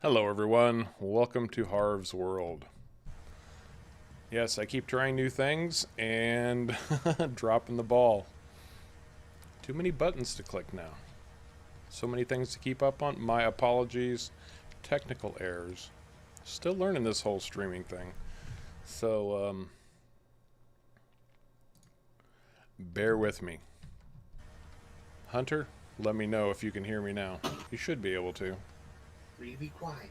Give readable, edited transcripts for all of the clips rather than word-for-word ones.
Hello everyone, welcome to Harv's World. Yes, I keep trying new things and dropping the ball. Too many buttons to click now. So many things to keep up on. My apologies. Technical errors. Still learning this whole streaming thing. So, bear with me. Hunter, let me know if you can hear me now. You should be able to. Really quiet.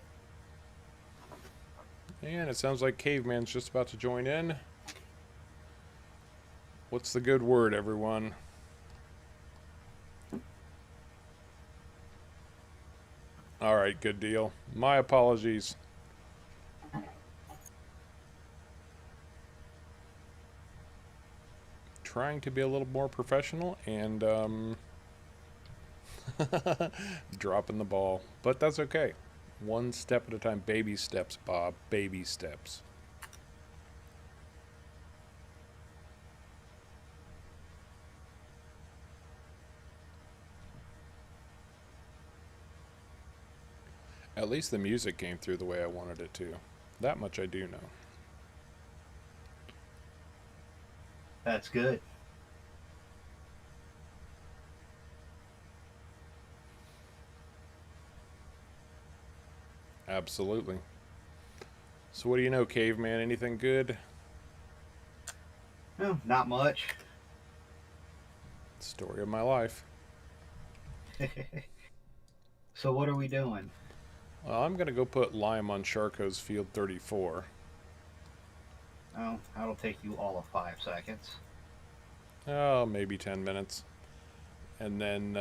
And it sounds like Caveman's just about to join in. What's the good word, everyone? Alright, good deal. My apologies. Trying to be a little more professional and dropping the ball. But that's okay. One step at a time. Baby steps, Bob. Baby steps. At least the music came through the way I wanted it to. That much I do know. That's good. Absolutely. So what do you know, Caveman? Anything good? No, not much. Story of my life. So what are we doing? Well, I'm going to go put lime on Sharko's field 34. Oh, that'll take you all of 5 seconds. Oh, maybe 10 minutes. And then,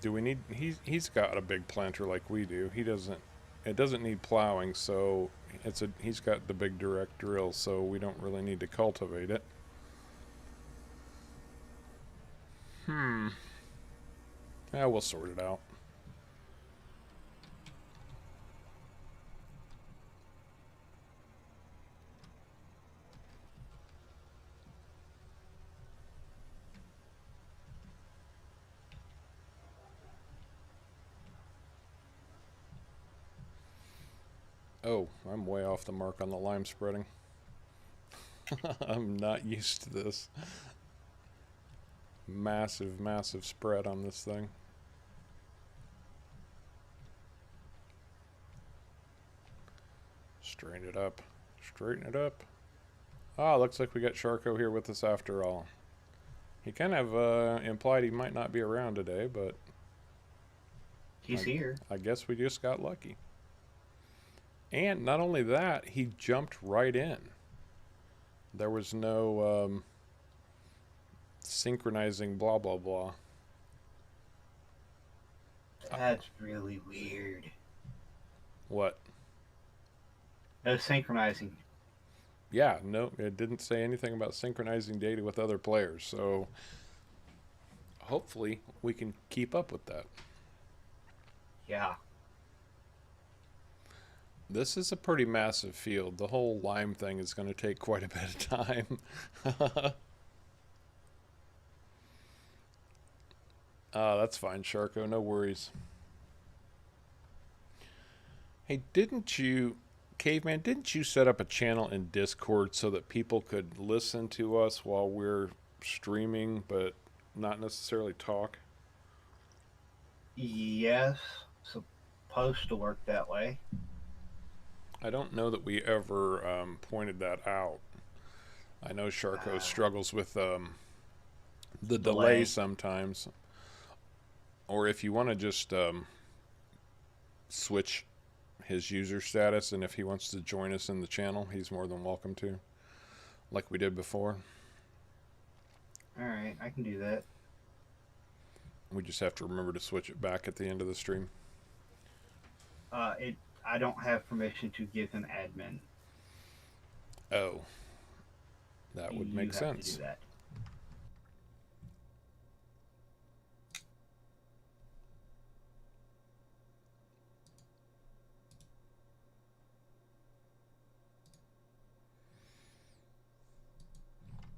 do we need... He's got a big planter like we do. He doesn't... It doesn't need plowing, so he's got the big direct drill, so we don't really need to cultivate it. Yeah, we'll sort it out. Oh, I'm way off the mark on the lime spreading. I'm not used to this. Massive, massive spread on this thing. Straighten it up. Straighten it up. Ah, looks like we got Sharko here with us after all. He kind of implied he might not be around today, but... He's here. I guess we just got lucky. And not only that, he jumped right in. There was no synchronizing blah blah blah. That's really weird. What? No synchronizing. Yeah, no, it didn't say anything about synchronizing data with other players, so hopefully we can keep up with that. Yeah. This is a pretty massive field. The whole lime thing is going to take quite a bit of time. That's fine, Sharko. No worries. Hey, Caveman, didn't you set up a channel in Discord so that people could listen to us while we're streaming, but not necessarily talk? Yes. Supposed to work that way. I don't know that we ever pointed that out. I know Sharko struggles with the delay sometimes. Or if you want to just switch his user status, and if he wants to join us in the channel, he's more than welcome to, like we did before. Alright, I can do that. We just have to remember to switch it back at the end of the stream. I don't have permission to give him admin. Oh. That would make sense. To do that.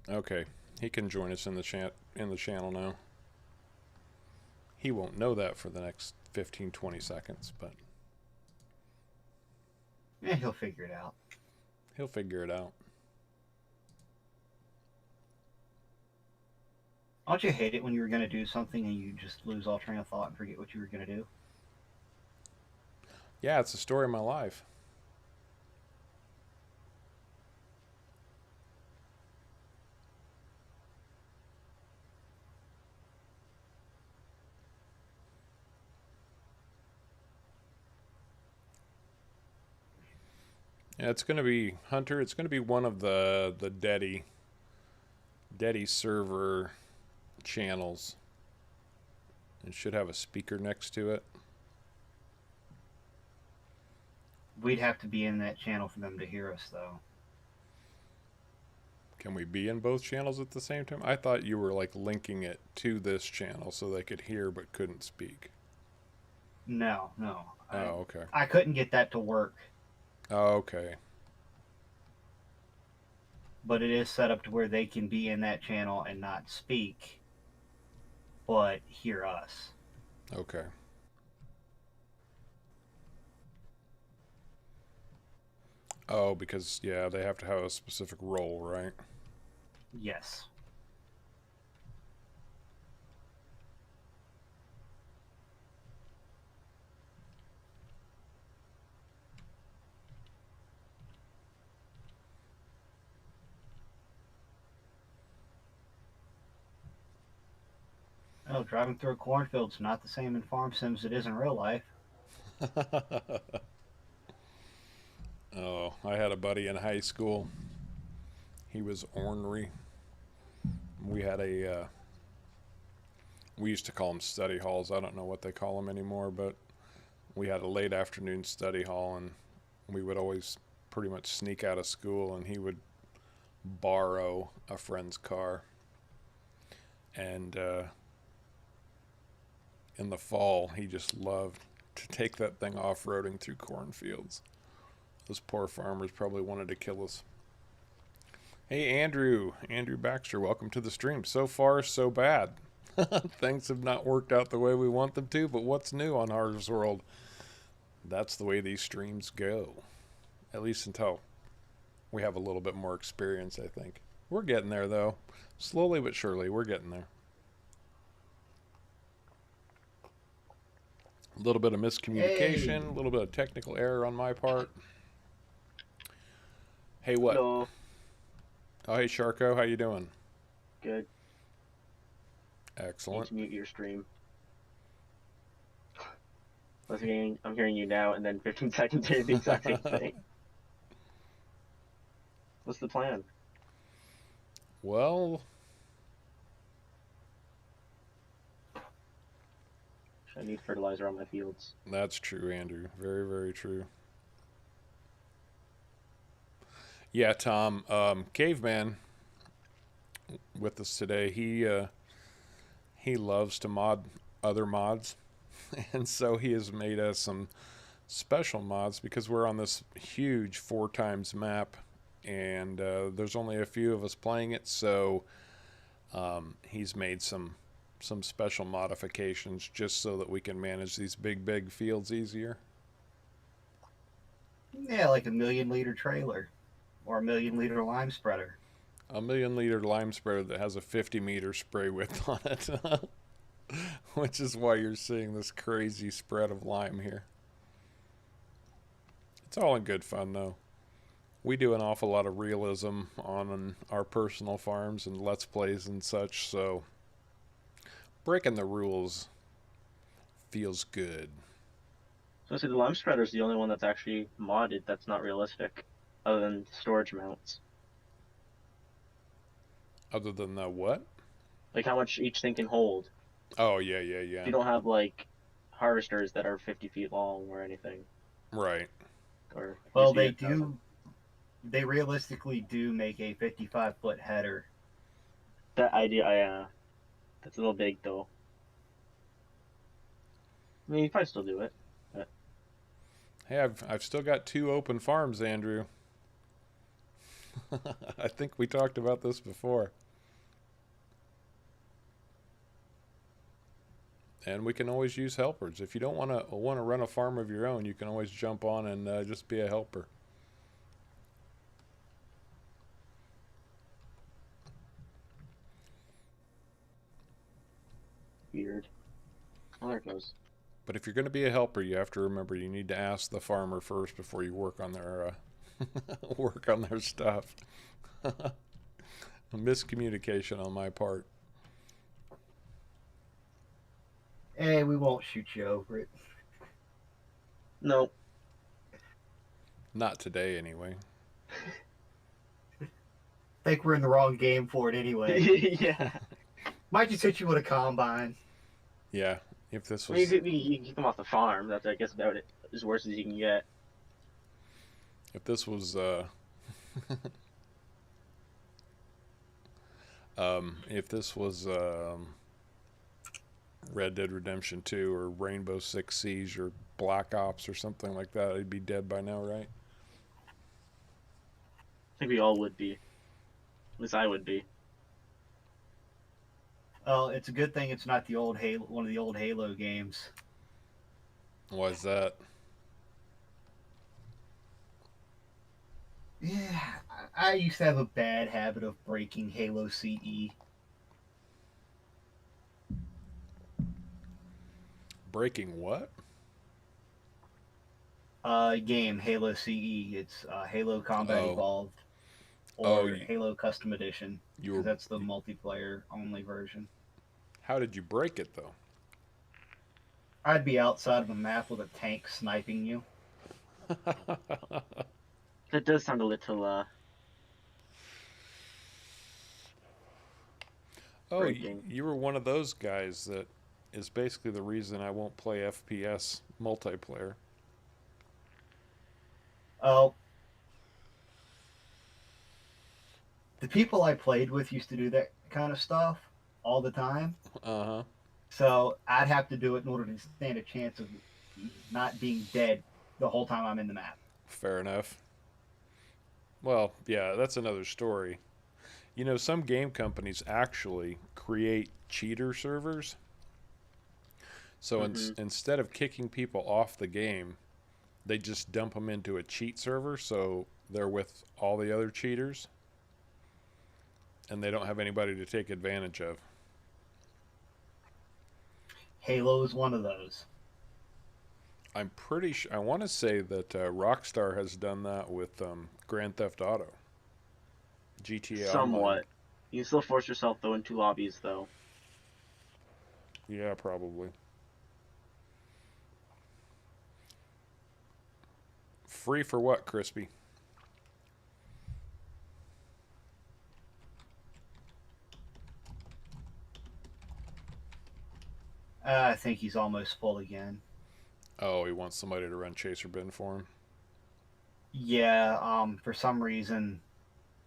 Okay, he can join us in the channel now. He won't know that for the next 15-20 seconds, but Yeah, he'll figure it out. he'll figure it out. Don't you hate it when you're going to do something and you just lose all train of thought and forget what you were going to do? Yeah, it's the story of my life. Yeah, it's going to be Hunter. It's going to be one of the Deddy server channels. It should have a speaker next to it. We'd have to be in that channel for them to hear us, though. Can we be in both channels at the same time? I thought you were like linking it to this channel so they could hear but couldn't speak. No. Oh, okay. I couldn't get that to work. Oh, okay. But it is set up to where they can be in that channel and not speak, but hear us. Okay. Oh, because, yeah, they have to have a specific role, right? Yes. Oh, driving through a cornfield's not the same in farm sims it is in real life. Oh, I had a buddy in high school. He was ornery. We had we used to call them study halls. I don't know what they call them anymore, but we had a late afternoon study hall, and we would always pretty much sneak out of school, and he would borrow a friend's car. And in the fall, he just loved to take that thing off-roading through cornfields. Those poor farmers probably wanted to kill us. Hey, Andrew Baxter, welcome to the stream. So far, so bad. Things have not worked out the way we want them to, but what's new on Harv's World? That's the way these streams go. At least until we have a little bit more experience, I think. We're getting there, though. Slowly but surely, we're getting there. A little bit of miscommunication, a little bit of technical error on my part. Hey, what? Hello. Oh, hey, Sharko, how you doing? Good. Excellent. Need to mute your stream. I'm hearing you now, and then 15 seconds hear the exact same thing. What's the plan? Well, I need fertilizer on my fields. that's true, Andrew. Very, very true. Yeah, Tom, Caveman with us today. He loves to mod other mods, and so he has made us some special mods because we're on this huge 4x map, and there's only a few of us playing it, so he's made some special modifications just so that we can manage these big fields easier. Yeah, like a 1,000,000-liter trailer or a 1,000,000-liter lime spreader. A 1,000,000-liter lime spreader that has a 50-meter spray width on it, which is why you're seeing this crazy spread of lime here. It's all in good fun, though. We do an awful lot of realism on our personal farms and Let's Plays and such, so breaking the rules feels good. So see, the lime spreader is the only one that's actually modded that's not realistic, other than storage mounts. Other than the what? Like how much each thing can hold. Oh, yeah. You don't have like harvesters that are 50 feet long or anything. Right. Or Well, they do. They realistically do make a 55-foot header. that idea, that's a little big though. I mean, you probably still do it. But... Hey, I've still got 2 open farms, Andrew. I think we talked about this before. And we can always use helpers. If you don't want to run a farm of your own, you can always jump on and just be a helper. Weird. Oh, there it goes. But if you're going to be a helper, you have to remember you need to ask the farmer first before you work on their work on their stuff. Miscommunication on my part. Hey, we won't shoot you over it. No. Not today, anyway. Think we're in the wrong game for it anyway. Yeah. Might just hit you with a combine. Yeah, if this Well, was... you can keep them off the farm. That's, I guess, about it. As worse as you can get. If this was... if this was Red Dead Redemption 2 or Rainbow Six Siege or Black Ops or something like that, I'd be dead by now, right? I think we all would be. At least I would be. Well, it's a good thing it's not the old Halo, one of the old Halo games. Why is that? Yeah, I used to have a bad habit of breaking Halo CE. Breaking what? Game Halo CE. It's Halo Combat Oh. Evolved Oh, or Halo Custom Edition. You were... That's the multiplayer only version. How did you break it, though? I'd be outside of a map with a tank sniping you. That does sound a little, Oh, breaking. you were one of those guys that is basically the reason I won't play FPS multiplayer. Oh. The people I played with used to do that kind of stuff all the time. Uh-huh. So I'd have to do it in order to stand a chance of not being dead the whole time I'm in the map. Fair enough. Well, yeah, that's another story. You know, some game companies actually create cheater servers. So instead of kicking people off the game, they just dump them into a cheat server so they're with all the other cheaters and they don't have anybody to take advantage of. Halo is one of those. I'm pretty sure, I want to say that Rockstar has done that with Grand Theft Auto. GTA somewhat. Online. You can still force yourself, though, into lobbies, though. Yeah, probably. Free for what, Crispy? I think he's almost full again. Oh, he wants somebody to run Chaser Bin for him. Yeah, for some reason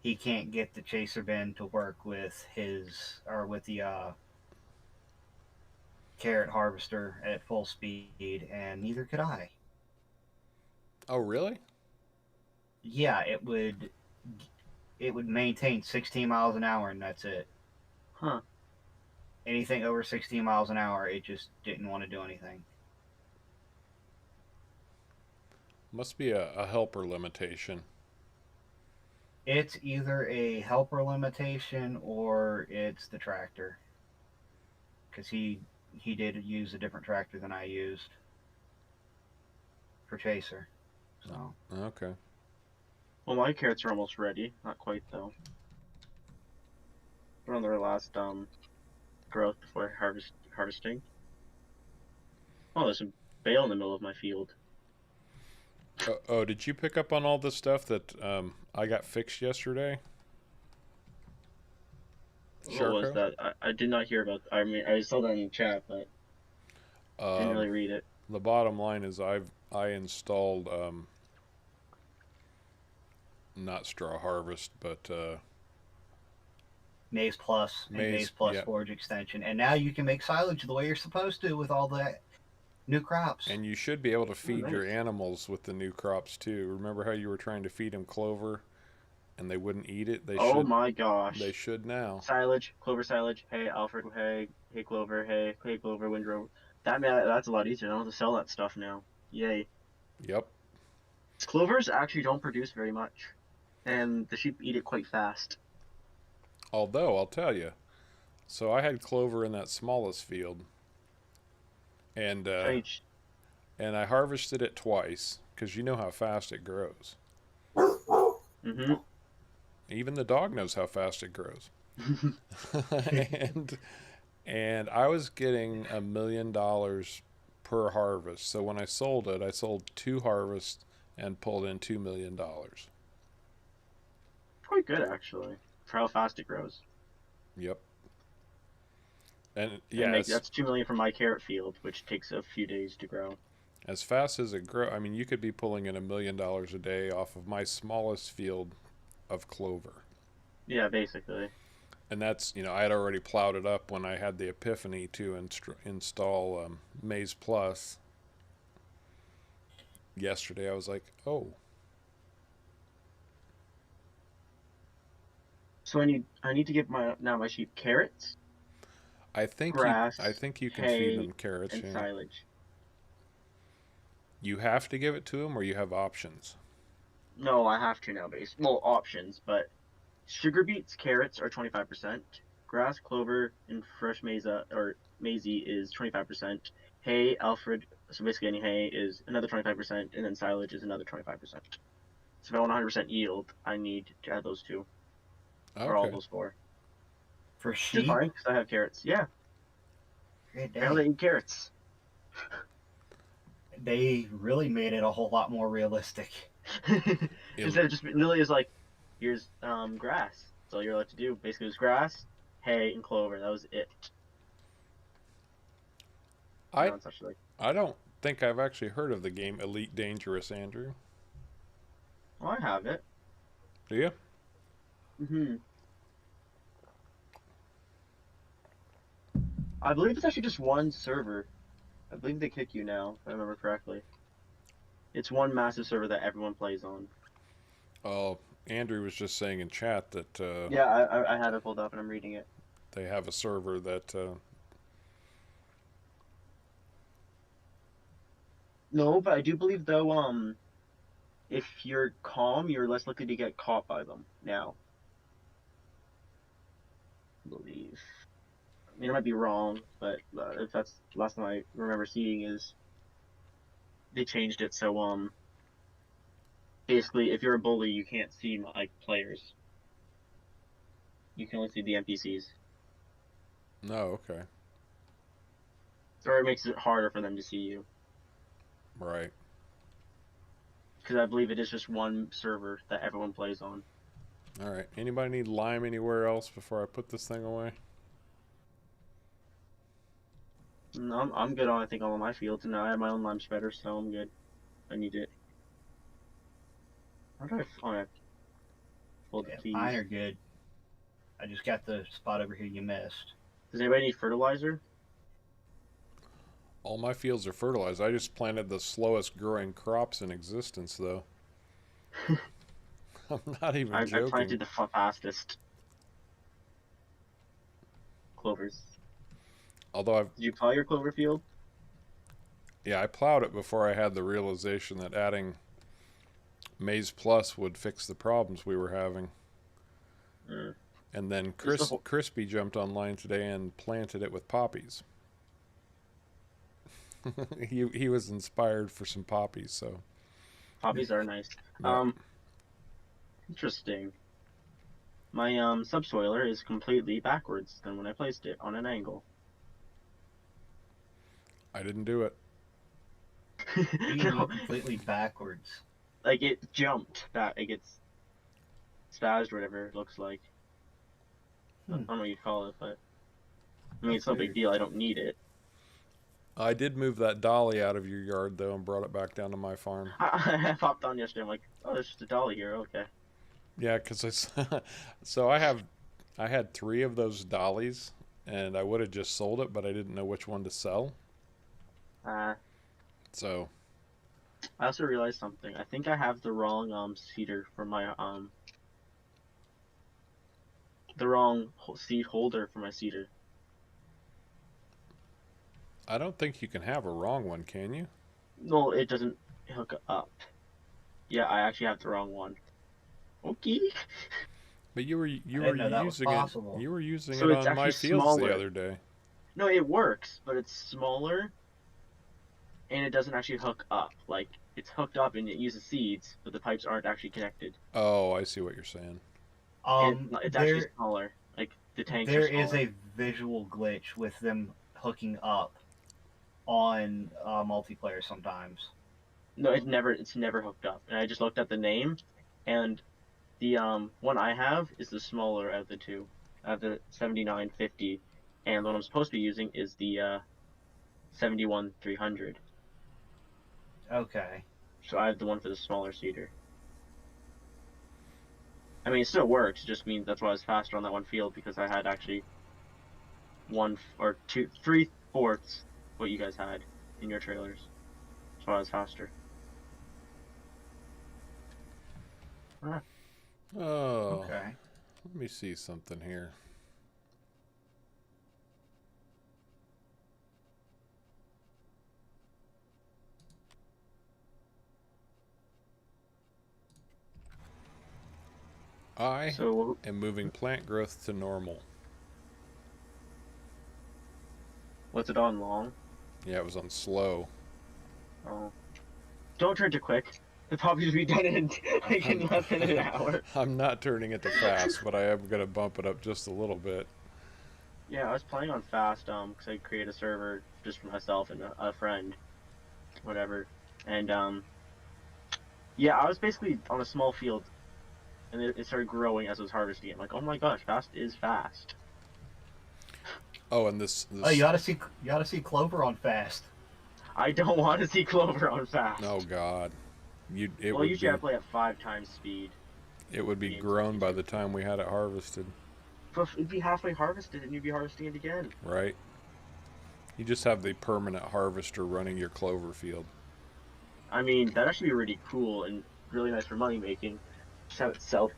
he can't get the Chaser bin to work with his with the carrot harvester at full speed, and neither could I. Oh, really? Yeah, it would maintain 16 miles an hour, and that's it. Huh. Anything over 16 miles an hour, it just didn't want to do anything. Must be a helper limitation. It's either a helper limitation or it's the tractor. Because he did use a different tractor than I used for Chaser. So. Okay. Well, my carrots are almost ready. Not quite, though. They're on their last, growth before harvesting. Oh, there's some bale in the middle of my field. Oh, did you pick up on all the stuff that I got fixed yesterday? What was that? I did not hear about. I mean, I saw that in the chat, but didn't really read it. The bottom line is I installed not Straw Harvest, but Maize Plus and Maize Plus Forage Extension. And now you can make silage the way you're supposed to with all that new crops. And you should be able to feed your animals with the new crops too. Remember how you were trying to feed them clover and they wouldn't eat it? They Oh should, my gosh. They should now. Silage, clover silage, hay, Alfred, hay, hay clover, hay clover, windrow. That's a lot easier. I don't have to sell that stuff now. Yay. Yep. Clovers actually don't produce very much, and the sheep eat it quite fast. Although, I'll tell you. So I had clover in that smallest field, and Strange. and I harvested it twice because you know how fast it grows. Mm-hmm. Even the dog knows how fast it grows. and and I was getting $1 million per harvest. So when I sold it, I sold 2 harvests and pulled in $2 million. Quite good, actually, for how fast it grows. Yep. And And yes, that's 2 million from my carrot field, which takes a few days to grow. as fast as it grows, I mean, you could be pulling in $1 million a day off of my smallest field of clover. Yeah, basically. And that's, I had already plowed it up when I had the epiphany to install Maize Plus. Yesterday, I was like, oh. So I need to give my sheep carrots, I think grass, you can feed hay, them carrots. and Yeah. silage. You have to give it to them, or you have options. No, I have to now, well, options, but sugar beets, carrots are 25%. Grass, clover, and fresh maize or maize is 25%. Hay, Alfred, so basically any hay is another 25%, and then silage is another 25%. So if I want 100% yield, I need to add those two, or all Okay. those 4. For Which is sheep, fine, because I have carrots. Yeah, great apparently day. they eat carrots. They really made it a whole lot more realistic. Instead of just literally is like, here's grass. That's all you're allowed to do. Basically, it was grass, hay, and clover. That was it. I Now it's actually like, I don't think I've actually heard of the game Elite Dangerous, Andrew. oh, I have it. Do you? Mm-hmm. I believe it's actually just one server. I believe they kick you now, if I remember correctly. It's one massive server that everyone plays on. Oh, Andrew was just saying in chat that Yeah, I have it pulled up and I'm reading it. they have a server that. No, but I do believe though, if you're calm, you're less likely to get caught by them now. I believe. I mean, I might be wrong, but if that's the last time I remember seeing is they changed it so basically if you're a bully you can't see like players. You can only see the NPCs. No, okay, Or it makes it harder for them to see you. right. Because I believe it is just one server that everyone plays on. All right. Anybody need lime anywhere else before I put this thing away? No, I'm good on I think all of my fields, and I have my own lime spreader, so I'm good. I need it. How do I hold Yeah, the mine keys? are good. I just got the spot over here you missed. Does anybody need fertilizer? All my fields are fertilized. I just planted the slowest growing crops in existence, though. I'm not even I joking. planted the fastest clovers. Although Did you plow your clover field? I plowed it before I had the realization that adding Maize Plus would fix the problems we were having. Mm. And then Is the Crispy jumped online today and planted it with poppies. he was inspired for some poppies, so Poppies are nice. yeah. Interesting. My subsoiler is completely backwards than when I placed it on an angle. I didn't do it. No, Completely backwards. like it jumped back. It gets spazzed, or whatever it looks like. I don't know what you call it, but I mean it's no big deal. I don't need it. I did move that dolly out of your yard though and brought it back down to my farm. I popped on yesterday. I'm like, oh, there's just a dolly here. Okay. Yeah, because so I had 3 of those dollies, and I would have just sold it, but I didn't know which one to sell. So I also realized something. I think I have the wrong seeder for my the wrong seed holder for my seeder. I don't think you can have a wrong one, can you? No, it doesn't hook up. Yeah, I actually have the wrong one. Okay. But you were I didn't know that was using it. possible. You were using So it it's on my actually fields the smaller. other day. No, it works, but it's smaller, and it doesn't actually hook up. Like, it's hooked up and it uses seeds, but the pipes aren't actually connected. Oh, I see what you're saying. And it's actually There smaller. Like, the tanks are there is smaller. a visual glitch with them hooking up on multiplayer sometimes. No, it's never hooked up. And I just looked at the name, and the one I have is the smaller of the two. I have the 7950, and the one I'm supposed to be using is the 71 300. Okay. So I have the one for the smaller seeder. I mean, it still works. It just means that's why I was faster on that one field, because I had actually one or two, 3/4 what you guys had in your trailers. That's why I was faster. Ah. Oh, Okay. let me see something here. I So am moving plant growth to normal. what's it on long? Yeah, it was on slow. Oh, don't turn to quick. The poppies will be done in like in less than an hour. I'm not turning it to fast, but I am going to bump it up just a little bit. Yeah, I was playing on fast because I created a server just for myself and a friend, whatever. And yeah, I was basically on a small field, and it started growing as I was harvesting it. I'm like, oh my gosh, fast is fast. Oh, and this Oh, you ought to see Clover on fast. I don't want to see Clover on fast. Oh God, Well, usually I play at 5 times speed. it would be Games grown by 52. the time we had it harvested, But it'd be halfway harvested, and you'd be harvesting it again. right? You just have the permanent harvester running your clover field. I mean, that'd actually be really cool and really nice for money making. Just have it sell,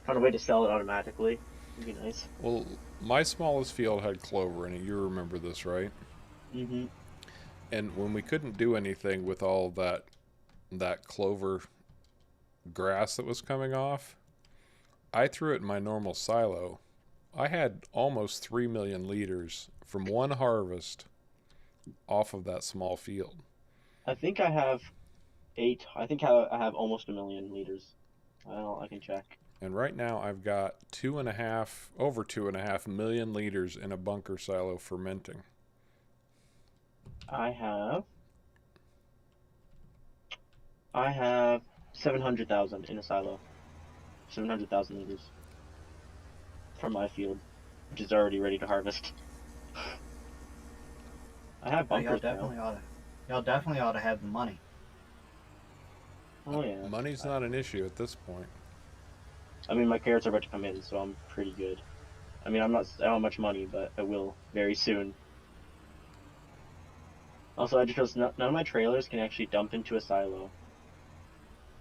find a way to sell it automatically. It'd be nice. Well, my smallest field had clover in it. You remember this, right? Mm-hmm. And when we couldn't do anything with all that clover grass that was coming off, I threw it in my normal silo. I had almost 3 million liters from one harvest off of that small field. I think I have 8. I think I have almost 1 million liters. I can check. And right now I've got over 2.5 million liters in a bunker silo fermenting. I have 700,000 in a silo. 700,000 liters from my field, which is already ready to harvest. I have Oh, bunkers y'all definitely ought to have the money. Oh yeah. Money's not an issue at this point. I mean, my carrots are about to come in, so I'm pretty good. I mean, I don't have much money, but I will very soon. Also, I just realized none of my trailers can actually dump into a silo,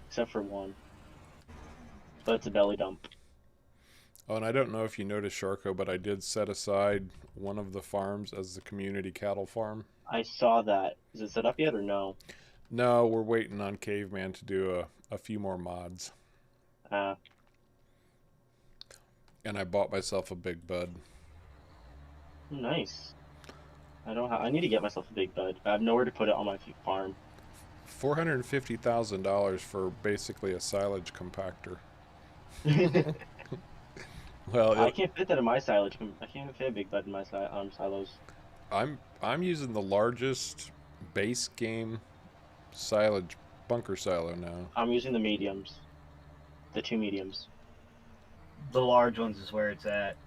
except for one. But it's a belly dump. Oh, and I don't know if you noticed, Sharko, but I did set aside one of the farms as the community cattle farm. I saw that. Is it set up yet or no? No, we're waiting on Caveman to do a few more mods. And I bought myself a big bud. Nice. I need to get myself a big bud. I have nowhere to put it on my farm. $450,000 for basically a silage compactor. Well, I can't fit that in my silage. I can't fit a big bud in my silos. I'm using the largest base game silage bunker silo now. I'm using the mediums. The 2 mediums. The large ones is where it's at.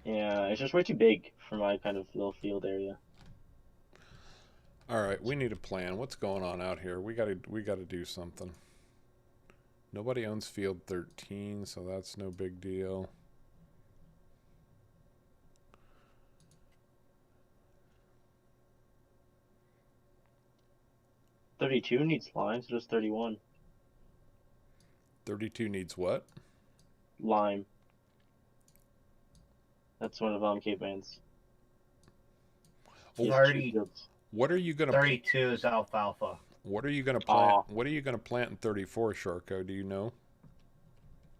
Yeah, it's just way too big for my kind of little field area. All right, we need a plan. What's going on out here? We gotta do something. Nobody owns field 13, so that's no big deal. $32 needs lime, so just 31. 32 needs what? Lime. That's one of Caveman's. Oh, 30. What are you gonna 32 is alfalfa. What are you gonna plant? Aw. What are you gonna plant in 34, Sharko? Do you know?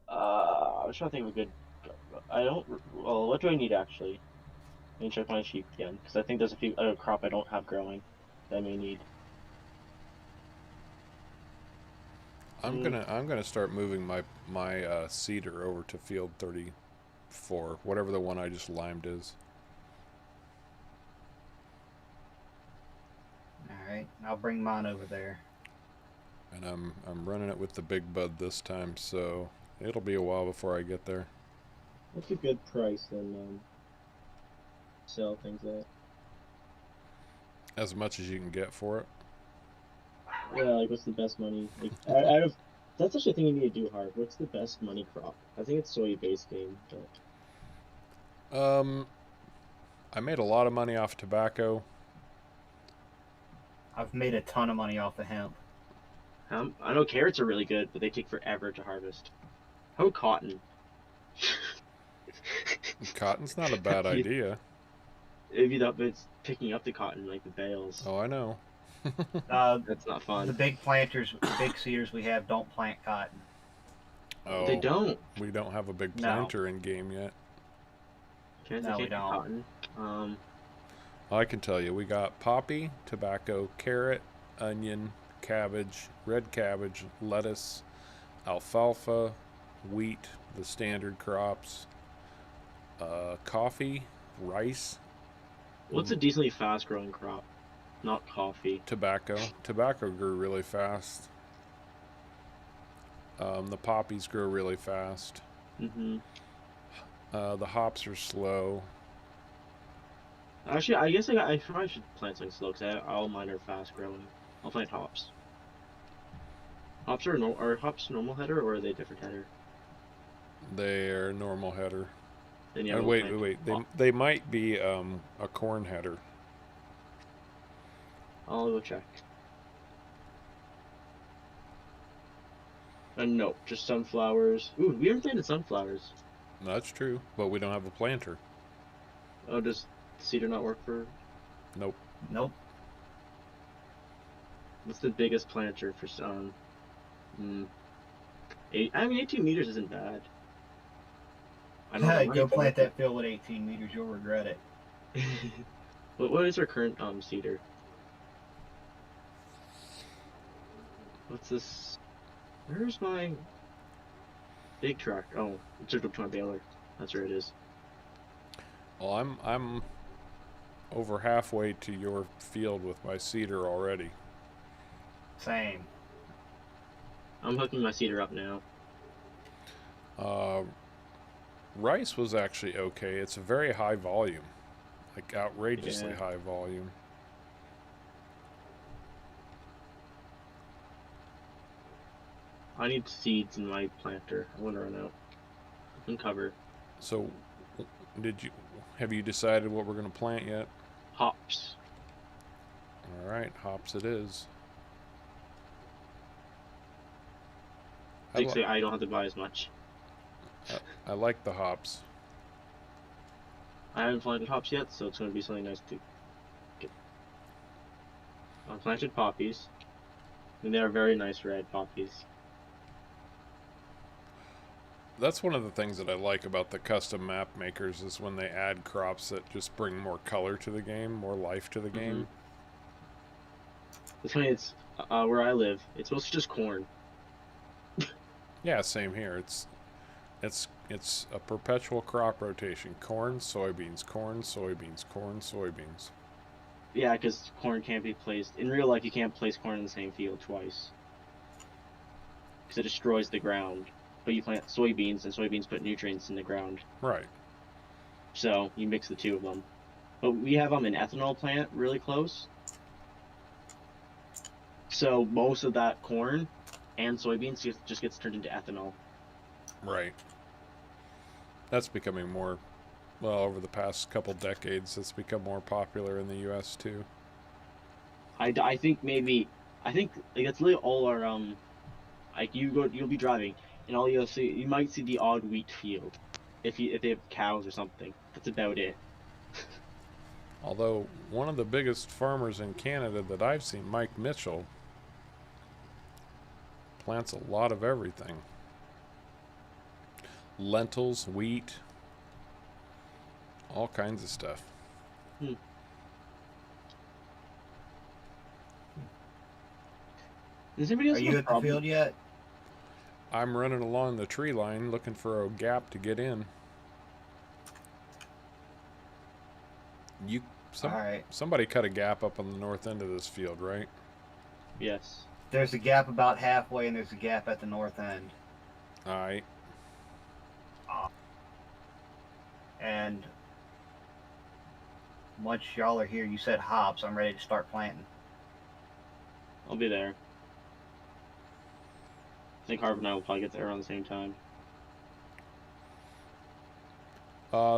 I was trying to think of a good. I don't. Well, what do I need actually? Let me check my sheep again, because I think there's a few crop I don't have growing that I may need. I'm gonna start moving my cedar over to field 34, whatever the one I just limed is. Alright, I'll bring mine over there. And I'm running it with the big bud this time, so it'll be a while before I get there. What's a good price then? Sell things at. As much as you can get for it. Yeah, like what's the best money? Like, out of that's actually a thing you need to do, Harv. What's the best money crop? I think it's soy-based game. But... I made a lot of money off tobacco. I've made a ton of money off of hemp. I know carrots are really good, but they take forever to harvest. How about cotton? Cotton's not a bad idea. It's picking up the cotton, like the bales. Oh, I know. That's not fun. The big planters, the big cedars we have don't plant cotton. Oh, They don't. We don't have a big No. planter in game yet. No, we don't. Cotton. I can tell you, we got poppy, tobacco, carrot, onion, cabbage, red cabbage, lettuce, alfalfa, wheat, the standard crops, coffee, rice. What's a decently fast-growing crop? Not coffee. Tobacco. Tobacco grew really fast. The poppies grew really fast. Mm-hmm. The hops are slow. Actually, I guess I probably should plant something slow, because all mine are fast-growing. I'll plant hops. Hops are hops normal header, or are they different header? They're normal header. Then yeah, Oh, we'll wait. plant They might be a corn header. I'll go check. No, just sunflowers. Ooh, we haven't planted sunflowers. That's true, but we don't have a planter. Oh, does cedar not work for... Nope. Nope. What's the biggest planter for sun? I mean, 18 meters isn't bad. I don't know. Go plant that field at 18 meters, you'll regret it. What is our current cedar? What's this? Where's my big truck? Oh, it's hooked up to my baler. That's where it is. Well, I'm over halfway to your field with my cedar already. Same. I'm hooking my cedar up now. Rice was actually okay. It's a very high volume, like outrageously high volume. I need seeds in my planter. I want to run out. I can cover. So, have you decided what we're going to plant yet? Hops. All right, hops it is. Actually, I don't have to buy as much. I like the hops. I haven't planted hops yet, so it's going to be something nice to get. I planted poppies, and they are very nice red poppies. That's one of the things that I like about the custom map makers is when they add crops that just bring more color to the game, more life to the game. It's funny, it's where I live, it's mostly just corn. Yeah, same here. It's a perpetual crop rotation. Corn, soybeans, corn, soybeans, corn, soybeans. Yeah, because corn can't be placed... In real life, you can't place corn in the same field twice. Because it destroys the ground. But you plant soybeans, and soybeans put nutrients in the ground. Right. So, you mix the two of them. But we have an ethanol plant really close. So, most of that corn and soybeans just gets turned into ethanol. Right. That's becoming more, well, over the past couple decades, it's become more popular in the U.S. too. I think like that's literally all our like you'll be driving and all you'll see, you might see the odd wheat field if they have cows or something. That's about it. Although one of the biggest farmers in Canada that I've seen, Mike Mitchell, plants a lot of everything. Lentils, wheat, all kinds of stuff. Does anybody else Are have you a at the problem? field yet? I'm running along the tree line looking for a gap to get in. All right. Somebody cut a gap up on the north end of this field, right? Yes. There's a gap about halfway, and there's a gap at the north end. All right. And once y'all are here, you said hops. I'm ready to start planting. I'll be there. I think Harv and I will probably get there around the same time.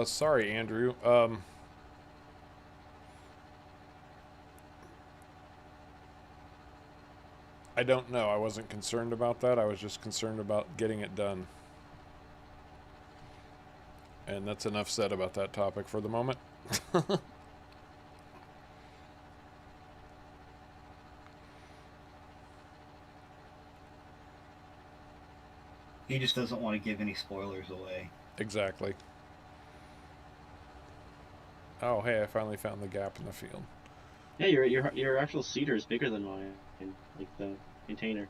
Sorry, Andrew. I don't know. I wasn't concerned about that. I was just concerned about getting it done. And that's enough said about that topic for the moment. He just doesn't want to give any spoilers away. Exactly. Oh, hey, I finally found the gap in the field. Yeah, your actual seeder is bigger than mine, like the container.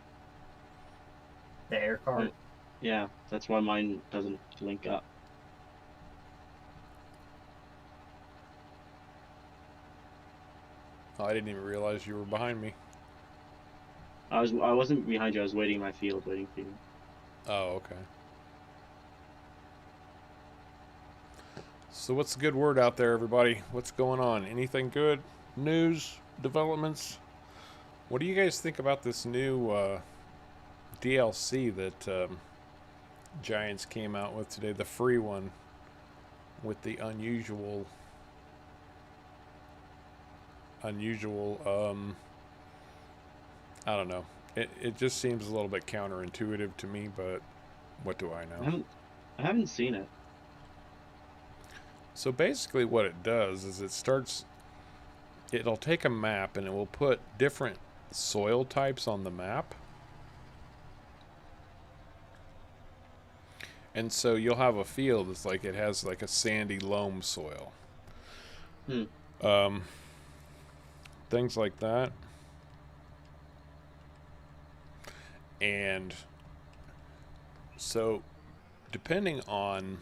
The air cart. Yeah, that's why mine doesn't link up. Oh, I didn't even realize you were behind me. I wasn't behind you. I was waiting in my field, waiting for you. Oh, okay. So what's the good word out there, everybody? What's going on? Anything good? News? Developments? What do you guys think about this new DLC that Giants came out with today? The free one with the unusual I don't know. It just seems a little bit counterintuitive to me, but what do I know? I haven't seen it. So basically what it does is it'll take a map and it will put different soil types on the map. And so you'll have a field that's like, it has like a sandy loam soil. Things like that. And so depending on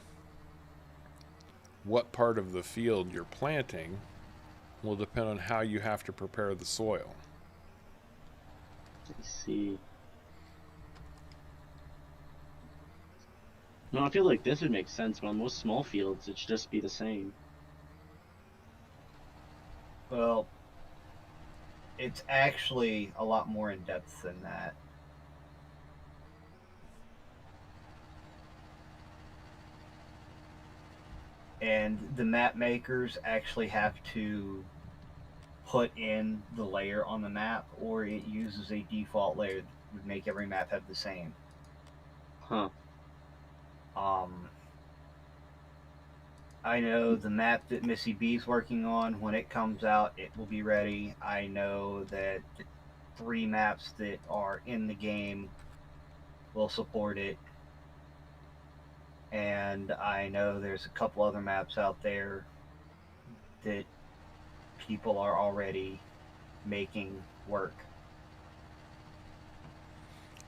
what part of the field you're planting will depend on how you have to prepare the soil. I see. No, I feel like this would make sense, but on most small fields, it should just be the same. Well, it's actually a lot more in depth than that. And the map makers actually have to put in the layer on the map, or it uses a default layer that would make every map have the same. Huh. I know the map that Missy B's working on, when it comes out, it will be ready. I know that the 3 maps that are in the game will support it. And I know there's a couple other maps out there that people are already making work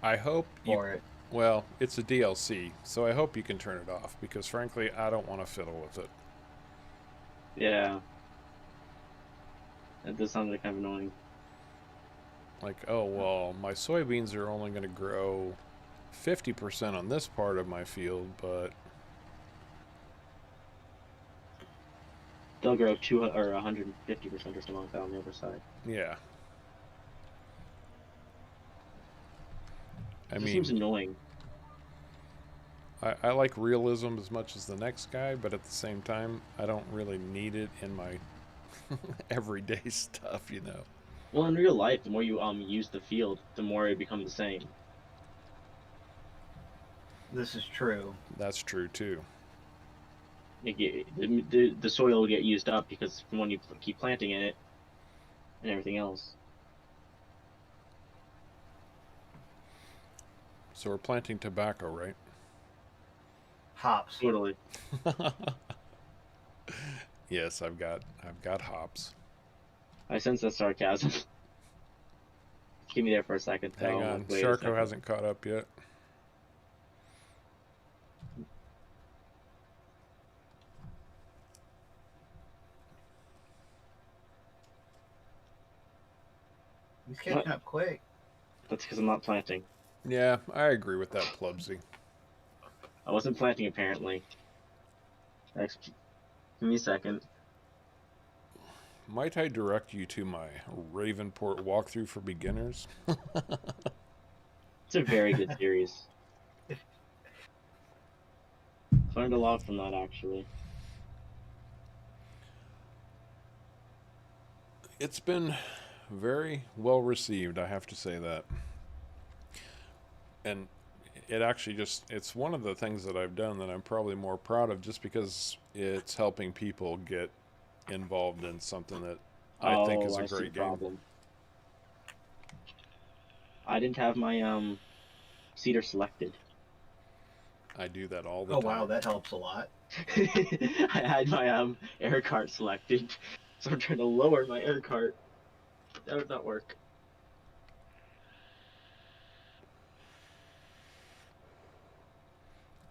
I hope for it. Well, it's a DLC, so I hope you can turn it off, because frankly, I don't want to fiddle with it. Yeah. That does sound like kind of annoying. Like, oh, well, my soybeans are only going to grow 50% on this part of my field, but They'll grow 200 or 150% or something like that on the other side. yeah. It seems annoying. I like realism as much as the next guy, but at the same time, I don't really need it in my everyday stuff, you know. Well, in real life, the more you use the field, the more it becomes the same. This is true. That's true too. the soil will get used up because when you keep planting in it and everything else. So we're planting tobacco, right? Hops. Totally. Yes, I've got hops. I sense that sarcasm. Keep me there for a second. Hang Oh, on, wait a Sharko second. hasn't caught up yet. He's catching up quick. That's because I'm not planting. Yeah, I agree with that, Plubsy. I wasn't planting apparently. Give me a second. Might I direct you to my Ravenport walkthrough for beginners? It's a very good series. Learned a lot from that actually. It's been very well received, I have to say that. And it actually it's one of the things that I've done that I'm probably more proud of just because it's helping people get involved in something that I think is a I see the great game. problem. I didn't have my cedar selected. I do that all the Oh time. wow, that helps a lot. I had my air cart selected, so I'm trying to lower my air cart. That would not work.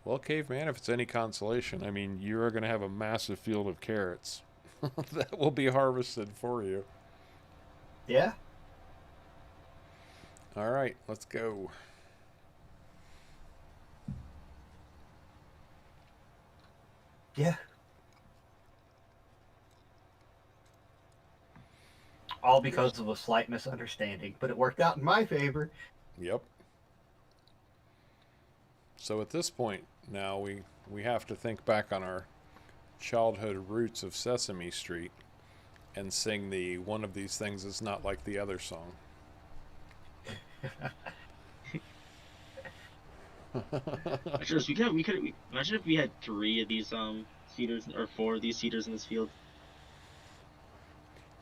Well, Caveman, if it's any consolation, I mean, you are going to have a massive field of carrots that will be harvested for you. Yeah. All right, let's go. Yeah. All because of a slight misunderstanding, but it worked out in my favor. Yep. So at this point now we have to think back on our childhood roots of Sesame Street and sing the "One of These Things Is Not Like the Other" song. Imagine if we had 3 of these cedars or 4 of these cedars in this field.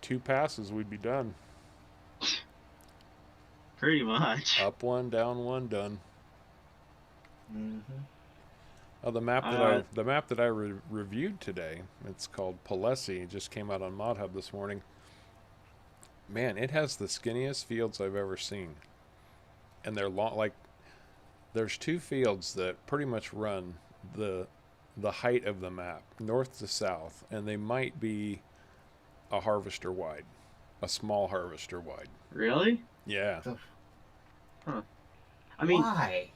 2 passes, we'd be done. Pretty much. Up one, down one, done. Mm-hmm. Oh, the map that I reviewed today, it's called Palesi. It just came out on ModHub this morning. Man, it has the skinniest fields I've ever seen, and they're long. Like, there's 2 fields that pretty much run the height of the map, north to south, and they might be a harvester wide, a small harvester wide. Really? Yeah. Huh. I mean, why?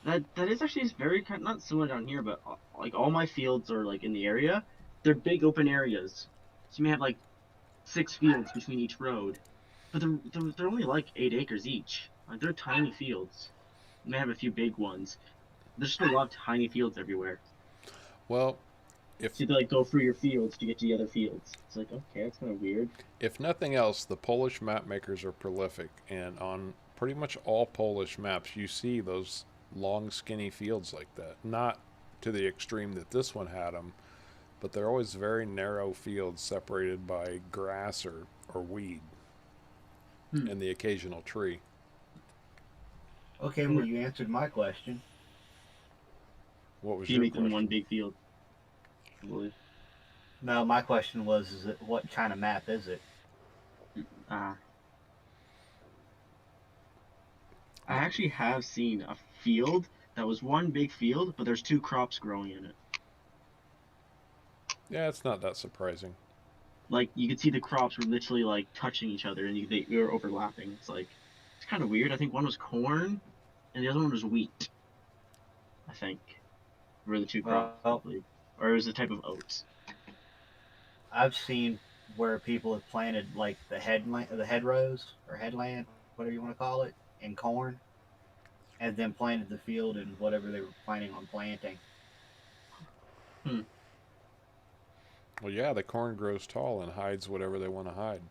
that is actually very not similar down here, but like all my fields are like in the area. They're big open areas, so you may have like 6 fields between each road, but they're only like 8 acres each. Like they're tiny fields. You may have a few big ones. There's just a lot of tiny fields everywhere. Well, So you have to like go through your fields to get to the other fields. It's like, okay, that's kind of weird. if nothing else, the Polish map makers are prolific, and on pretty much all Polish maps, you see those long, skinny fields like that. Not to the extreme that this one had them, but they're always very narrow fields separated by grass or weed and the occasional tree. Okay, well, you answered my question. What was You your make them question? one big field. I believe. No, my question was, is it what kind of map is it? I actually have seen a field that was one big field, but there's 2 crops growing in it. Yeah, it's not that surprising. Like you could see the crops were literally like touching each other, and they were overlapping. It's kind of weird. I think one was corn, and the other one was wheat. I think were the 2 crops, Well, or it was a type of oats. I've seen where people have planted like the hedgerows or headland, whatever you want to call it, in corn, and then planted the field in whatever they were planning on planting. Well, yeah, the corn grows tall and hides whatever they want to hide.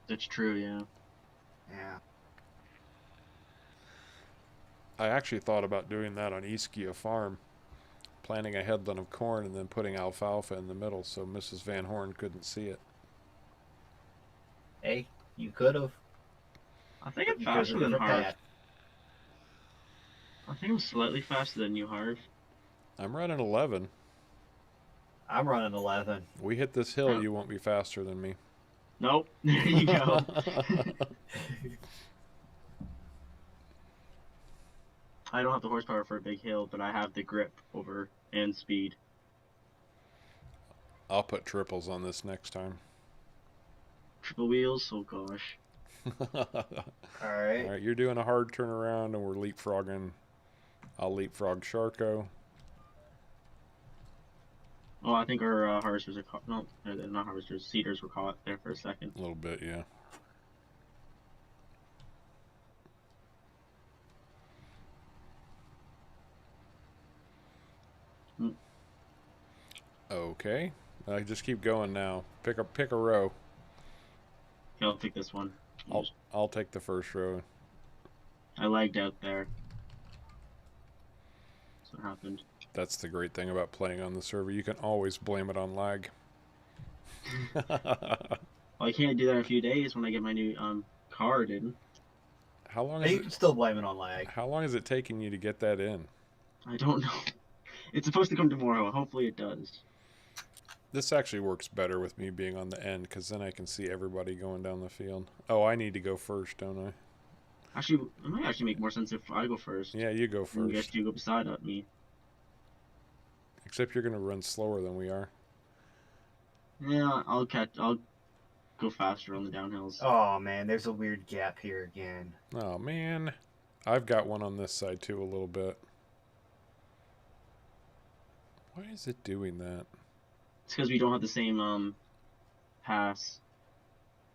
That's true, yeah. Yeah. I actually thought about doing that on Ischia Farm. planting a headland of corn and then putting alfalfa in the middle so Mrs. Van Horn couldn't see it. Hey, you could have. I think I'm You chose a faster than different Harv. path. I think I'm slightly faster than you, Harv. I'm running 11. I'm running 11. We hit this hill, you won't be faster than me. Nope. There you go. I don't have the horsepower for a big hill, but I have the grip over and speed. I'll put triples on this next time. Triple wheels? Oh gosh. Alright. Alright, you're doing a hard turnaround and we're leapfrogging. I'll leapfrog Sharko. Oh, I think our harvesters are caught. No, they're not harvesters. Seeders were caught there for a second. A little bit, yeah. Okay. I just keep going now. Pick a row. Okay, I'll pick this one. I'll take the first row. I lagged out there. That's what happened. That's the great thing about playing on the server. You can always blame it on lag. Well, I can't do that in a few days when I get my new card in. How long Hey, is you can still blame it on lag. How long is it taking you to get that in? I don't know. It's supposed to come tomorrow. Hopefully it does. This actually works better with me being on the end, because then I can see everybody going down the field. Oh, I need to go first, don't I? Actually, it might actually make more sense if I go first. Yeah, you go And you guys first. do go beside me. Except you're going to run slower than we are. Yeah, I'll go faster on the downhills. Oh man, there's a weird gap here again. Oh, man. I've got one on this side, too, a little bit. Why is it doing that? It's because we don't have the same pass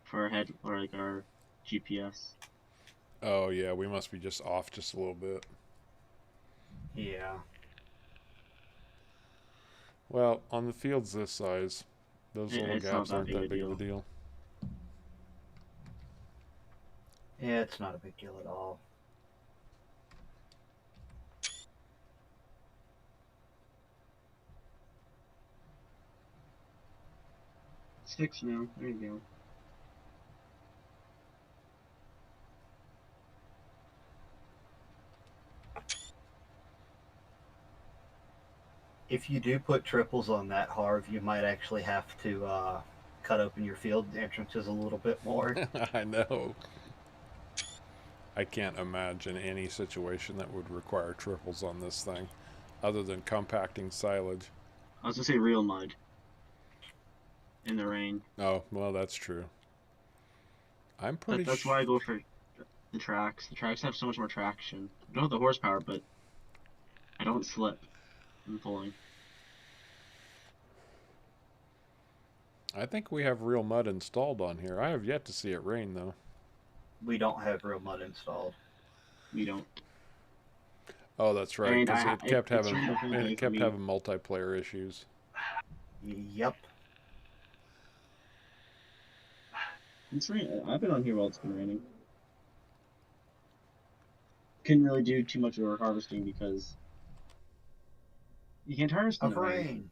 for our head or like our GPS. Oh, yeah, we must be just off just a little bit. Yeah. Well, on the fields this size, those little It's not gaps that aren't big a that big of a deal. deal. Yeah, it's not a big deal at all. Six now. There you go. If you do put triples on that, Harv, you might actually have to cut open your field entrances a little bit more. I know. I can't imagine any situation that would require triples on this thing, other than compacting silage. I was gonna say real mud. In the rain. Oh, well, that's true. I'm pretty That's why I go for the tracks. The tracks have so much more traction. I don't have the horsepower, but I don't slip in pulling. I think we have real mud installed on here. I have yet to see it rain, though. We don't have real mud installed. We don't. Oh, that's right, And because it kept it's having really it kept me. having multiplayer issues. Yep. It's raining. I've been on here while it's been raining. Couldn't really do too much of our harvesting because you can't harvest in Of the rain. rain.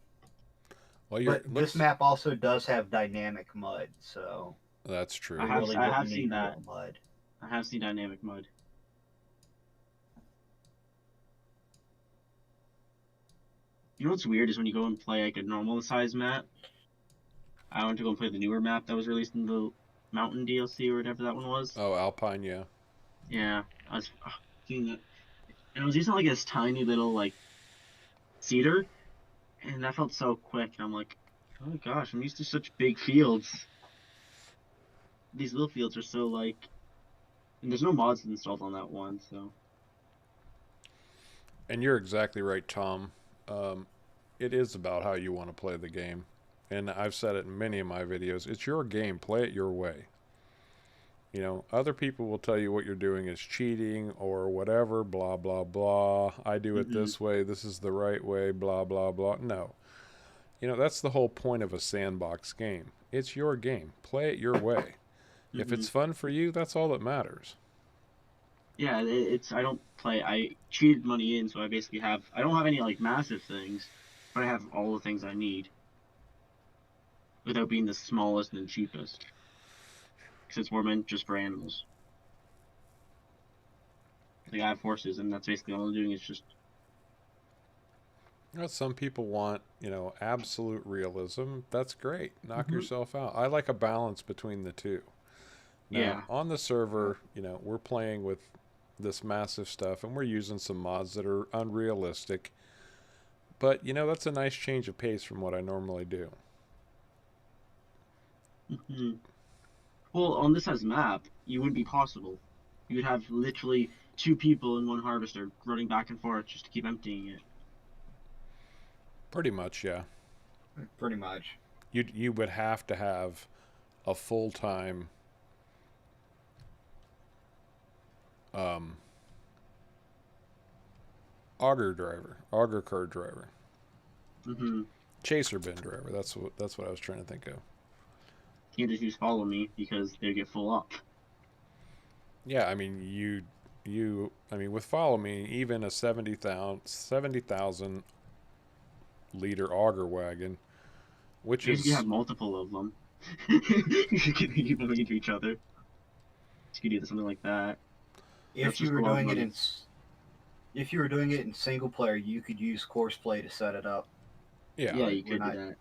Well, But this map also does have dynamic mud, so That's true. I have- really I have wouldn't seen need that. real mud. I have seen dynamic mud. You know what's weird is when you go and play like a normal size map. I went to go and play the newer map that was released in the Mountain DLC or whatever that one was. Oh, Alpine, yeah. Yeah, I was seeing that, and it was using like this tiny little like cedar, and that felt so quick. And I'm like, oh my gosh, I'm used to such big fields. These little fields are so like, and there's no mods installed on that one, so. And you're exactly right, Tom. It is about how you want to play the game. And I've said it in many of my videos. It's your game. Play it your way. You know, other people will tell you what you're doing is cheating or whatever, blah, blah, blah. I do it this way. This is the right way, blah, blah, blah. No. You know, that's the whole point of a sandbox game. It's your game. Play it your way. If it's fun for you, that's all that matters. Yeah, it's I don't play. I cheated money in, so I basically have. I don't have any like massive things, but I have all the things I need without being the smallest and cheapest. Because it's more meant just for animals. Like I have horses, and that's basically all I'm doing. Is just You know, some people want, absolute realism. That's great. Knock Mhm. yourself out. I like a balance between the two. Now, Yeah. on the server, we're playing with this massive stuff and we're using some mods that are unrealistic. But, that's a nice change of pace from what I normally do. Mhm. Well, on this as map, you wouldn't be possible. You would have literally two people in one harvester running back and forth just to keep emptying it. Pretty much, yeah. Pretty much. You would have to have a full-time um, auger cart driver, Mm-hmm. chaser bin driver. That's what I was trying to think of. You just use follow me because they get full up. Yeah, I mean with follow me, even a 70,000 liter auger wagon, which Basically, you is have multiple of them. You can keep bumping into each other. You could do something like that. That's If you just a were lot of doing it money. in if you were doing it in single player, you could use courseplay to set it up. yeah, Yeah, But you we're could do not. that.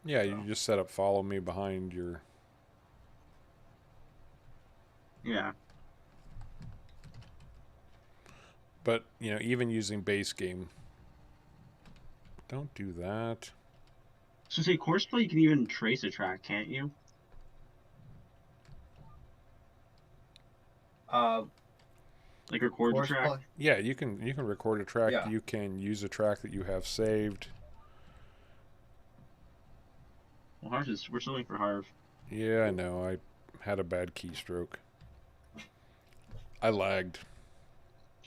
yeah. You So just set up follow me behind your. Yeah. But even using base game, don't do that. So say courseplay, you can even trace a track, can't you? uh, Like record the track. courseplay. Yeah, you can record a track. Yeah. You can use a track that you have saved. Well, we're still waiting for Harv. Yeah, I know. I had a bad keystroke. I lagged.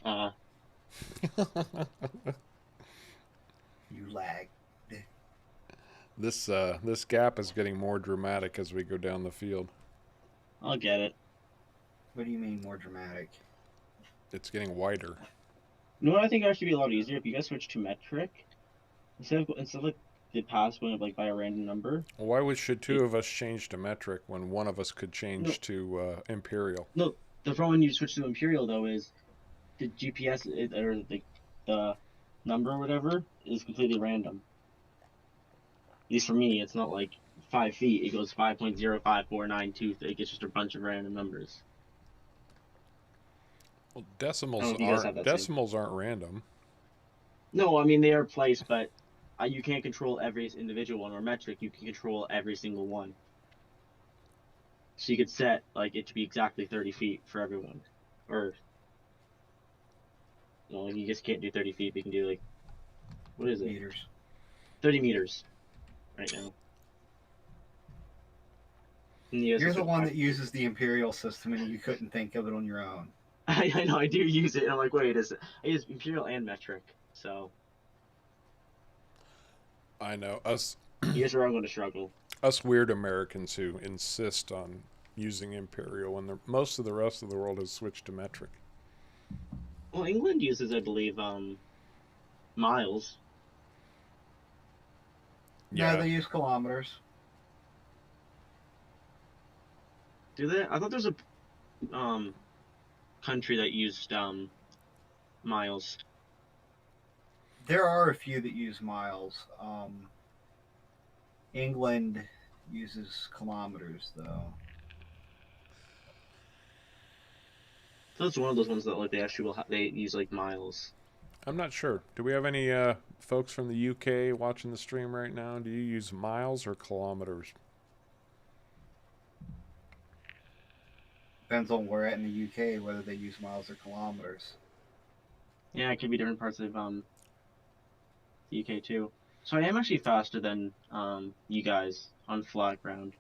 Uh, You lag. This gap is getting more dramatic as we go down the field. I'll get it. What do you mean more dramatic? It's getting wider. You know what I think actually be a lot easier if you guys switch to metric instead of like the pass going up like by a random number. Why should two It, of us change to metric when one of us could no, change to imperial? no. The problem when you switch to imperial though is the GPS or the number or whatever is completely random. At least for me, it's not like 5 feet. It goes 5.05492. Like it's just a bunch of random numbers. Well, I don't know if you guys have that same. decimals aren't random. No, I mean they are placed, but you can't control every individual one or metric. You can control every single one. So you could set like it to be exactly 30 feet for everyone, or no, you just can't do 30 feet. But you can do like what is it? Meters. 30 meters right now. And you guys You're just the go one back. that uses the imperial system, and you couldn't think of it on your own. I know I do use it, and I'm like, wait, I use imperial and metric, so I know us you guys are all going to struggle. us weird Americans who insist on using imperial when most of the rest of the world has switched to metric. Well, England uses, I believe, miles. No, Yeah, they use kilometers. Do they? I thought there's a country that used miles. There are a few that use miles. England uses kilometers, though. So that's one of those ones that like they actually they use like miles. I'm not sure. Do we have any folks from the UK watching the stream right now? Do you use miles or kilometers? Depends on where at in the UK, whether they use miles or kilometers. Yeah, it could be different parts of the UK too. So I am actually faster than you guys on flat ground.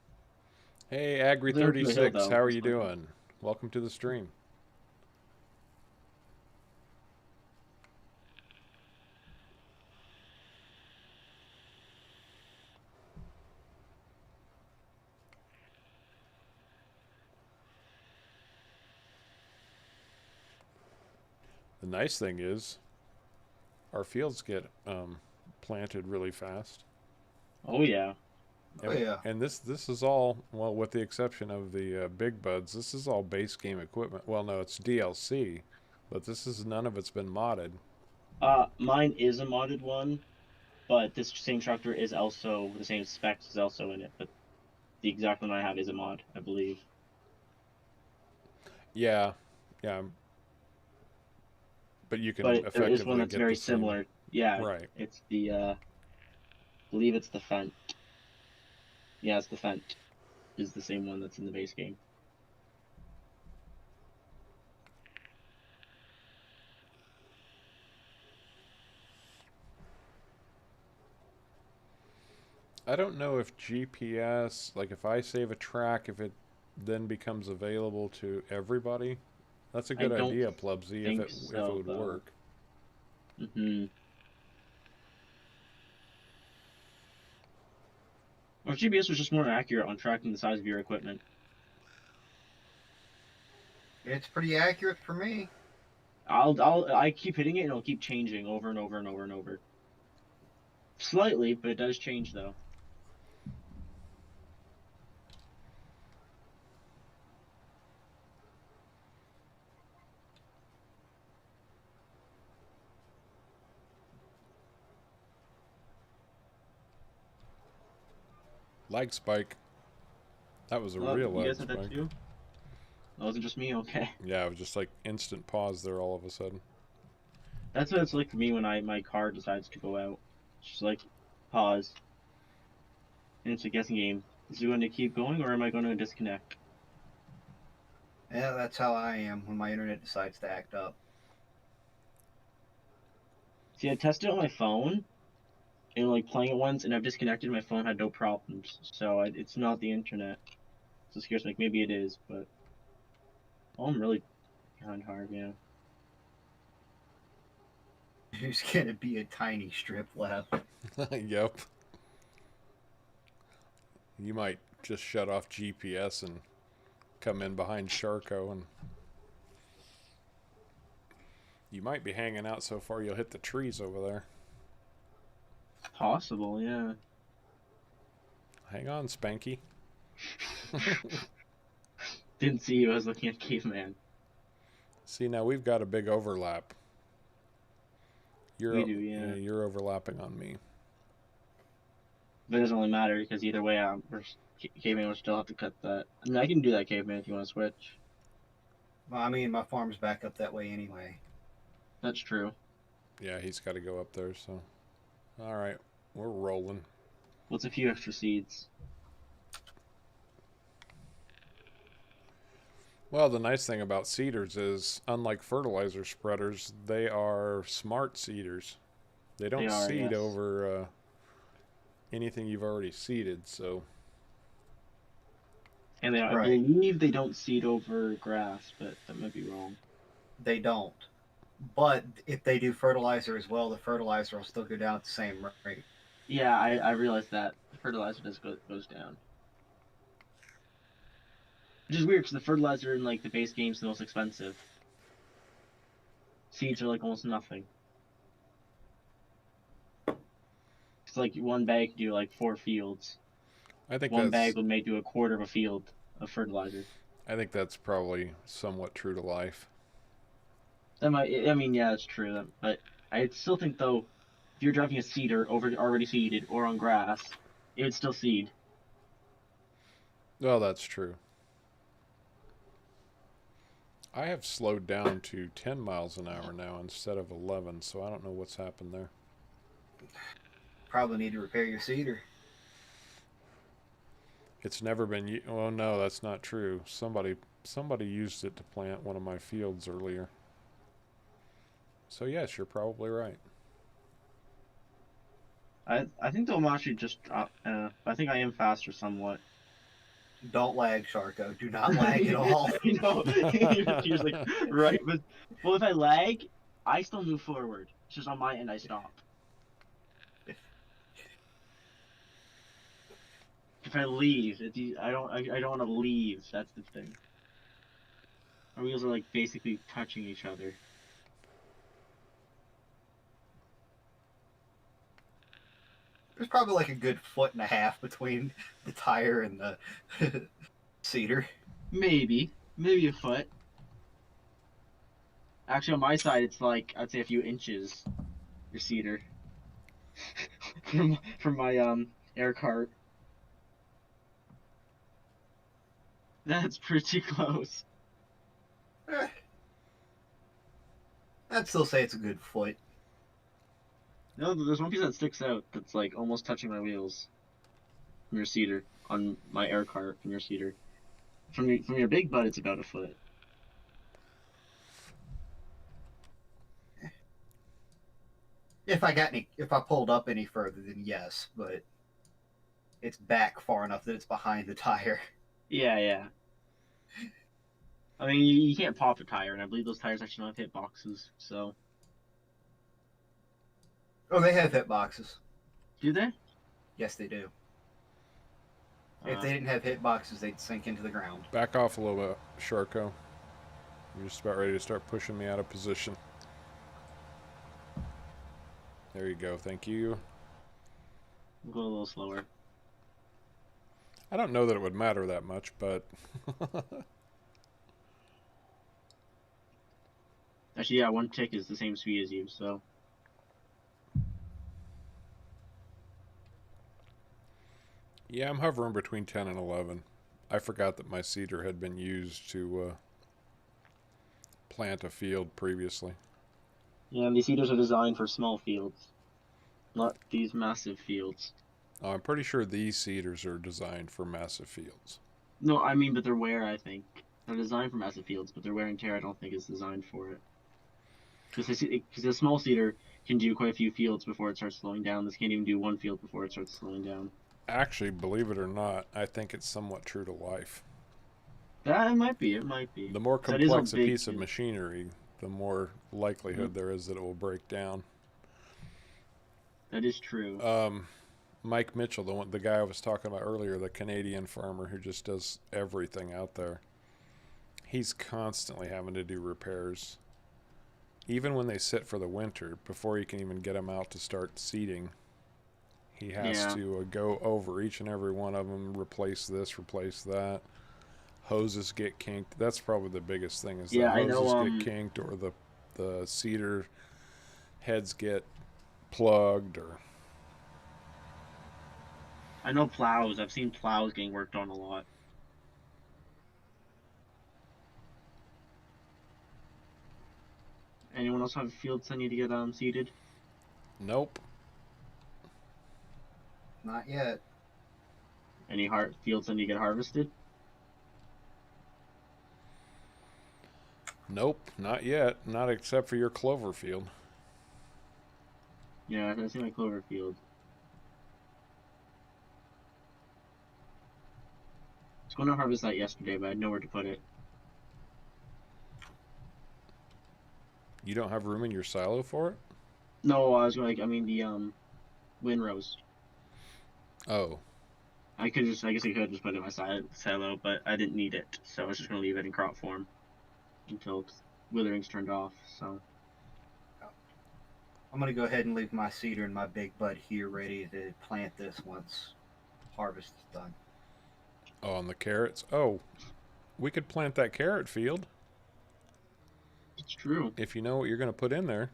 Hey, They're up to a hill Agri36, though. how are That's you fun. doing? Welcome to the stream. The nice thing is our fields get planted really fast. Oh yeah. Oh And, yeah. and this is all, well, with the exception of the big buds, this is all base game equipment. Well, no, it's DLC, but this is none of it's been modded. Mine is a modded one, but this same tractor is also the same specs is also in it. But the exact one I have is a mod, I believe. Yeah, yeah, but you can But there is one effectively that's get very the same. similar. Yeah, Right. it's the I believe it's the Fent. Yeah, it's the Fent. Is the same one that's in the base game. I don't know if GPS, like if I save a track, if it then becomes available to everybody. That's a I good don't idea, Plubsy, think if it so would though. work. Or GPS was just more accurate on tracking the size of your equipment. It's pretty accurate for me. I keep hitting it and it'll keep changing over and over and over and over. Slightly, but it does change though. Lag spike. That was a real You lag guys had that spike. too? That wasn't just me? Okay. Yeah, it was just like instant pause there all of a sudden. That's what it's like for me when my car decides to go out. It's just like, pause. And it's a guessing game. Is it going to keep going or am I going to disconnect? Yeah, that's how I am when my internet decides to act up. See, I tested it on my phone and like playing it once and I've disconnected. My phone had no problems. So it's not the internet. So it scares me. Like, maybe it is, but. Oh, I'm really behind Harv, yeah. There's gonna be a tiny strip left. Yep. You might just shut off GPS and come in behind Sharko, and you might be hanging out so far you'll hit the trees over there. Possible, yeah. Hang on, Spanky. Didn't see you. I was looking at Caveman. See, now we've got a big overlap. We do, yeah. You're overlapping on me. But it doesn't really matter because either way, Caveman would still have to cut that. I mean, I can do that, Caveman, if you want to switch. Well, I mean, my farm's back up that way anyway. That's true. Yeah, he's got to go up there, so. Alright, we're rolling. What's a few extra seeds? Well, the nice thing about seeders is, unlike fertilizer spreaders, they are smart seeders. They don't seed yes. over anything you've already seeded, so. And I believe they don't seed over grass, but that might be wrong. They don't. But if they do fertilizer as well, the fertilizer will still go down at the same rate. Yeah, I realized that. The fertilizer goes down. Which is weird because the fertilizer in like the base game is the most expensive. Seeds are like almost nothing. It's like one bag could do like 4 fields. I think one bag would make do a quarter of a field of fertilizer. I think that's probably somewhat true to life. That might. I mean, yeah, it's true. But I still think though, if you're driving a seeder already seeded or on grass, it would still seed. Well, that's true. I have slowed down to 10 miles an hour now instead of 11, so I don't know what's happened there. Probably need to repair your seeder. It's never been. Oh no, that's not true. Somebody used it to plant one of my fields earlier. So yes, you're probably right. I think they'll actually just. I think I am faster somewhat. Don't lag, Sharko. Do not lag at all. You know, you're like, right, but well, if I lag, I still move forward. It's just on my end, I stop. If I leave, I don't want to leave. That's the thing. Our wheels are like basically touching each other. There's probably like a good 1.5 foot between the tire and the cedar. Maybe a foot. Actually, on my side, it's like I'd say a few inches. Your cedar from my air cart. That's pretty close. I'd still say it's a good foot. No, there's one piece that sticks out that's like almost touching my wheels from your cedar on my air cart from your cedar. From your big butt, it's about a foot. If I pulled up any further, then yes, but it's back far enough that it's behind the tire. Yeah. I mean, you can't pop a tire, and I believe those tires actually don't have hitboxes, so. Oh, they have hit boxes. Do they? Yes, they do. If they didn't have hit boxes, they'd sink into the ground. Back off a little bit, Sharko. You're just about ready to start pushing me out of position. There you go, thank you. We'll go a little slower. I don't know that it would matter that much, but... Actually, yeah, one tick is the same speed as you, so... Yeah, I'm hovering between 10 and 11. I forgot that my cedar had been used to plant a field previously. Yeah, and these cedars are designed for small fields, not these massive fields. Oh, I'm pretty sure these cedars are designed for massive fields. No, I mean, but their wear, I think. They're designed for massive fields, but their wear and tear, I don't think, is designed for it. Because a small cedar can do quite a few fields before it starts slowing down. This can't even do one field before it starts slowing down. Actually, believe it or not, I think it's somewhat true to life. That it might be. The more complex a piece of machinery, the more likelihood there is that it will break down. That is true. Mike Mitchell, the guy I was talking about earlier, the Canadian farmer who just does everything out there, he's constantly having to do repairs. Even when they sit for the winter, before you can even get them out to start seeding, he has to go over each and every one of them, replace this, replace that. Hoses get kinked. That's probably the biggest thing, is the hoses get kinked, or the cedar heads get plugged, or... I know plows. I've seen plows getting worked on a lot. Anyone else have fields that need to get seeded? Nope. Not yet. Any fields that need to get harvested? Nope, not yet. Not except for your clover field. Yeah, I see my clover field. I was going to harvest that yesterday, but I had nowhere to put it. You don't have room in your silo for it? No, I was going the windrows. Oh. I guess I could just put it in my silo, but I didn't need it, so I was just going to leave it in crop form until withering's turned off, so. I'm going to go ahead and leave my cedar and my big bud here ready to plant this once harvest is done. Oh, on the carrots? Oh, we could plant that carrot field. It's true. If you know what you're going to put in there.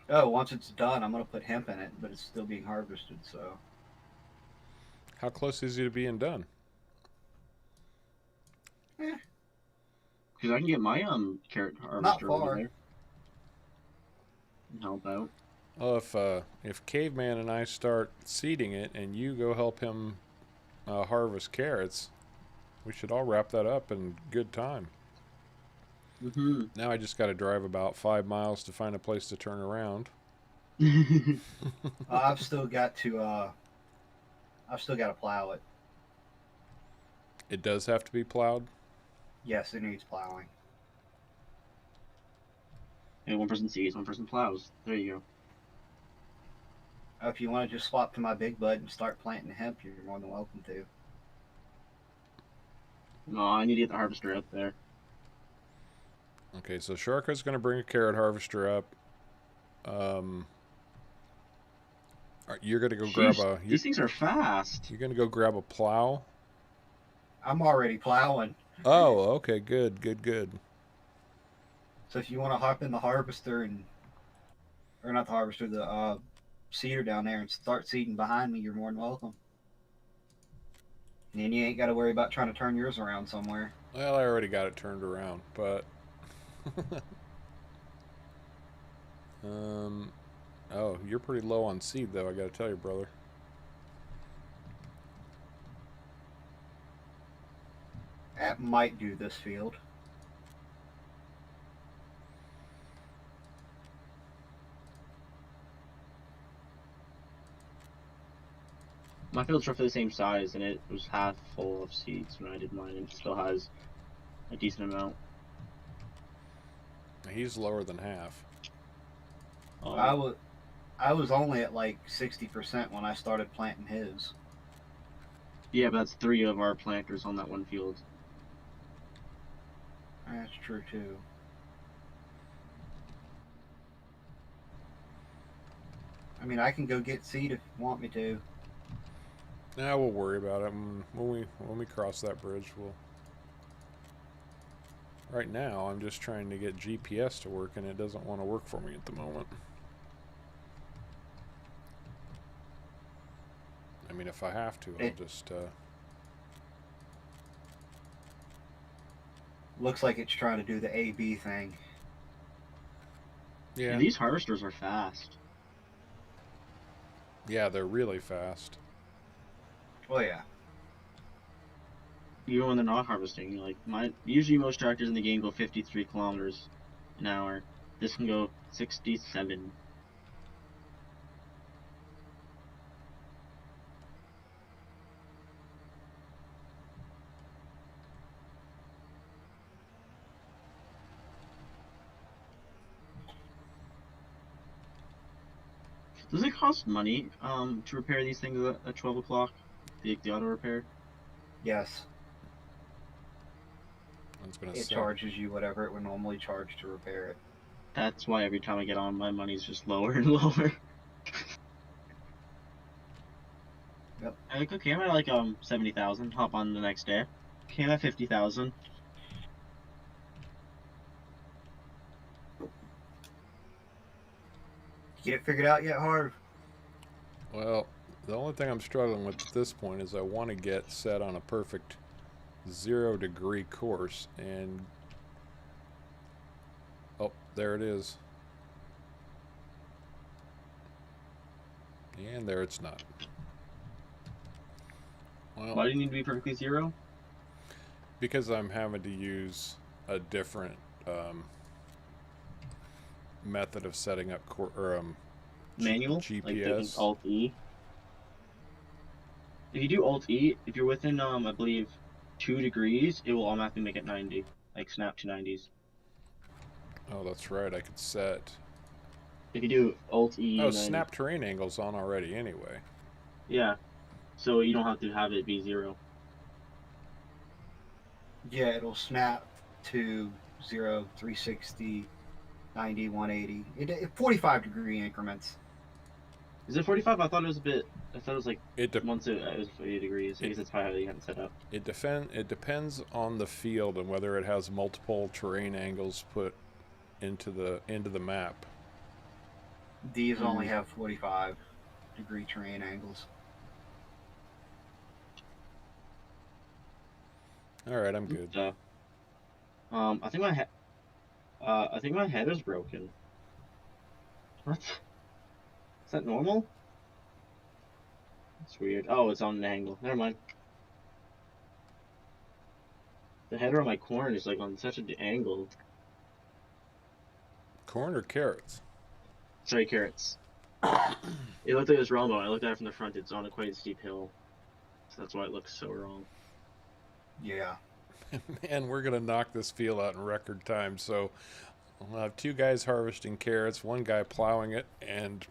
Oh, once it's done, I'm going to put hemp in it, but it's still being harvested, so. How close is it to being done? Because I can get my carrot harvester over there. And help out. Well, if Caveman and I start seeding it and you go help him harvest carrots, we should all wrap that up in good time. Mm-hmm. Now I just got to drive about 5 miles to find a place to turn around. I've still got to plow it. It does have to be plowed? Yes, it needs plowing. And one person seeds, one person plows. There you go. If you want to just swap to my big bud and start planting hemp, you're more than welcome to. No, I need to get the harvester out there. Okay, so Sharko's going to bring a carrot harvester up. You're gonna go Jeez, grab a. these things are fast. You're gonna go grab a plow. I'm already plowing. Oh, okay, good, good, good. So if you want to hop in the harvester or not the harvester, the seeder down there and start seeding behind me, you're more than welcome. And then you ain't got to worry about trying to turn yours around somewhere. Well, I already got it turned around, but. Oh, you're pretty low on seed, though. I gotta tell you, brother. That might do this field. My field's roughly the same size, and it was half full of seeds when I did mine, and it still has a decent amount. He's lower than half. I was only at like 60% when I started planting his. Yeah, but that's 3 of our planters on that one field. That's true too. I mean, I can go get seed if you want me to. Nah, we'll worry about it when we cross that bridge. We'll. Right now, I'm just trying to get GPS to work, and it doesn't want to work for me at the moment. I mean, if I have to, I'll just. Looks like it's trying to do the A-B thing. Yeah. And these harvesters are fast. Yeah, they're really fast. Oh yeah. Even when they're not harvesting, like usually most tractors in the game go 53 kilometers an hour. This can go 67. Does it cost money to repair these things at 12 o'clock? The auto repair? Yes. It charges you whatever it would normally charge to repair it. That's why every time I get on, my money's just lower and lower. Yep. I'm like, okay, I'm at like 70,000. Hop on the next day. Okay, I'm at 50,000. Get it figured out yet, Harv? Well, the only thing I'm struggling with at this point is I want to get set on a perfect 0-degree course, and oh, there it is. And there it's not. Well, Why do you need to be perfectly 0? Because I'm having to use a different method of setting up Manual? GPS. Like taking Alt-E? If you do Alt-E, if you're within, I believe, 2 degrees, it will automatically make it 90. Like, snap to 90s. Oh, that's right. I could set... If you do Alt-E... Oh, snap terrain angle's on already anyway. Yeah. So you don't have to have it be 0. Yeah, it'll snap to 0, 360, 90, 180. 45-degree increments. Is it 45? I thought it was a bit... I thought it was like... once it was 40 degrees. I guess that's probably how you have it set up. It depends on the field and whether it has multiple terrain angles put into the map. These only have 45-degree terrain angles. All right, I'm good. I think my head is broken. What? Is that normal? That's weird. Oh, it's on an angle. Never mind. The header on my corn is like on such an angle. Corn or carrots? Sorry, carrots. It looked like it was wrong though. I looked at it from the front. It's on a quite steep hill. So that's why it looks so wrong. Yeah. Man, we're going to knock this field out in record time. So we'll have 2 guys harvesting carrots, 1 guy plowing it, and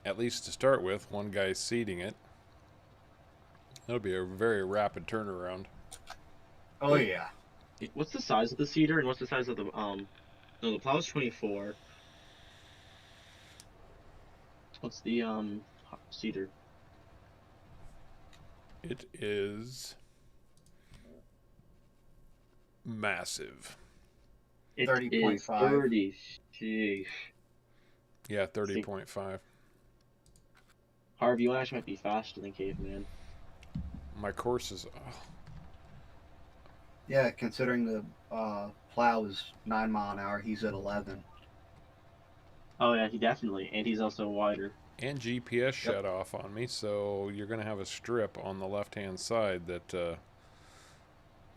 at least to start with, 1 guy seeding it. That'll be a very rapid turnaround. Oh, yeah. What's the size of the seeder and what's the size of the, no, the plow is 24. What's the, cedar? It is massive. It 30.5. is 30. Sheesh. Yeah, 30.5. Harv, you actually might be faster than Caveman. My course is... Yeah, considering the plow is 9 mile an hour, he's at 11. Oh yeah, he definitely, and he's also wider. And GPS shut off on me, so you're going to have a strip on the left-hand side that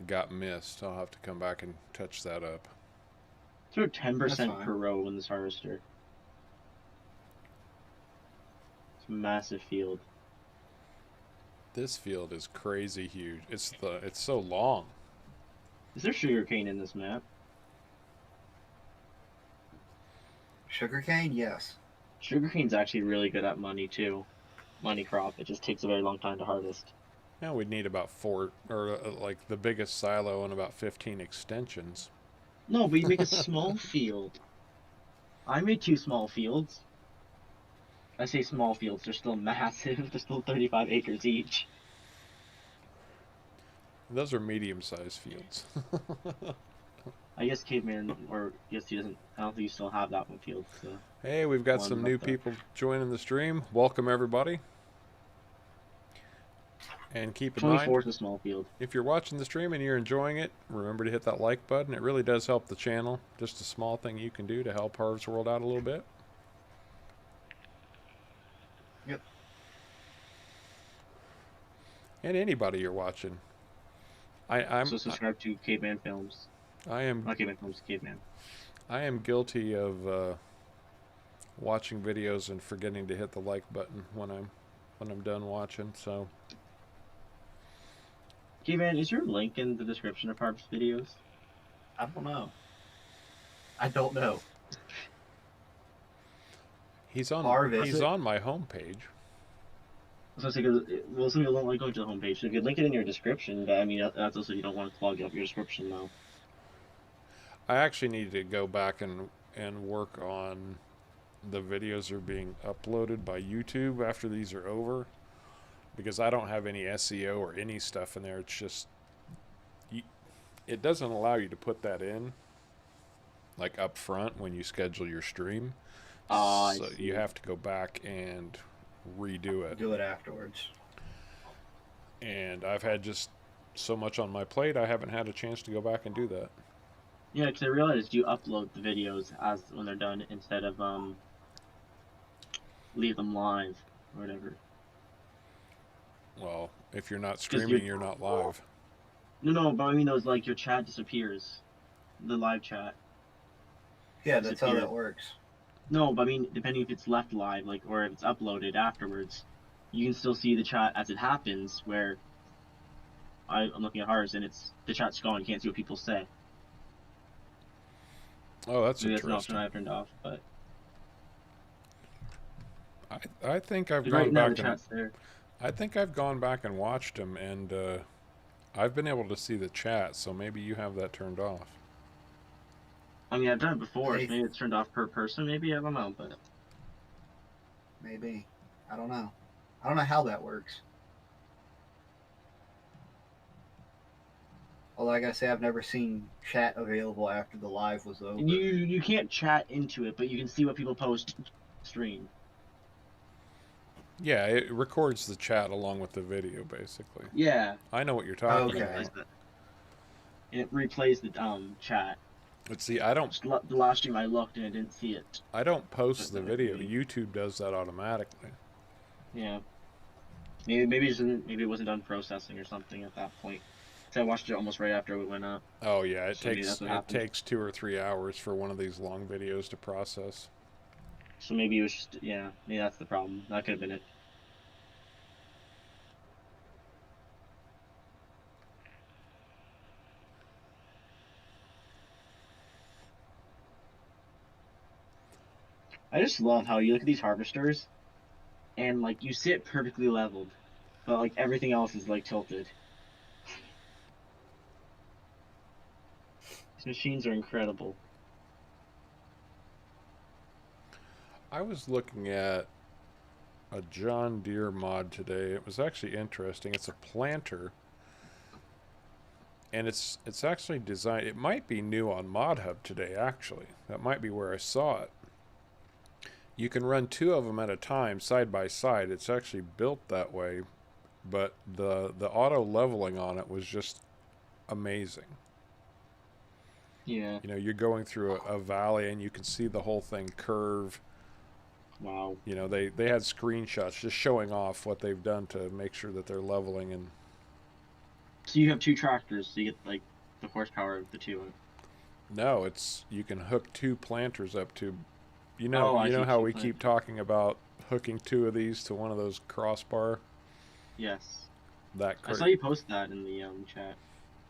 got missed. I'll have to come back and touch that up. It's about 10% per row in this harvester. It's a massive field. This field is crazy huge. It's so long. Is there sugarcane in this map? Sugarcane, yes. Sugarcane's actually really good at money too. Money crop. It just takes a very long time to harvest. Yeah, we'd need about 4, or like the biggest silo and about 15 extensions. No, but you make a small field. I made 2 small fields. I say small fields, they're still massive. They're still 35 acres each. Those are medium-sized fields. I guess Caveman, or I guess he doesn't, I don't think you still have that one field. So. Hey, we've got some new people joining the stream. Welcome, everybody. And keep in mind, 24 is a small field. If you're watching the stream and you're enjoying it, remember to hit that like button. It really does help the channel. Just a small thing you can do to help Harv's World out a little bit. Yep. And anybody you're watching. So subscribe to Caveman Films. Not Caveman Films, Caveman. I am guilty of watching videos and forgetting to hit the like button when I'm done watching. So. Caveman, is your link in the description of Harv's videos? I don't know. I don't know. He's on my homepage. So some people don't like going to the homepage. So if you link it in your description, but I mean that's also you don't want to clog up your description though. I actually need to go back and work on the videos are being uploaded by YouTube after these are over, because I don't have any SEO or any stuff in there. It's just it doesn't allow you to put that in like up front when you schedule your stream. So you have to go back and redo it. Do it afterwards. And I've had just so much on my plate, I haven't had a chance to go back and do that. Yeah, because I realized you upload the videos as when they're done instead of leave them live or whatever. Well, if you're not streaming, you're not live. No, but I mean those like your chat disappears, the live chat. Yeah, that's how that works. No, but I mean, depending if it's left live, like, or if it's uploaded afterwards, you can still see the chat as it happens. Where I'm looking at Harv's and the chat's gone. You can't see what people say. Oh, that's Maybe interesting. That's an option I've turned off, but I think I've right gone now back the chat's there. I think I've gone back and watched them, and I've been able to see the chat. So maybe you have that turned off. I mean, I've done it before. So maybe it's turned off per person. Maybe I don't know, but maybe I don't know. I don't know how that works. Well, like I say, I've never seen chat available after the live was over. You can't chat into it, but you can see what people post stream. Yeah, it records the chat along with the video, basically. Yeah. I know what you're talking about. And it replays the chat. But see, I don't. The last stream I looked and I didn't see it. I don't post the video. YouTube does that automatically. Yeah. Maybe it wasn't done processing or something at that point. So I watched it almost right after it went up. Oh yeah, it takes 2 or 3 hours for one of these long videos to process. So maybe it was just maybe that's the problem. That could have been it. I just love how you look at these harvesters, and like you see it perfectly leveled, but like everything else is like tilted. These machines are incredible. I was looking at a John Deere mod today. It was actually interesting. It's a planter, and it's actually designed. It might be new on Mod Hub today. Actually, that might be where I saw it. You can run two of them at a time, side by side. It's actually built that way, but the auto leveling on it was just amazing. Yeah. You know, you're going through a valley and you can see the whole thing curve. Wow. You know, they had screenshots just showing off what they've done to make sure that they're leveling. And So you have two tractors, so you get like the horsepower of the two. no, it's you can hook two planters up to, you Oh, know, I you know see, how two we keep planters. talking about hooking two of these to one of those crossbar. Yes. That I saw you post that in the chat.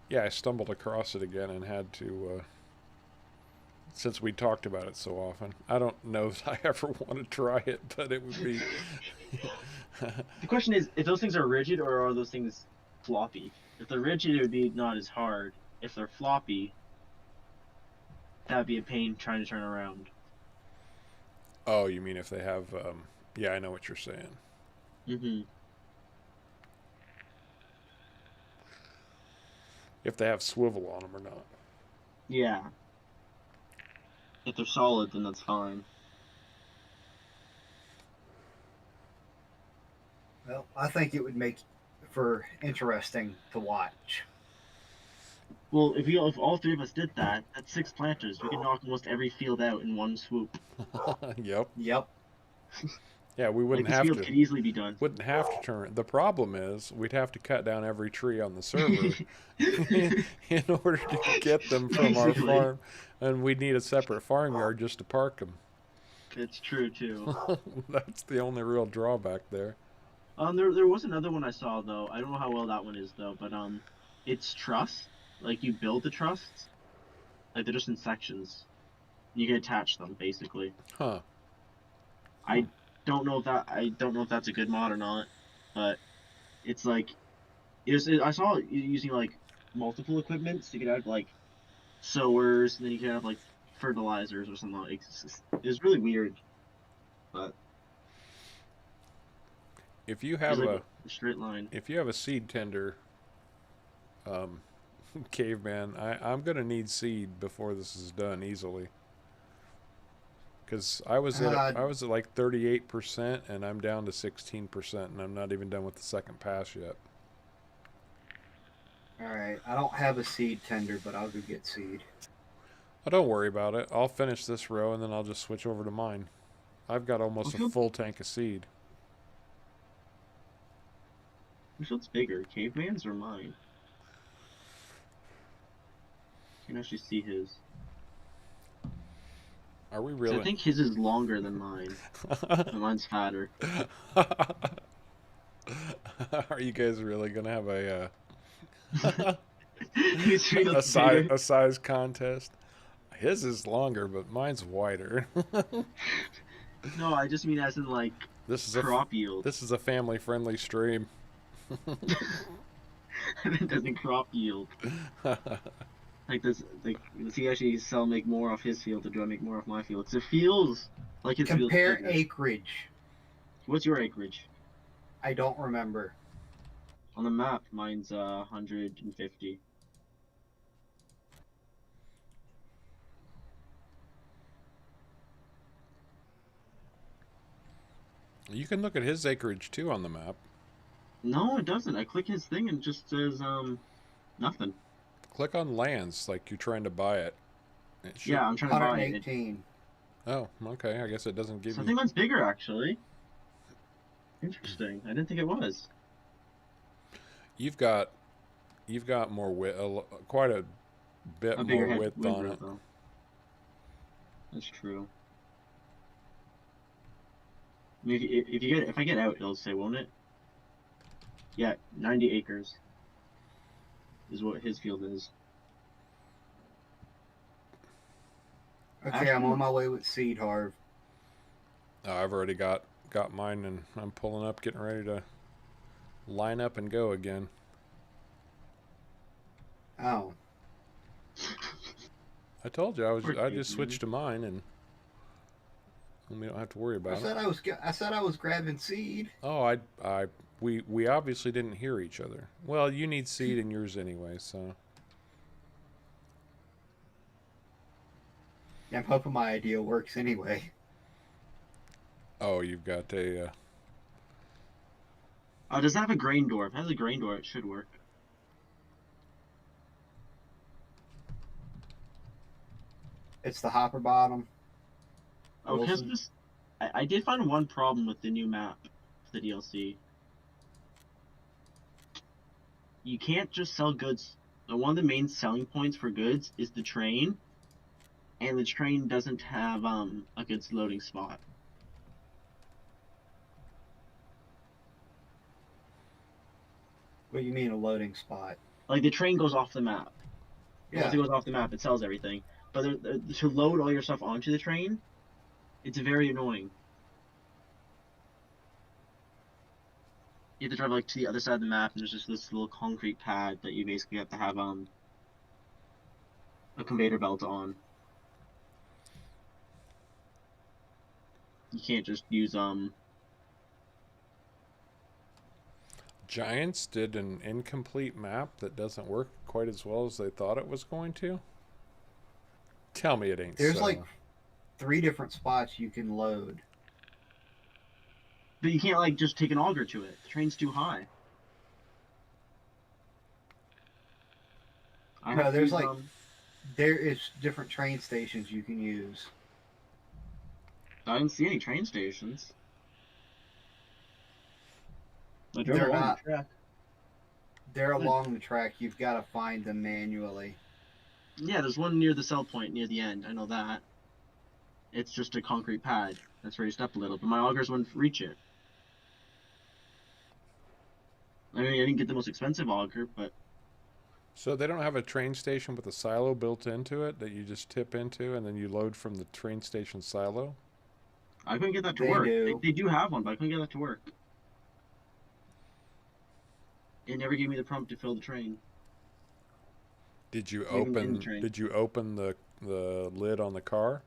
Yeah, I stumbled across it again and had to. Since we talked about it so often, I don't know that I ever want to try it, but it would be. The question is, if those things are rigid or are those things floppy? If they're rigid, it would be not as hard. If they're floppy, that would be a pain trying to turn around. Oh, you mean if they have? Yeah, I know what you're saying. Mm-hmm. If they have swivel on them or not. Yeah. If they're solid, then that's fine. Well, I think it would make for interesting to watch. Well, if all three of us did that, that's 6 planters. We could knock almost every field out in one swoop. Yep. Yep. Yeah, we Like, wouldn't this have field to. could easily be done. Wouldn't have to turn. The problem is we'd have to cut down every tree on the server in order to get them from our Basically. farm, and we'd need a separate farmyard just to park them. It's true, too. That's the only real drawback there. There was another one I saw, though. I don't know how well that one is, though, but, it's truss. Like, you build the trusses. Like, they're just in sections. You can attach them, basically. Huh. I don't know if that's a good mod or not, but it's like, I saw it using, like, multiple equipments. You could have, like, sowers, and then you could have, like, fertilizers or something. Like, it's really weird, but If you there's, have like, a straight line. if you have a seed tender, caveman, I'm gonna need seed before this is done easily. Because I was at like 38%, and I'm down to 16%, and I'm not even done with the second pass yet. All right. I don't have a seed tender, but I'll go get seed. Oh, don't worry about it. I'll finish this row, and then I'll just switch over to mine. I've got almost a full tank of seed. Which one's bigger, Caveman's or mine? You can actually see his. Are we So really? I think his is longer than mine, but mine's fatter. Are you guys really gonna have a His field's bigger. a size contest? His is longer, but mine's wider. No, I just mean as in like This is crop yield. This is a family-friendly stream. It doesn't crop yield. Like this, like does he actually make more off his field, or do I make more off my field? 'Cause it feels like his field's Compare bigger. acreage. What's your acreage? I don't remember. On the map, mine's 150. You can look at his acreage too on the map. No, it doesn't. I click his thing and it just says nothing. Click on lands like you're trying to buy it. Yeah, I'm trying to buy it. 118. Oh, okay. I guess it doesn't give So I you. think mine's bigger actually. Interesting. I didn't think it was. You've got more width, quite a bit A bigger more width on it. though. That's true. I mean, if I get out, it'll say, won't it? Yeah, 90 acres is what his field is. Okay, I'm on my way with seed, Harv. Oh, I've already got mine, and I'm pulling up, getting ready to line up and go again. Oh. I told you I just switched to mine, and And we don't have to worry I about said it. I said I was grabbing seed. Oh, we obviously didn't hear each other. Well, you need seed in yours anyway, so. I'm hoping my idea works anyway. Oh, you've got a. Does that have a grain door? If it has a grain door, it should work. It's the hopper bottom. Oh, Wilson. I did find one problem with the new map for the DLC. You can't just sell goods. One of the main selling points for goods is the train, and the train doesn't have a good loading spot. What do you mean a loading spot? Like the train goes off the map. Yeah. Once it goes off the map, it sells everything. But to load all your stuff onto the train, it's very annoying. You have to drive like to the other side of the map, and there's just this little concrete pad that you basically have to have a conveyor belt on. You can't just use Giants did an incomplete map that doesn't work quite as well as they thought it was going to. Tell me it ain't There's so. like 3 different spots you can load. But you can't like just take an auger to it. The train's too high. No, there's like there is different train stations you can use. I didn't see any train stations. I drove They're along not. the track. They're along the track. You've got to find them manually. Yeah, there's one near the sell point near the end. I know that. It's just a concrete pad that's raised up a little, but my augers wouldn't reach it. I mean, I didn't get the most expensive auger, but So they don't have a train station with a silo built into it that you just tip into and then you load from the train station silo? I couldn't get that to They work. do. They do have one, but I couldn't get that to work. It never gave me the prompt to fill the train. Did you Even in the open train. did you open the lid on the car?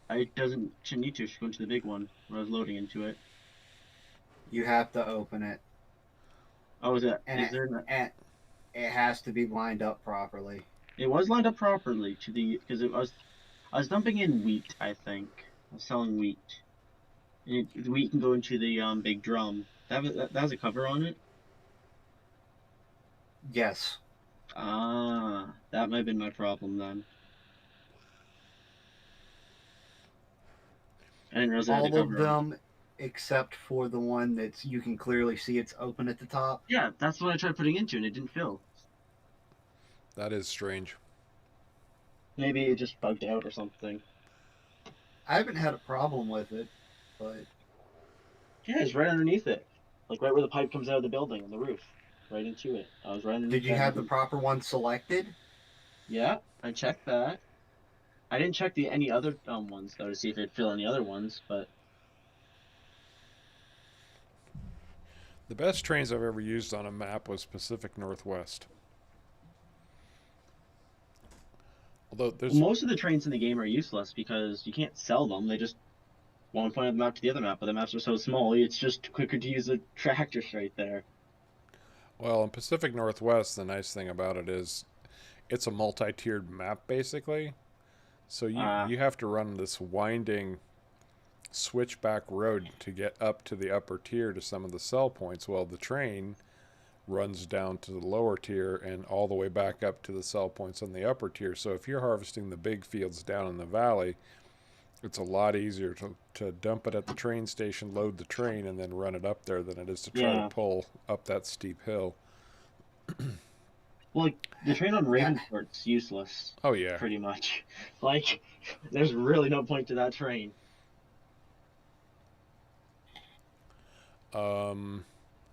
It doesn't. Shouldn't need to. Should go into the big one when I was loading into it. You have to open it, Oh, is it? and Is there? and it has to be lined up properly. It was lined up properly to the because I was dumping in wheat. I think I was selling wheat. And the wheat can go into the big drum. That has a cover on it. Yes. Ah, that might have been my problem then. I didn't realize it had a All of cover on it. them except for the one that's you can clearly see it's open at the top. Yeah, that's what I tried putting into, and it didn't fill. That is strange. Maybe it just bugged out or something. I haven't had a problem with it, but Yeah, it's right underneath it, like right where the pipe comes out of the building on the roof, right into it. I was right underneath. did you have the proper one selected? Yeah, I checked that. I didn't check any other ones though to see if it'd fill any other ones, but The best trains I've ever used on a map was Pacific Northwest. Although there's most of the trains in the game are useless because you can't sell them. They just one point of the map to the other map, but the maps are so small, it's just quicker to use a tractor straight there. well, in Pacific Northwest, the nice thing about it is it's a multi-tiered map basically. So you have to run this winding switchback road to get up to the upper tier to some of the sell points. Well, the train runs down to the lower tier and all the way back up to the sell points on the upper tier. So if you're harvesting the big fields down in the valley, it's a lot easier to dump it at the train station, load the train, and then run it up there than it is to try to pull up that steep hill. Well, like, the train on Ravensport's useless. Oh, yeah. Pretty much. Like, there's really no point to that train.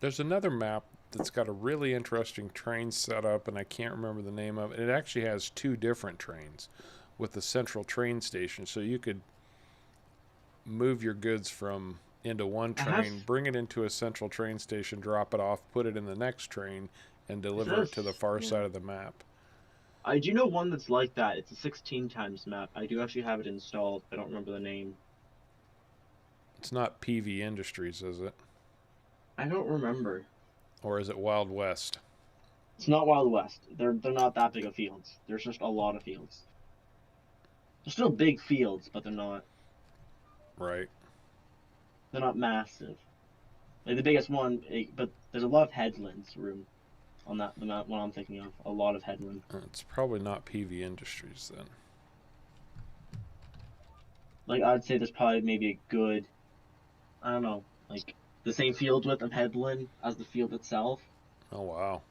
There's another map that's got a really interesting train setup, and I can't remember the name of it. It actually has 2 different trains with the central train station, so you could move your goods from into one train, bring it into a central train station, drop it off, put it in the next train, and deliver it to the far side of the map. I do know one that's like that. It's a 16 times map. I do actually have it installed. I don't remember the name. It's not PV Industries, is it? I don't remember. Or is it Wild West? It's not Wild West. They're not that big of fields. There's just a lot of fields. They're still big fields, but they're not Right. massive. Like the biggest one, but there's a lot of headlands room on the map one I'm thinking of. A lot of headland. It's probably not PV Industries then. Like I'd say there's probably maybe a good, I don't know, like the same field width of headland as the field itself. Oh, wow.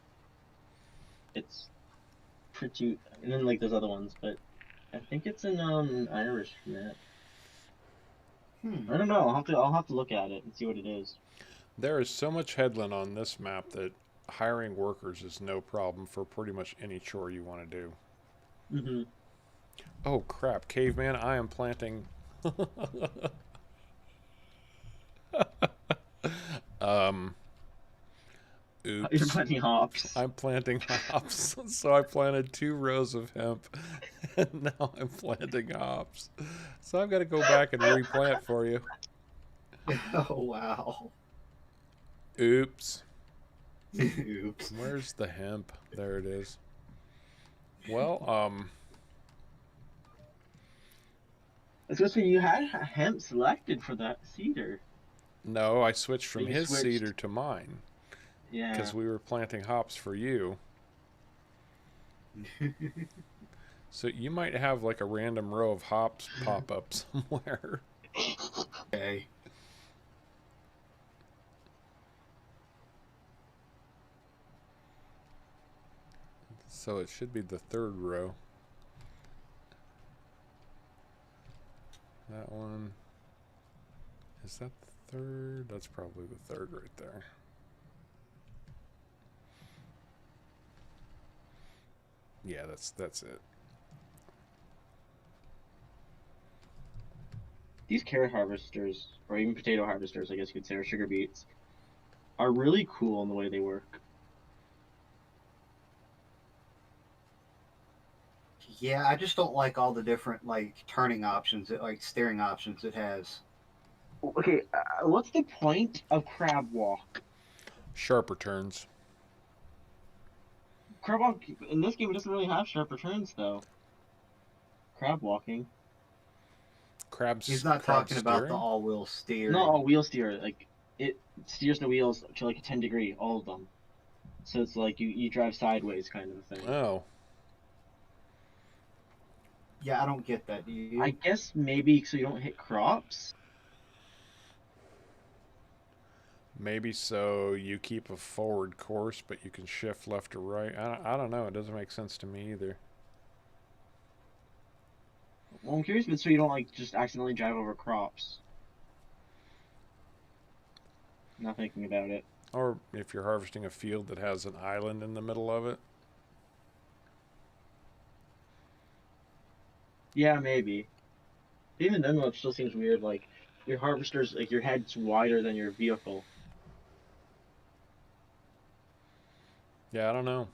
It's pretty, and then like there's other ones, but I think it's in Irish map. I don't know. I'll have to look at it and see what it is. There is so much headland on this map that hiring workers is no problem for pretty much any chore you want to do. Mm-hmm. Oh crap, caveman! I am planting. You're Oops. planting hops. I'm planting hops. So I planted 2 rows of hemp, and now I'm planting hops. So I've got to go back and replant for you. Oh, wow. Oops. Oops. Where's the hemp? There it is. Well, Especially you had hemp selected for that cedar. no, I switched from You his switched. cedar to mine. Yeah. Because we were planting hops for you. So you might have like a random row of hops pop up somewhere. Okay. So it should be the 3rd row. That one. Is that the 3rd? That's probably the 3rd right there. Yeah, that's it. These carrot harvesters, or even potato harvesters, I guess you could say, or sugar beets, are really cool in the way they work. Yeah, I just don't like all the different like turning options, like steering options it has. Okay, what's the point of crab walk? Sharper turns. Crab walk in this game it doesn't really have sharp returns though. Crab walking. He's not crab talking about the steering? all-wheel steering. Not all wheel steer. Like it steers the wheels to like a 10-degree, all of them. So it's like you drive sideways kind of a thing. Oh. Yeah, I don't get that. Do you? I guess maybe so you don't hit crops. Maybe so you keep a forward course, but you can shift left or right. I don't know. It doesn't make sense to me either. Well, I'm curious if it's so you don't like just accidentally drive over crops. Not thinking about it. Or if you're harvesting a field that has an island in the middle of it. Yeah, maybe. Even then, though, it still seems weird. Like your harvester's like your head's wider than your vehicle. Yeah, I don't know.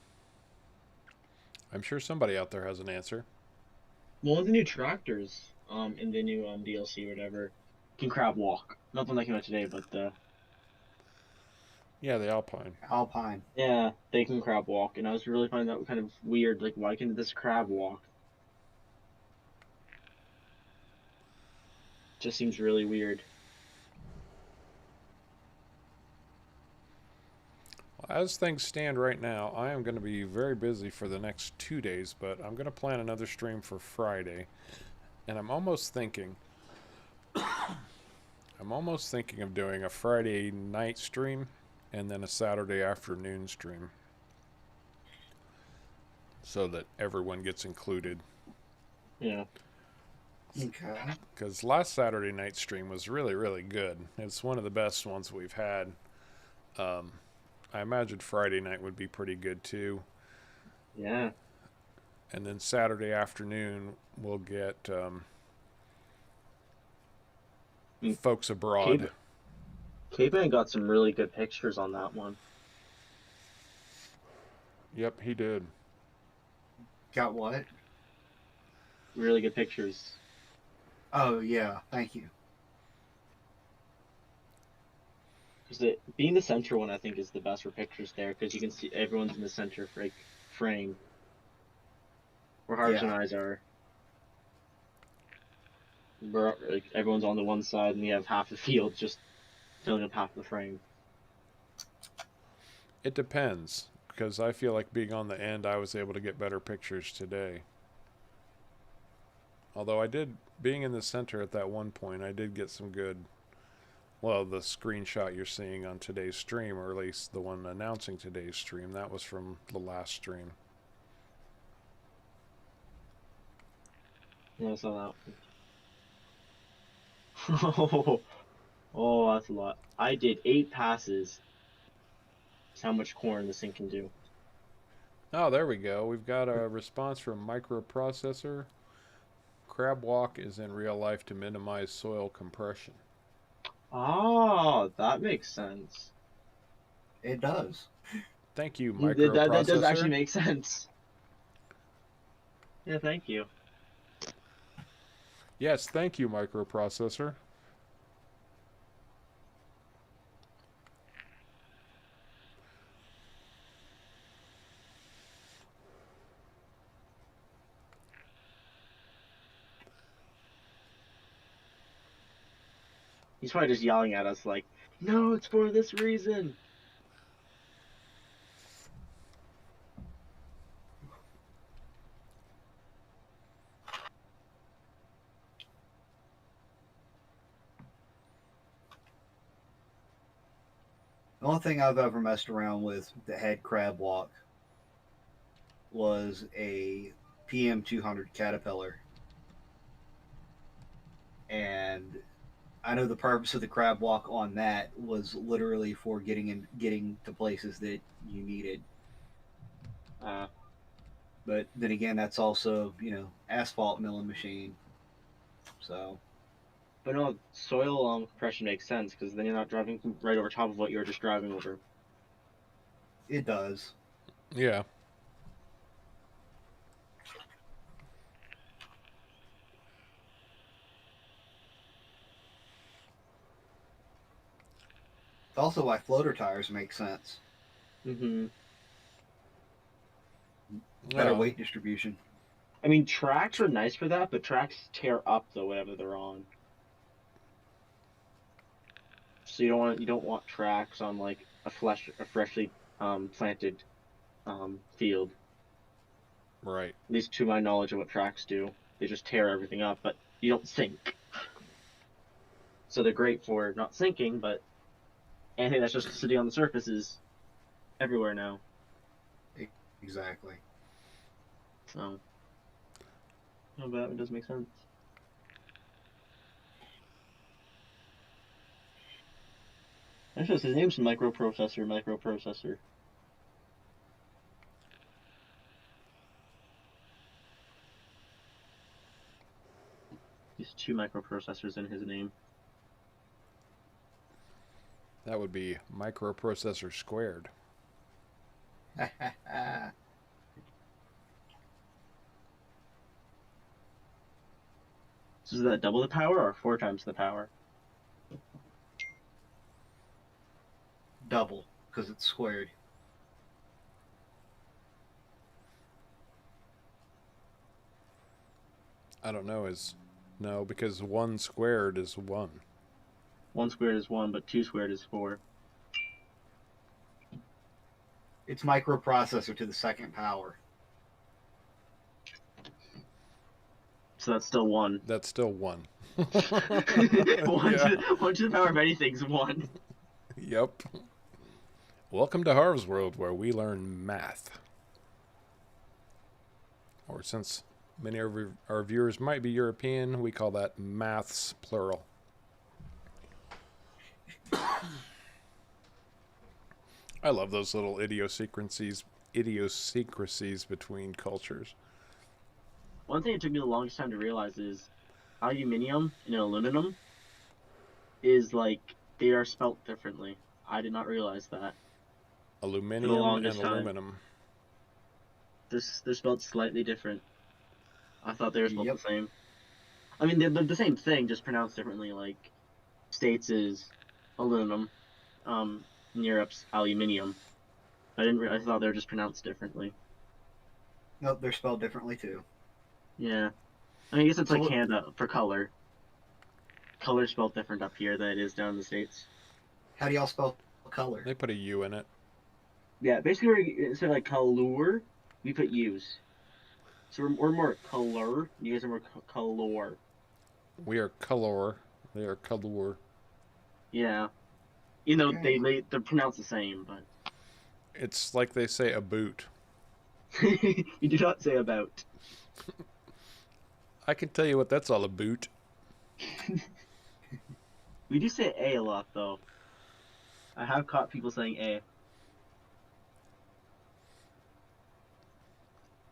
I'm sure somebody out there has an answer. Well, one of the new tractors, in the new DLC or whatever, can crab walk. Not the one that came out today, but Yeah, the Alpine. Alpine. yeah, they can crab walk, and I was really finding that kind of weird. Like, why can this crab walk? Just seems really weird. As things stand right now, I am going to be very busy for the next 2 days, but I'm going to plan another stream for Friday. And I'm almost thinking of doing a Friday night stream and then a Saturday afternoon stream. So that everyone gets included. Yeah. Okay. Because last Saturday night stream was really, really good. It's one of the best ones we've had. I imagined Friday night would be pretty good too. Yeah. And then Saturday afternoon we'll get folks abroad. K-Man got some really good pictures on that one. Yep, he did. Got what? Really good pictures. Oh yeah, thank you. Because being the center one, I think, is the best for pictures there, because you can see everyone's in the center frame, where Harv's and Yeah. I's are. Where, like, everyone's on the one side, and you have half the field just filling up half the frame. It depends, because I feel like being on the end, I was able to get better pictures today. Although I did, being in the center at that one point, I did get some good, well, the screenshot you're seeing on today's stream, or at least the one announcing today's stream, that was from the last stream. Yeah, I saw that. Oh, that's a lot. I did 8 passes. That's how much corn this thing can do. Oh, there we go. We've got a response from microprocessor. Crab walk is in real life to minimize soil compression. Oh, that makes sense. It does. Thank you, That does actually microprocessor. make sense. Yeah, thank you. Yes, thank you, microprocessor. He's probably just yelling at us like, no, it's for this reason. The only thing I've ever messed around with that had crab walk was a PM200 Caterpillar. And I know the purpose of the crab walk on that was literally for getting to places that you needed. But then again, that's also, asphalt milling machine. So. But no, soil compression makes sense, because then you're not driving right over top of what you were just driving over. It does. Yeah. It's also why floater tires make sense. Mm-hmm. Better weight distribution. I mean, tracks are nice for that, but tracks tear up though whatever they're on. So you don't want tracks on like a freshly planted field. Right. At least to my knowledge of what tracks do, they just tear everything up, but you don't sink. So they're great for not sinking, but anything that's just sitting on the surface is everywhere now. Exactly. So, no, but that does make sense. Actually, his name's microprocessor. There's 2 microprocessors in his name. That would be microprocessor squared. So is that double the power or 4 times the power? Double, because it's squared. I don't know. No, because 1 squared is 1. 1 squared is 1, but 2 squared is 4. It's microprocessor to the second power. So that's still 1. That's still 1. 1 to the power of anything's 1. Yep. Welcome to Harv's World, where we learn math. Or since many of our viewers might be European, we call that maths plural. I love those little idiosyncrasies between cultures. One thing it took me the longest time to realize is aluminium and aluminum is like, they are spelt differently. I did not realize that. Aluminium and time. aluminum. They're spelled slightly different. I thought they were spelled Yep. the same. I mean, they're the same thing, just pronounced differently. Like, States is aluminum, um, and Europe's aluminium. I thought they were just pronounced differently. Nope, they're spelled differently too. Yeah. I mean, I guess it's So like what, Canada for color. Color's spelled different up here than it is down in the States. how do y'all spell color? They put a U in it. Yeah, basically, instead of like color, we put U's. So we're more color. You guys are more color. We are color. They are color. Yeah. You know, Okay. they're pronounced the same, but It's like they say a boot. you do not say about. I can tell you what that's all about. We do say a lot, though. I have caught people saying a.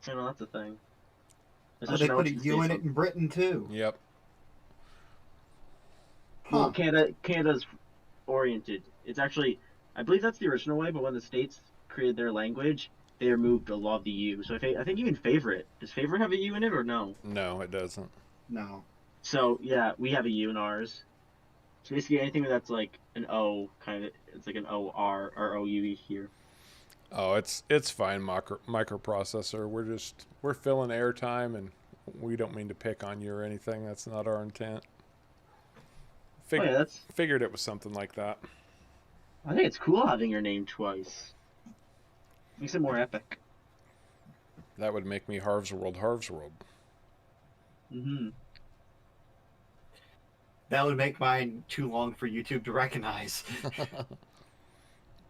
You know, that's a thing. Oh, Especially they now put a in the U States. in it in Britain too. Yep. Well, Huh. Canada's oriented. It's actually, I believe that's the original way, but when the States created their language, they removed a lot of the U. So I think even favorite. Does favorite have a U in it or no? No, it doesn't. No. So yeah, we have a U in ours. So basically anything that's like an O, kind of, it's like an O R or O U E here. Oh, it's fine, microprocessor. We're filling airtime, and we don't mean to pick on you or anything. That's not our intent. Oh yeah, Figured it was something like that. I think it's cool having your name twice. Makes it more epic. That would make me Harv's World, Harv's World. Mm-hmm. That would make mine too long for YouTube to recognize.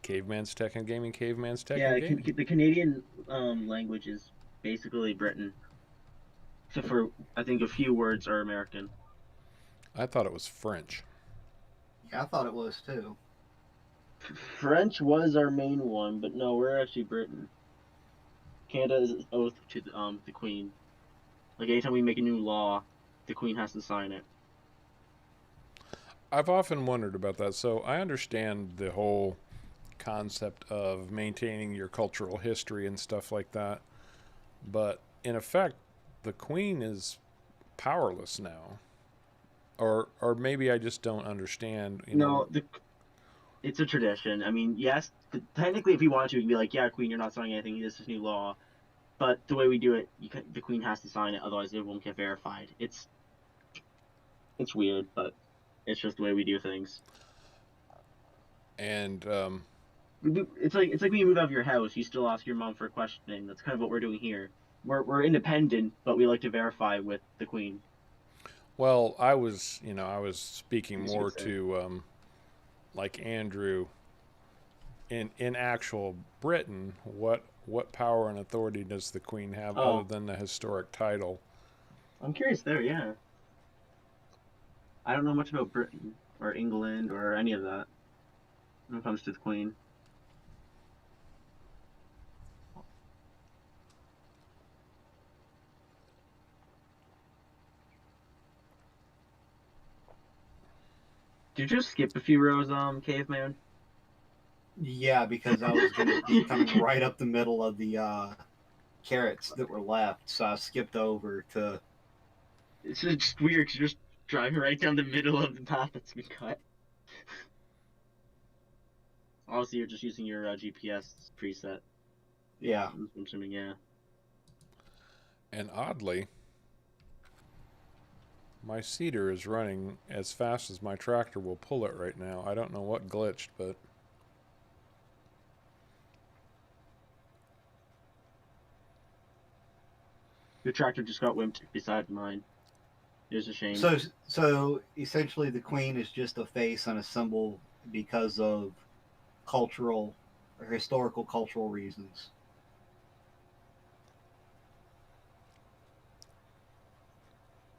Caveman's Tech and Gaming, Caveman's Tech Yeah, and Gaming. the Canadian language is basically Britain, except for I think a few words are American. I thought it was French. Yeah, I thought it was too. French was our main one, but no, we're actually Britain. Canada is oath to the Queen. Like anytime we make a new law, the Queen has to sign it. I've often wondered about that. So I understand the whole concept of maintaining your cultural history and stuff like that. But in effect, the Queen is powerless now. Or maybe I just don't understand, No, it's a tradition. I mean, yes, technically, if we wanted to, we could be like, yeah, Queen, you're not signing anything. This is new law. But the way we do it, the Queen has to sign it, otherwise it won't get verified. It's weird, but it's just the way we do things. And It's like when you move out of your house, you still ask your mom for questioning. That's kind of what we're doing here. We're independent, but we like to verify with the Queen. well, I was speaking I guess you more could say. to like Andrew in actual Britain. What power and authority does the Queen have other Oh, than the historic title? I'm curious there. Yeah, I don't know much about Britain or England or any of that when it comes to the Queen. Did you just skip a few rows, caveman? Yeah, because I was going to be coming right up the middle of the carrots that were left, so I skipped over to. It's just weird because you're just driving right down the middle of the path that's been cut. Obviously, you're just using your GPS preset. Yeah. I'm assuming, yeah. And oddly, my seeder is running as fast as my tractor will pull it right now. I don't know what glitched, but Your tractor just got wimped beside mine. It was a shame. So essentially, the Queen is just a face and a symbol because of cultural or historical cultural reasons.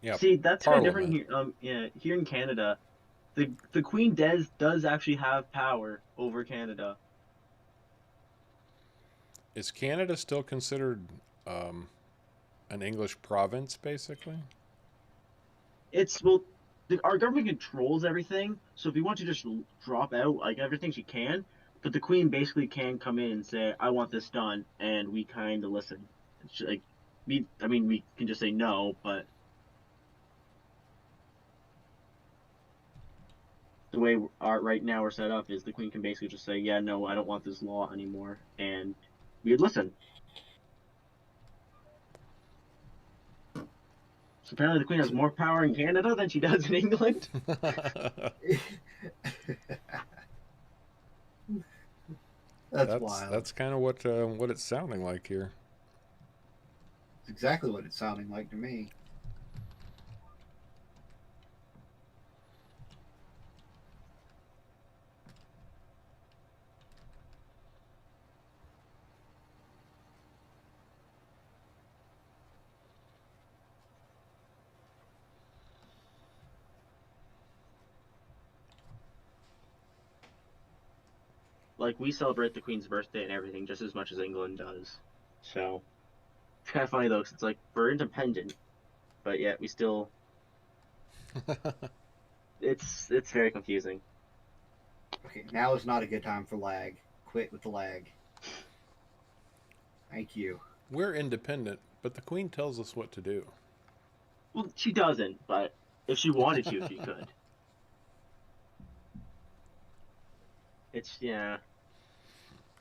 yeah, See, that's kind of different Parliament. here. Yeah, here in Canada, the Queen does actually have power over Canada. Is Canada still considered um, an English province, basically? It's well, our government controls everything. So if we want to just drop out like everything, she can. But the Queen basically can come in and say, "I want this done," and we kind of listen. like, we can just say no, but the way right now we're set up is the Queen can basically just say, yeah, no, I don't want this law anymore, and we would listen. So apparently the Queen has more power in Canada than she does in England. That's wild. That's kind of what it's sounding like here. It's exactly what it's sounding like to me. Like, we celebrate the Queen's birthday and everything just as much as England does. So it's kind of funny though, because it's like we're independent, but yet we still. It's very confusing. Okay, now is not a good time for lag. Quit with the lag. Thank you. We're independent, but the Queen tells us what to do. Well, she doesn't, but if she wanted to, she could. It's, yeah.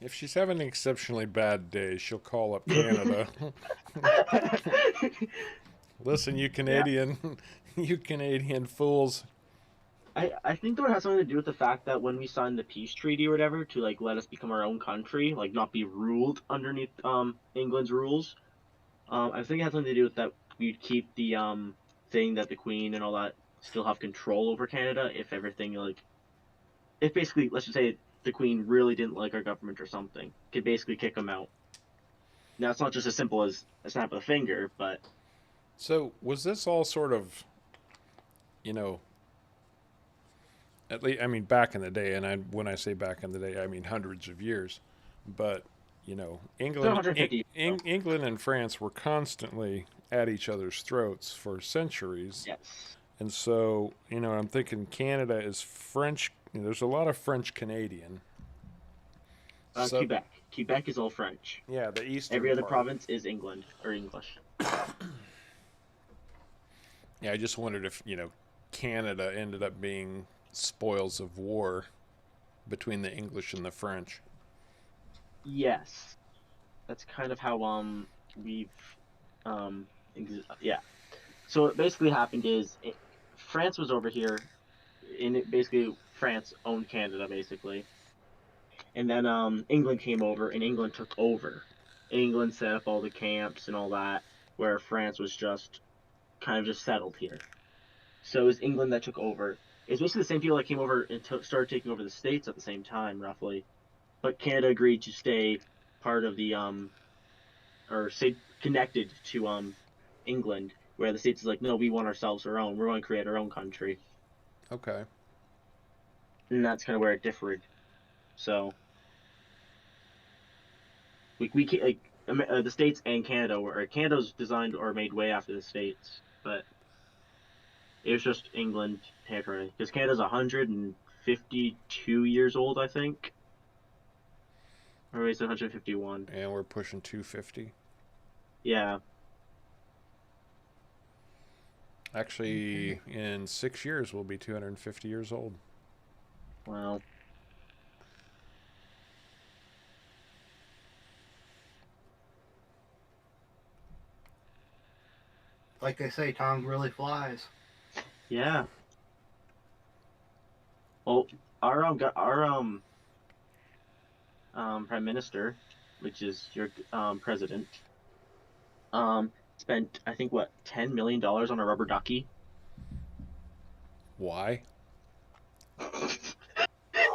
If she's having an exceptionally bad day, she'll call up Canada. Listen, you Canadian, you Canadian fools. I think that it has something to do with the fact that when we signed the peace treaty or whatever to like let us become our own country, like not be ruled underneath England's rules. I think it has something to do with that we'd keep the thing that the Queen and all that still have control over Canada if everything like if basically let's just say the Queen really didn't like our government or something, could basically kick them out. Now it's not just as simple as a snap of the finger, but So was this all sort of, you know, at least I mean back in the day, and when I say back in the day, I mean hundreds of years, but you know, England and France were constantly at each other's throats for centuries. Yes. And so, you know, I'm thinking Canada is French. You know, there's a lot of French Canadian. Quebec. Quebec is all French. Yeah, the eastern. Every other part. province is England or English. Yeah, I just wondered if, you know, Canada ended up being spoils of war between the English and the French. Yes, that's kind of how we've yeah. So what basically happened is France was over here, and it basically France owned Canada basically, and then England came over and England took over. England set up all the camps and all that, where France was just kind of just settled here. So it was England that took over. It's basically the same people that came over and started taking over the states at the same time, roughly. But Canada agreed to stay part of the or stay connected to England, where the states is like, no, we want ourselves our own. We're going to create our own country. Okay. And that's kind of where it differed. So we can't like the states and Canada were Canada's designed or made way after the states, but it was just England territory because Canada's 152 years old, I think. Or is it 151? And we're pushing 250. Yeah. Actually, in 6 years, we'll be 250 years old. Wow. Like they say, time really flies. Yeah. Well, our prime minister, which is your president, spent I think what $10 million on a rubber ducky. Why?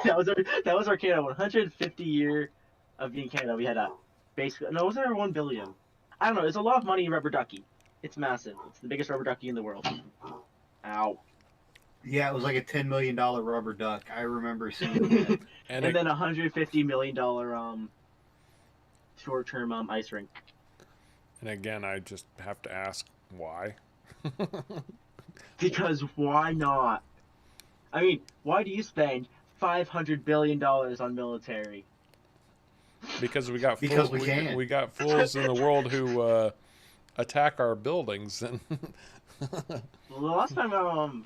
that was our Canada 150 year of being Canada. We had a basically no, it was over 1 billion. I don't know. It's a lot of money in rubber ducky. It's massive. It's the biggest rubber ducky in the world. Ow. Yeah, it was like a $10 million rubber duck. I remember seeing that. and then $150 million short-term ice rink. And again, I just have to ask why. Because why not? I mean, why do you spend $500 billion on military? Because we got Because we can. we got fools in the world who attack our buildings and Well, the last time the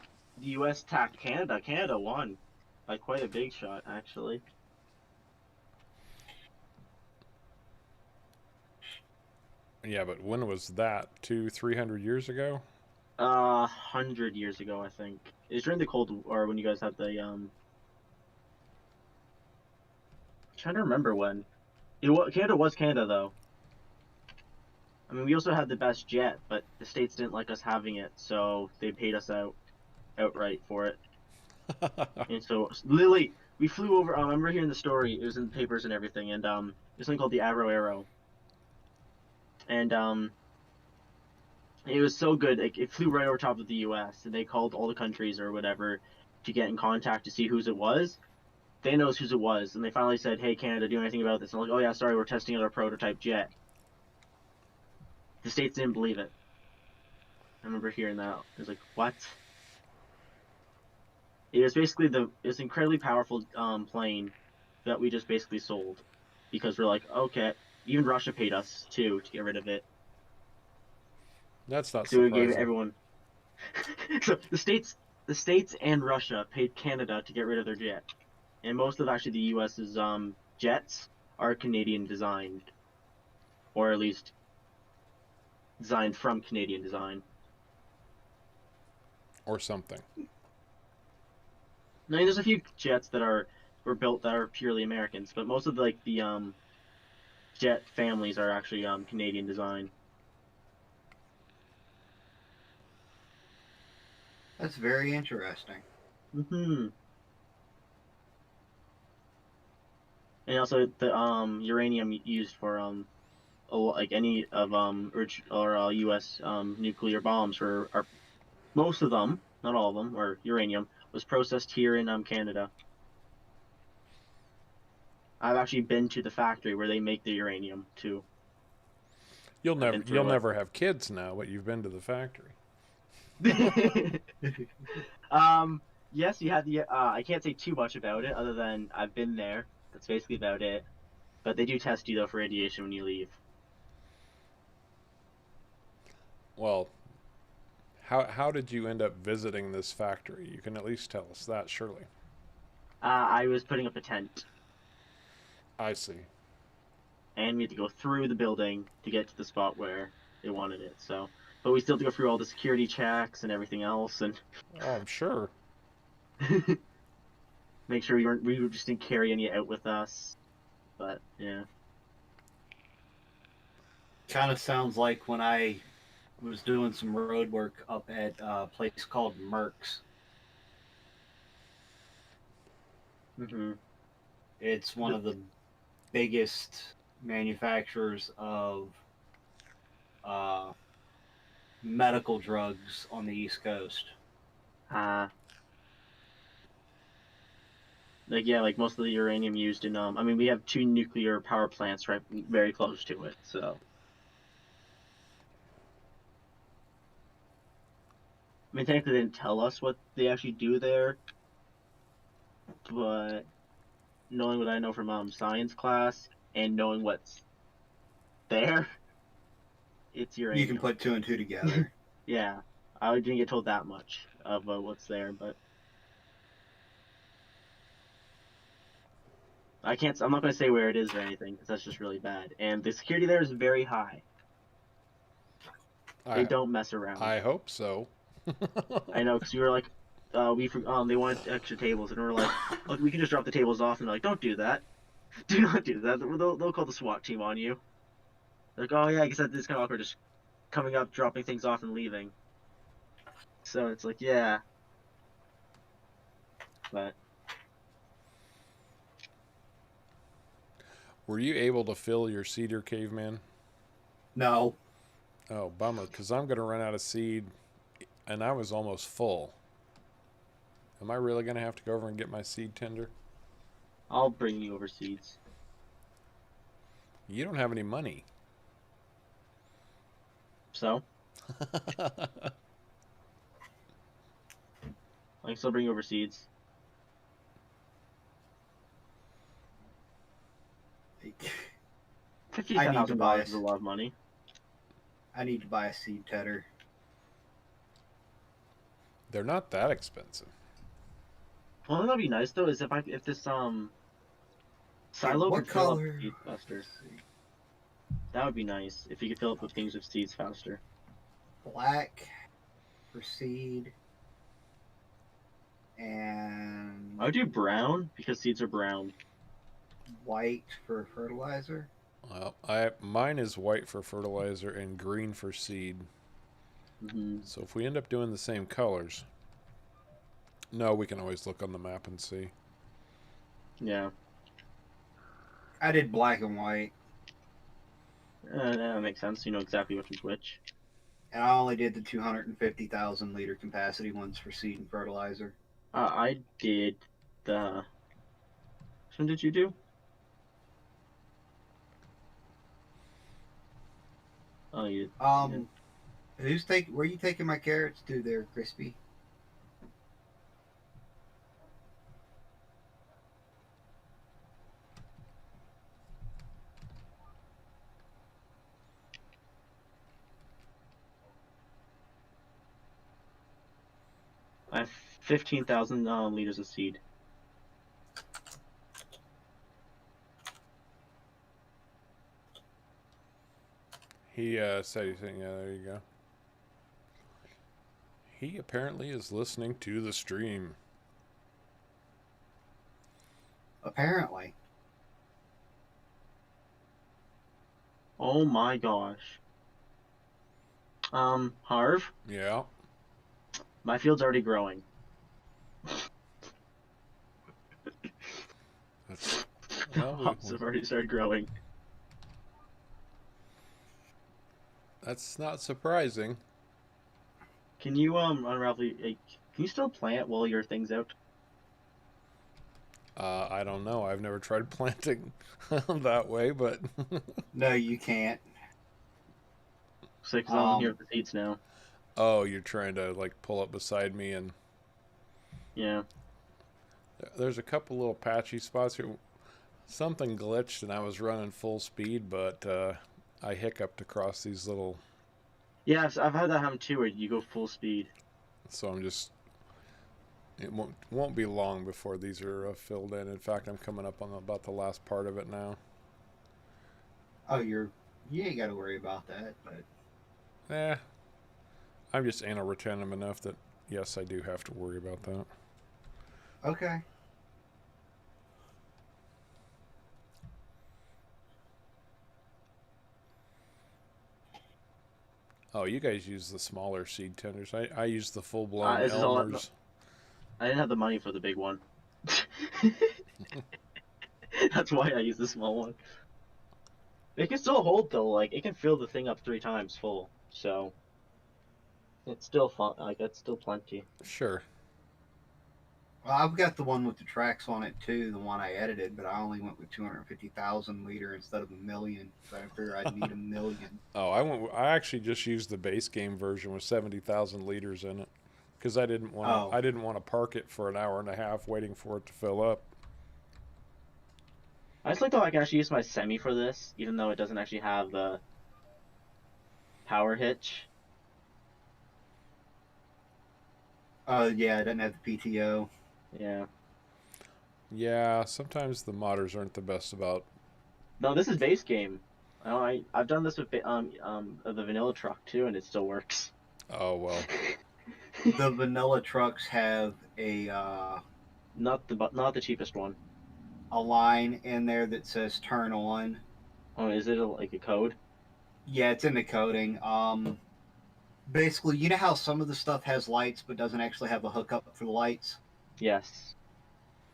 U.S. attacked Canada, Canada won by quite a big shot, actually. yeah, but when was that? 200-300 years ago? 100 years ago, I think. It was during the Cold War when you guys had the trying to remember when. Canada was Canada though. I mean, we also had the best jet, but the states didn't like us having it, so they paid us outright for it. And so, literally, we flew over. I remember hearing the story. It was in the papers and everything. And there's something called the Arrow, and it was so good. Like, it flew right over top of the U.S. and they called all the countries or whatever to get in contact to see whose it was. They knows whose it was, and they finally said, "Hey, Canada, do anything about this?" And I'm like, "Oh yeah, sorry, we're testing out our prototype jet." The states didn't believe it. I remember hearing that. I was like, "What?" It was basically this incredibly powerful plane that we just basically sold because we're like, okay. Even Russia paid us too to get rid of it. That's not So we surprising. gave everyone. So the states and Russia paid Canada to get rid of their jet, and most of actually the U.S.'s jets are Canadian designed, or at least designed from Canadian design. Or something. I mean, there's a few jets that were built that are purely Americans, but most of the jet families are actually Canadian design. That's very interesting. Mm-hmm. And also the uranium used for like any of U.S. Nuclear bombs are most of them, not all of them, or uranium was processed here in Canada. I've actually been to the factory where they make the uranium too. You'll never have kids now, but you've been to the factory. Yes, you had the. I can't say too much about it other than I've been there. That's basically about it. But they do test you though for radiation when you leave. Well, how did you end up visiting this factory? You can at least tell us that, surely. I was putting up a tent, I see. and we had to go through the building to get to the spot where they wanted it. So, but we still have to go through all the security checks and everything else, and Oh, I'm sure. make sure we just didn't carry any out with us. But yeah. Kind of sounds like when I was doing some road work up at a place called Merck's. Mm-hmm. It's one of the biggest manufacturers of uh, medical drugs on the East Coast. Like most of the uranium used in I mean we have 2 nuclear power plants right very close to it, so I mean technically they didn't tell us what they actually do there, but knowing what I know from science class and knowing what's there, it's uranium. You can put 2 and 2 together. Yeah, I didn't get told that much of what's there, but I'm not going to say where it is or anything because that's just really bad. And the security there is very high. They don't mess around. I hope so. I know, because we were like, they wanted extra tables, and we were like, look, we can just drop the tables off, and they're like, don't do that. Do not do that. They'll call the SWAT team on you. They're like, oh yeah, I guess that is kind of awkward, just coming up, dropping things off, and leaving. So it's like, yeah. But Were you able to fill your cedar caveman? No. Oh, bummer, because I'm going to run out of seed, and I was almost full. Am I really going to have to go over and get my seed tender? I'll bring you over seeds. You don't have any money. So? I can still bring you over seeds. I need to buy $50,000 is a lot of money. I need to buy a seed tedder. They're not that expensive. Well, that'd be nice though. Is if this silo What could fill up color? seeds faster. That would be nice if you could fill up with things with seeds faster. Black for seed. And I would do brown because seeds are brown. white for fertilizer. Well, mine is white for fertilizer and green for seed. So if we end up doing the same colors, no, we can always look on the map and see. Yeah. I did black and white. That makes sense. You know exactly which is which. And I only did the 250,000 liter capacity ones for seed and fertilizer. I did the. Which one did you do? Oh, you. Where are you taking my carrots to there, Crispy? I have 15,000 liters of seed. He said he's saying, yeah, there you go. He apparently is listening to the stream. Apparently. Oh my gosh. Harv, Yeah. my field's already growing. That's, well, Hops have already started growing. that's not surprising. Can you unravel? Can you still plant while your thing's out? I don't know. I've never tried planting that way, but No, you can't. So, because I'm here with the seeds now. oh, you're trying to like pull up beside me, and Yeah. there's a couple little patchy spots here. Something glitched, and I was running full speed, but I hiccuped across these little. Yeah, I've had that happen too, where you go full speed. So I'm just. It won't be long before these are filled in. In fact, I'm coming up on about the last part of it now. Oh, you ain't got to worry about that. But I'm just anal retentive enough that yes, I do have to worry about that. okay. Oh, you guys use the smaller seed tenders. I use the full blown This is all- Elmers. I didn't have the money for the big one. That's why I use the small one. It can still hold though, like it can fill the thing up 3 times full, so it's still fun. Like it's still plenty. Sure. Well, I've got the one with the tracks on it too, the one I edited, but I only went with 250,000 liter instead of 1,000,000. So I figured I'd need 1,000,000. Oh, I actually just used the base game version with 70,000 liters in it because I didn't want to park it for an hour and a half waiting for it to fill up. I just like how I can actually use my semi for this, even though it doesn't actually have the power hitch. Yeah, I didn't have the PTO. Yeah. Yeah, sometimes the modders aren't the best about. No, this is base game. I've done this with the vanilla truck too, and it still works. Oh well. The vanilla trucks have a Not the cheapest one. a line in there that says turn on. Oh, is it like a code? Yeah, it's in the coding. Basically, you know how some of the stuff has lights but doesn't actually have a hookup for the lights? Yes.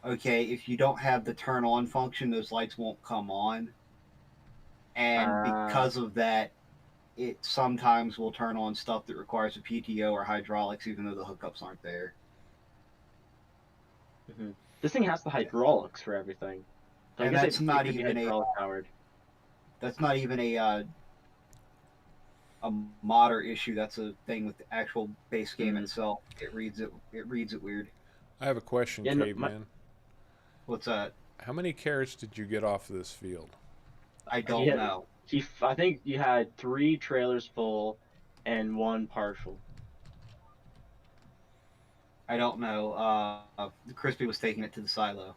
Okay, if you don't have the turn on function, those lights won't come on. And because of that, it sometimes will turn on stuff that requires a PTO or hydraulics, even though the hookups aren't there. Mm-hmm. This thing has the hydraulics for everything. So And that's not even powered. That's not even a modder issue. That's a thing with the actual base game itself. It reads it weird. I have a question, Yeah, Caveman. What's that? How many carrots did you get off of this field? I He don't had, know. I think you had 3 trailers full and 1 partial. I don't know. Crispy was taking it to the silo.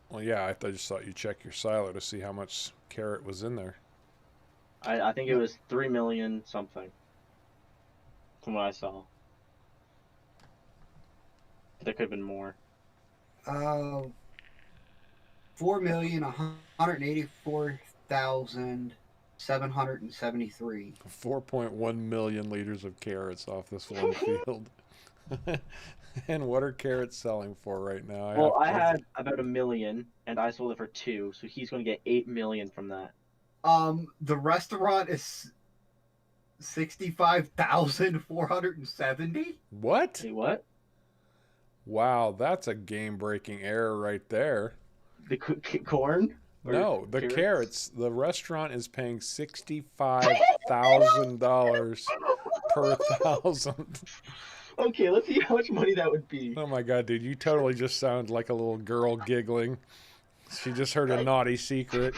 Well, yeah, I just thought you'd check your silo to see how much carrot was in there. I think it No. was 3 million something from what I saw. There could have been more. 4,184,773. 4.1 million liters of carrots off this one field. And what are carrots selling for right now? Well, I had about 1 million, and I sold it for 2, so he's going to get 8 million from that. The restaurant is 65,470. What? Hey, what? Wow, that's a game-breaking error right there. The corn? No, the carrots. The restaurant is paying $65,000 per 1,000. Okay, let's see how much money that would be. Oh my god, dude, you totally just sound like a little girl giggling. She just heard a naughty secret.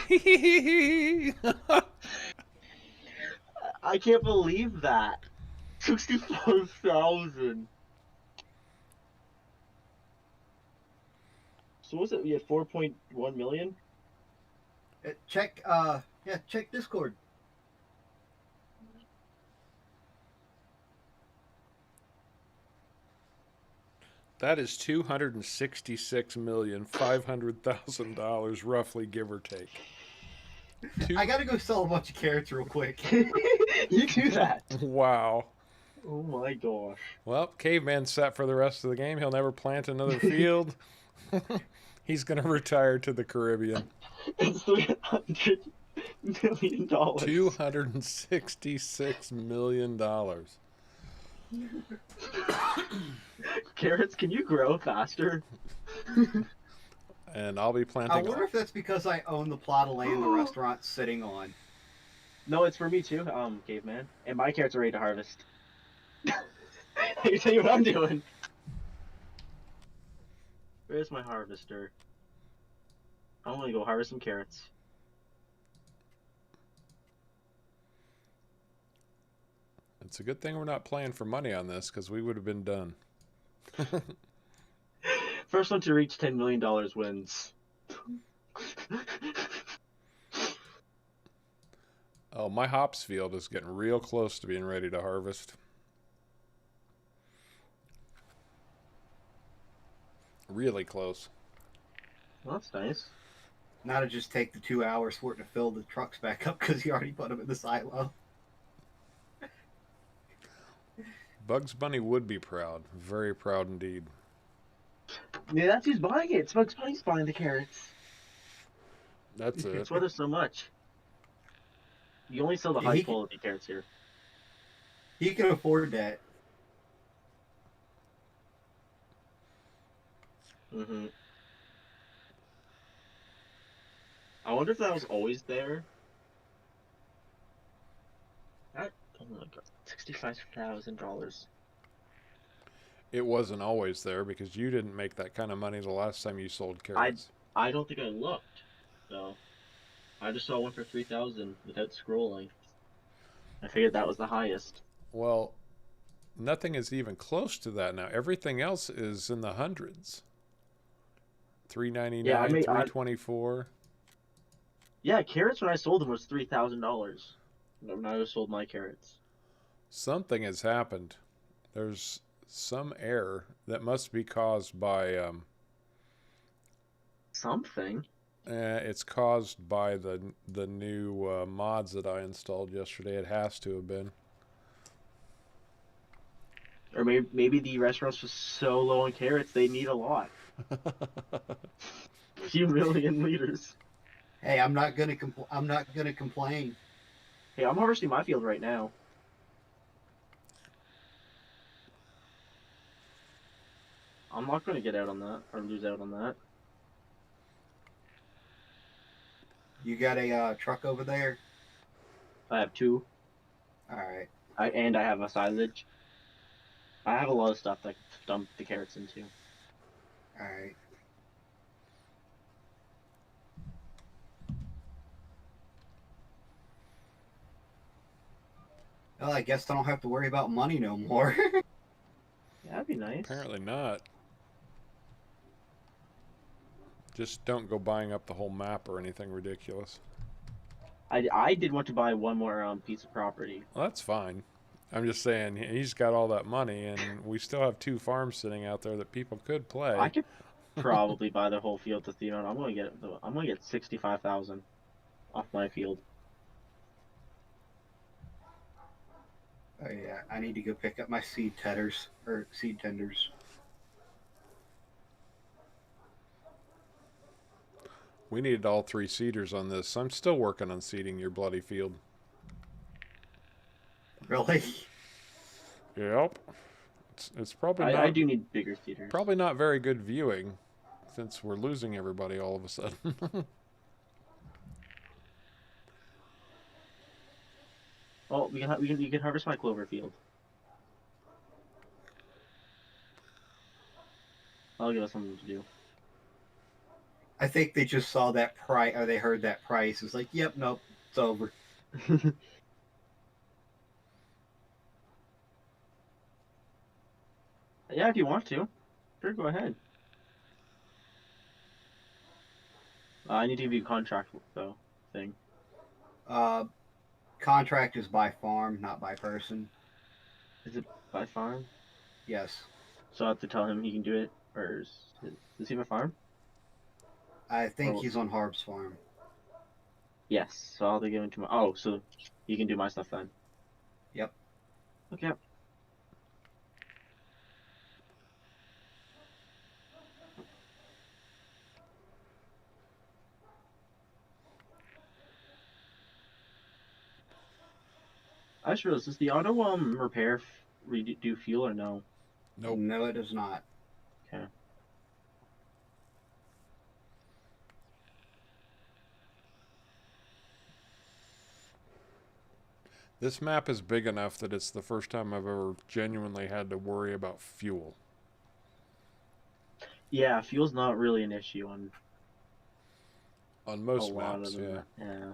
I can't believe that. 65,000. So what's it? We had 4.1 million? Check Discord. That is $266,500,000 roughly, give or take. I gotta go sell a bunch of carrots real quick. You do that. Wow. Oh my gosh. Well, Caveman's set for the rest of the game. He'll never plant another field. He's going to retire to the Caribbean. It's $300 million. $266 million. Carrots, can you grow faster? And I'll be planting. I wonder if that's because I own the plot of land the restaurant's sitting on. No, it's for me too, caveman. And my carrots are ready to harvest. I can tell you what I'm doing. Where's my harvester? I'm gonna go harvest some carrots. It's a good thing we're not playing for money on this, because we would have been done. First one to reach $10 million wins. Oh, my hops field is getting real close to being ready to harvest. Really close. Well, that's nice. Now to just take the 2 hours for it to fill the trucks back up because you already put them in the silo. Bugs Bunny would be proud. Very proud indeed. Yeah, that's who's buying it. Bugs Bunny's buying the carrots. That's it. That's why there's so much. You only sell the high quality carrots here. He can afford that. Mm-hmm. I wonder if that was always there. That, oh my god, $65,000. It wasn't always there because you didn't make that kind of money the last time you sold carrots. I don't think I looked, so I just saw one for 3,000 without scrolling. I figured that was the highest. Well, nothing is even close to that now. Everything else is in the hundreds. $399, Yeah, $324. Yeah, carrots when I sold them was $3,000. When I sold my carrots. Something has happened. There's some error that must be caused by Something. it's caused by the new mods that I installed yesterday. It has to have been. Or maybe the restaurant's just so low on carrots they need a lot. A few million liters. Hey, I'm not gonna complain. Hey, I'm harvesting my field right now. I'm not gonna get out on that or lose out on that. You got a truck over there? I have 2. All right. And I have a silage. I have a lot of stuff that I can dump the carrots into. All right. Well, I guess I don't have to worry about money no more. Yeah, that'd be nice. Apparently not. Just don't go buying up the whole map or anything ridiculous. I did want to buy one more piece of property. Well, that's fine. I'm just saying, he's got all that money, and we still have 2 farms sitting out there that people could play. I could probably buy the whole field to Theon. I'm gonna get 65,000 off my field. Oh yeah, I need to go pick up my seed tenders. We needed all 3 seeders on this. I'm still working on seeding your bloody field. Really? Yep. It's probably not. I do need bigger theaters. Probably not very good viewing, since we're losing everybody all of a sudden. Oh, you can harvest my clover field. I'll give us something to do. I think they just saw that price, or they heard that price. It's like, yep, nope, it's over. Yeah, if you want to. Sure, go ahead. I need to give you a contract, though, thing. Contract is by farm, not by person. Is it by farm? Yes. So I have to tell him he can do it? Or does he have a farm? I think he's on Harv's farm. Yes, so I'll have to give him to my... Oh, so he can do my stuff then? Yep. Okay. I just realized, does the auto repair do fuel or no? Nope. No, it does not. Okay. This map is big enough that it's the first time I've ever genuinely had to worry about fuel. Yeah, fuel's not really an issue on most a lot maps, of them. yeah. Yeah.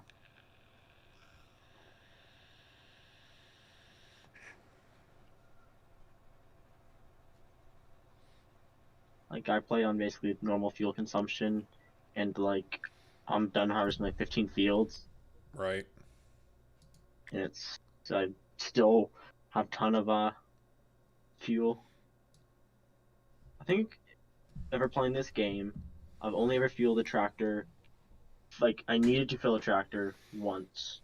Like, I play on basically normal fuel consumption, and, like, I'm done harvesting, like, 15 fields, Right. and I still have a ton of, fuel. I think, ever playing this game, I've only ever fueled a tractor, like, I needed to fill a tractor once.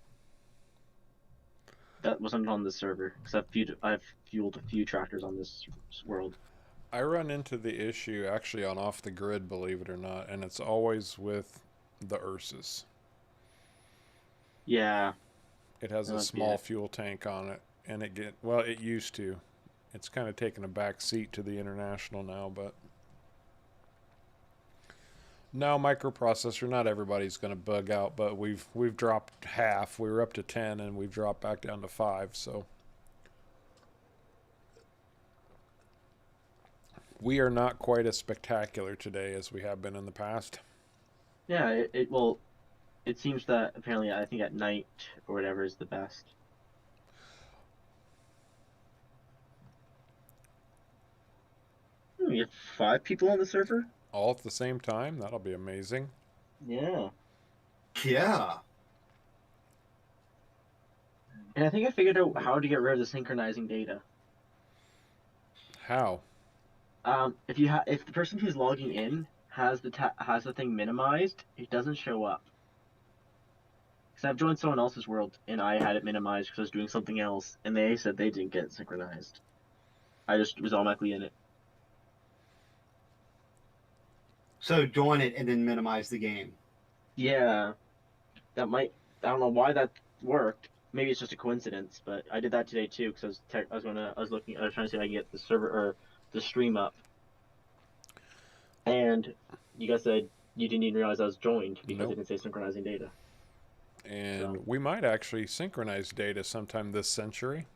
That wasn't on the server, because I've fueled a few tractors on this world. I run into the issue actually on off the grid, believe it or not, and it's always with the Ursus. Yeah. It has a small fuel tank on it, and it used to. It's kind of taken a back seat to the International now, but no microprocessor. Not everybody's going to bug out, but we've dropped half. We were up to 10, and we've dropped back down to 5. So we are not quite as spectacular today as we have been in the past. Yeah. It seems that apparently, I think at night or whatever is the best. We have 5 people on the server? All at the same time? That'll be amazing. Yeah. Yeah. And I think I figured out how to get rid of the synchronizing data. How? If the person who's logging in has the thing minimized, it doesn't show up. Because I've joined someone else's world, and I had it minimized because I was doing something else, and they said they didn't get it synchronized. I just was automatically in it. So join it and then minimize the game. Yeah. I don't know why that worked. Maybe it's just a coincidence, but I did that today too, because I was trying to see if I can get the server, or the stream up. And you guys said you didn't even realize I was joined because it didn't say synchronizing data. And we might actually synchronize data sometime this century.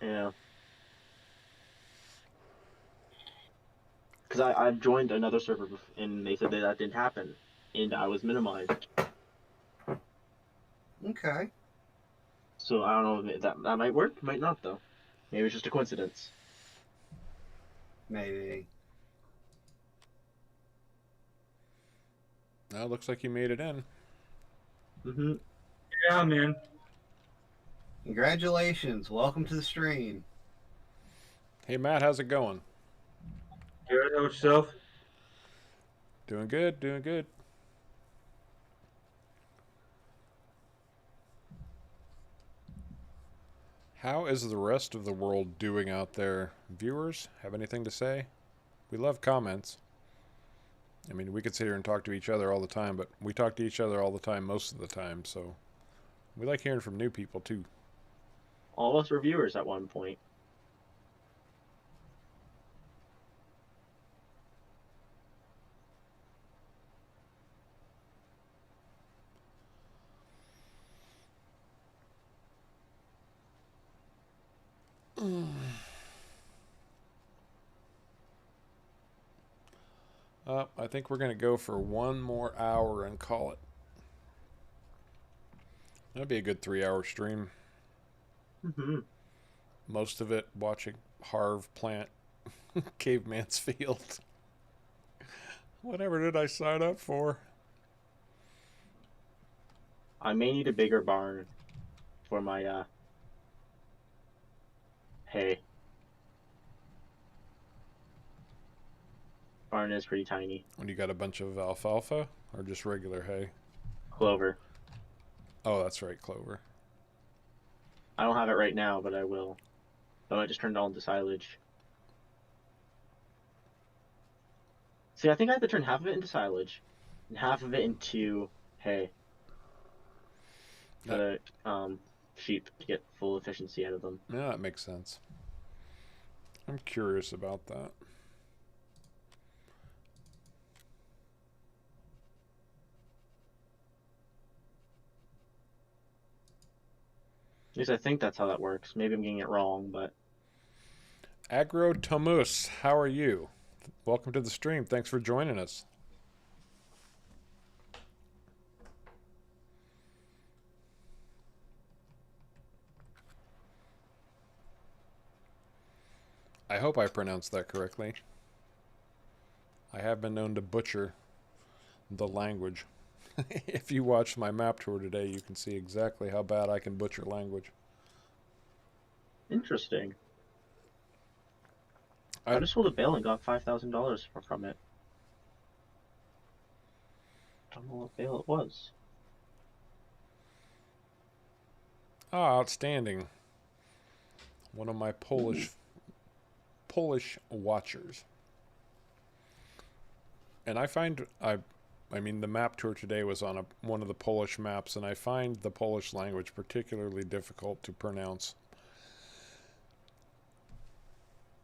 Yeah. Because I've joined another server and they said that didn't happen, and I was minimized. Okay. So I don't know if that might work, might not though. Maybe it's just a coincidence. Maybe. Now it looks like you made it in. Mm-hmm. Yeah, man. Congratulations. Welcome to the stream. Hey, Matt, how's it going? Good, how about yourself? Doing good, doing good. How is the rest of the world doing out there? Viewers, have anything to say? We love comments. I mean, we could sit here and talk to each other all the time, but we talk to each other all the time most of the time, so we like hearing from new people too. All of us were viewers at one point. I think we're going to go for one more hour and call it. That'd be a good 3-hour stream. Mm-hmm. Most of it watching Harv plant Caveman's Field. Whatever did I sign up for? I may need a bigger barn for my hay. Barn is pretty tiny. When you got a bunch of alfalfa or just regular hay? Clover. Oh, that's right, clover. I don't have it right now, but I will. So I just turned all into silage. See, I think I have to turn half of it into silage and half of it into hay for the sheep to get full efficiency out of them. Yeah, that makes sense. I'm curious about that. At least I think that's how that works. Maybe I'm getting it wrong, but... Agro Tomus, how are you? Welcome to the stream. Thanks for joining us. I hope I pronounced that correctly. I have been known to butcher the language. If you watched my map tour today, you can see exactly how bad I can butcher language. Interesting. I just sold a bale and got $5,000 from it. Don't know what bale it was. Ah, outstanding. One of my Polish watchers. And I find I mean the map tour today was on one of the Polish maps, and I find the Polish language particularly difficult to pronounce.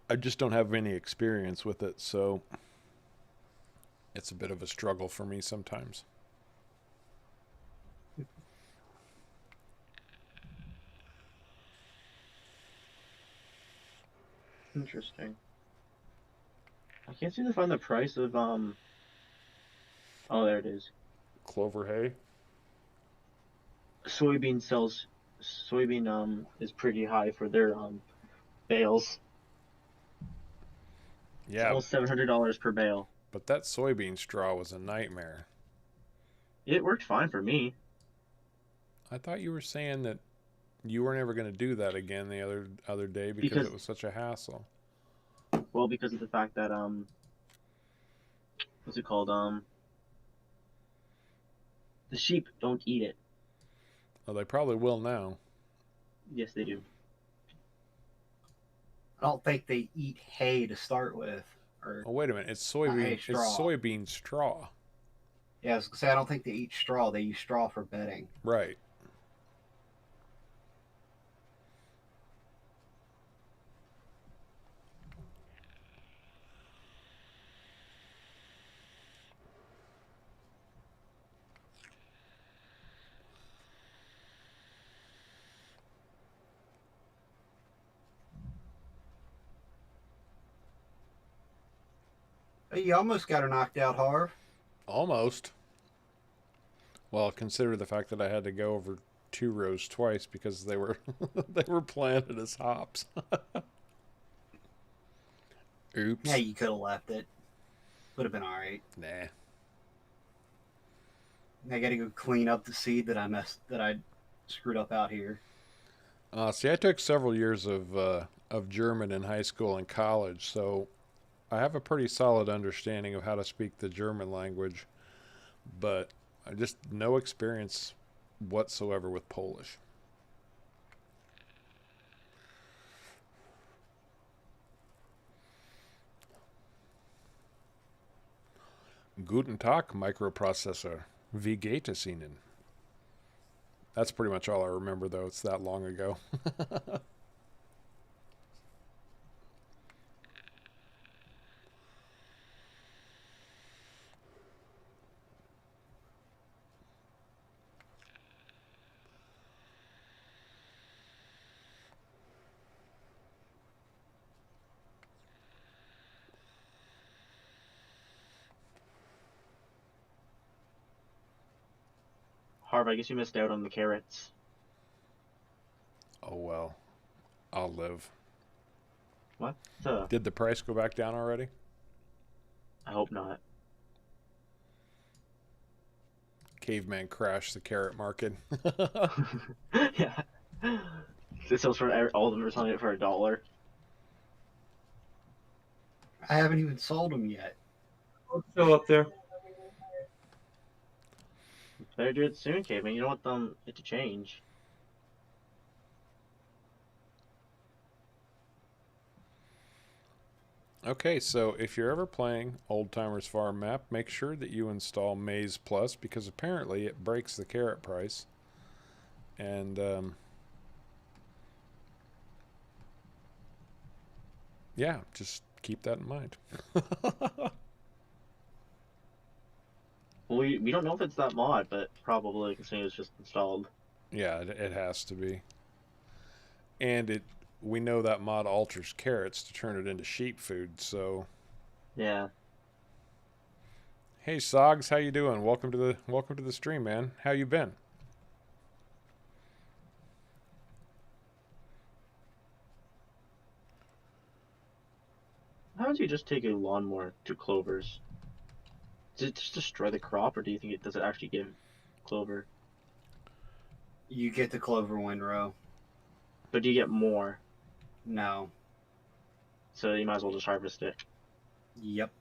I just don't have any experience with it, so it's a bit of a struggle for me sometimes. Interesting. I can't seem to find the price of Oh, there it is. Clover hay? Soybean is pretty high for their bales. Yeah, Almost $700 per bale. but that soybean straw was a nightmare. It worked fine for me. I thought you were saying that you were never going to do that again the other day because it was such a hassle. Well, because of the fact that what's it called? The sheep don't eat it. Well, they probably will now. Yes, they do. I don't think they eat hay to start with. Or Oh, wait a minute. It's hay, soybean. It's straw. soybean straw. Yeah, I was gonna say I don't think they eat straw. They use straw for bedding. Right. Hey, you almost got her knocked out, Harv. Almost. Well, consider the fact that I had to go over 2 rows twice because they were they were planted as hops. Oops. Yeah, you could have left it. Would have been all right. Nah. I got to go clean up the seed that I screwed up out here. See, I took several years of German in high school and college, so I have a pretty solid understanding of how to speak the German language, but I just no experience whatsoever with Polish. Guten Tag, Microprocessor. Wie geht es Ihnen? That's pretty much all I remember, though. It's that long ago. Harv, I guess you missed out on the carrots. Oh, well. I'll live. What? Did the price go back down already? I hope not. Caveman crashed the carrot market. Yeah. This sells for all of them are selling it for $1. I haven't even sold them yet. It's still up there. Better do it soon, Caveman. You don't want it to change. Okay, so if you're ever playing Old Timers Farm Map, make sure that you install Maze Plus because apparently it breaks the carrot price. And yeah, just keep that in mind. Well, we don't know if it's that mod, but probably considering it's just installed. Yeah, it has to be. And we know that mod alters carrots to turn it into sheep food, so Yeah. hey Sogs, how you doing? Welcome to the stream, man. How you been? How would you just take a lawnmower to clovers? Does it just destroy the crop, or do you think does it actually give clover? You get the clover windrow. But do you get more? No. So you might as well just harvest it. Yep.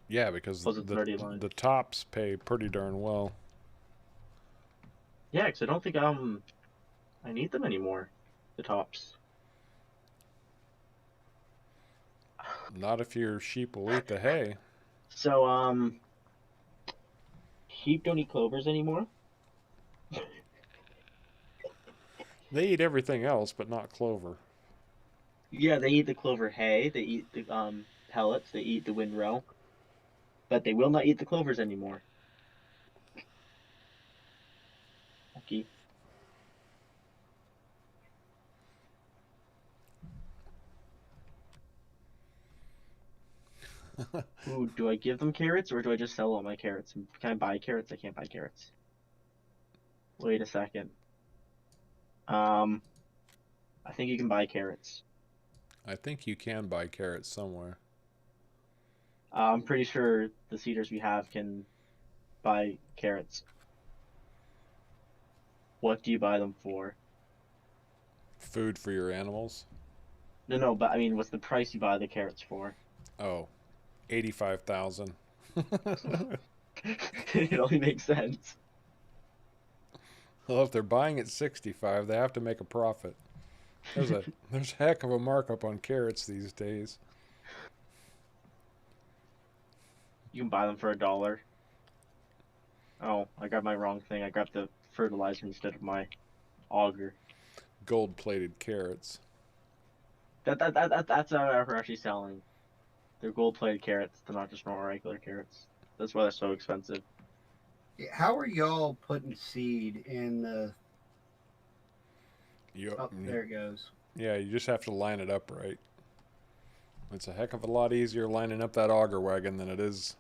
Yeah, because Plus it's already aligned. the tops pay pretty darn well. Yeah, because I don't think I need them anymore. The tops. Not if your sheep will eat the hay. So sheep don't eat clovers anymore. They eat everything else, but not clover. Yeah, they eat the clover hay. They eat the pellets. They eat the windrow. But they will not eat the clovers anymore. Okay. Ooh, do I give them carrots or do I just sell all my carrots? Can I buy carrots? I can't buy carrots. Wait a second. I think you can buy carrots. I think you can buy carrots somewhere. I'm pretty sure the seeders we have can buy carrots. What do you buy them for? Food for your animals? No, but I mean, what's the price you buy the carrots for? Oh, 85,000. It only makes sense. Well, if they're buying at 65, they have to make a profit. There's a heck of a markup on carrots these days. You can buy them for $1. Oh, I grabbed my wrong thing. I grabbed the fertilizer instead of my auger. Gold-plated carrots. That's what we're actually selling. They're gold-plated carrots. They're not just normal regular carrots. That's why they're so expensive. How are y'all putting seed in the... Oh, there it goes. Yeah, you just have to line it up right. It's a heck of a lot easier lining up that auger wagon than it is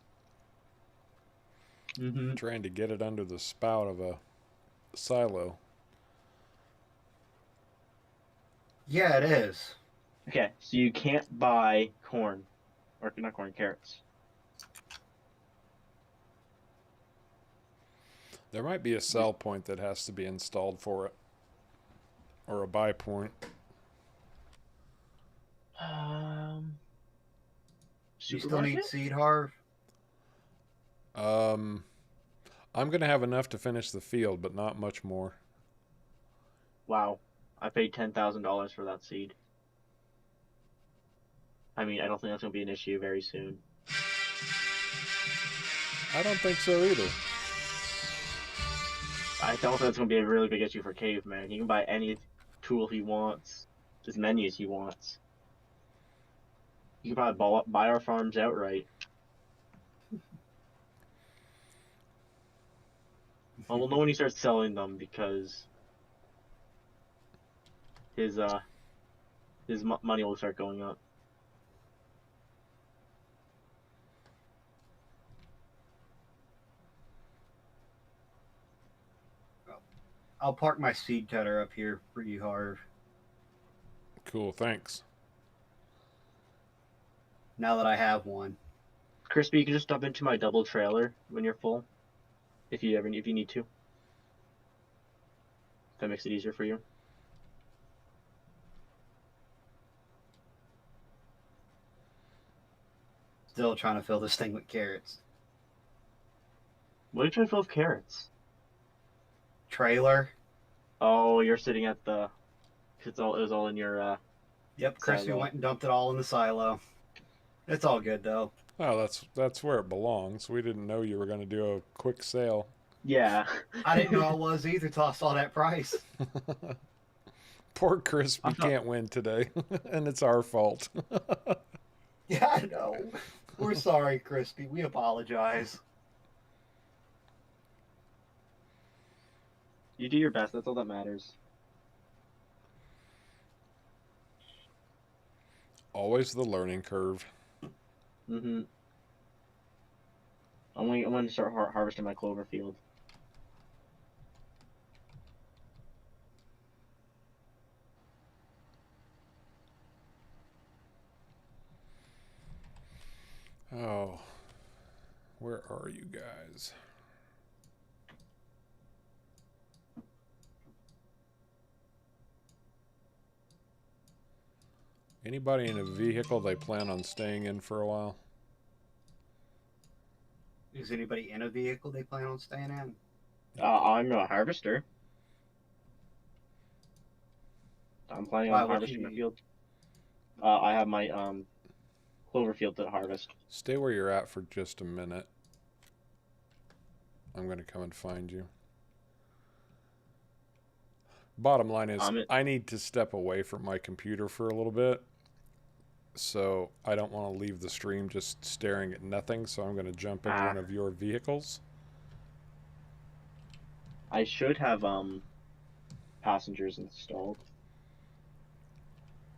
trying to get it under the spout of a silo. Yeah, it is. Okay, so you can't buy corn, or not corn, carrots. There might be a sell point that has to be installed for it. Or a buy point. You still need Supermarket? seed, Harv? I'm going to have enough to finish the field, but not much more. Wow, I paid $10,000 for that seed. I mean, I don't think that's gonna be an issue very soon. I don't think so either. I don't think that's gonna be a really big issue for Caveman. He can buy any tool he wants, as many as he wants. You can probably buy our farms outright. Well, we'll know when he starts selling them because his money will start going up. I'll park my seed cutter up here for you, Harv. Cool, thanks. Now that I have one. Crispy, you can just dump into my double trailer when you're full, if you need to. If that makes it easier for you. Still trying to fill this thing with carrots. What are you trying to fill with carrots? Trailer. Oh, you're sitting at the. It was all in your. Yep, Christy Silo. went and dumped it all in the silo. It's all good though. Oh, that's where it belongs. We didn't know you were going to do a quick sale. Yeah. I didn't know I was either till I saw that price. Poor Crispy thought- can't win today, and it's our fault. Yeah, I know. We're sorry, Crispy. We apologize. You do your best. That's all that matters. Always the learning curve. Mm-hmm. I'm going to start harvesting my clover field. Oh, where are you guys? Anybody in a vehicle they plan on staying in for a while? Is anybody in a vehicle they plan on staying in? I'm a harvester. I'm planning Why on would harvesting you- my field. I have my clover field to harvest. Stay where you're at for just a minute. I'm going to come and find you. Bottom line is, I need to step away from my computer for a little bit. So I don't want to leave the stream just staring at nothing. So I'm going to jump in one of your vehicles. I should have passengers installed.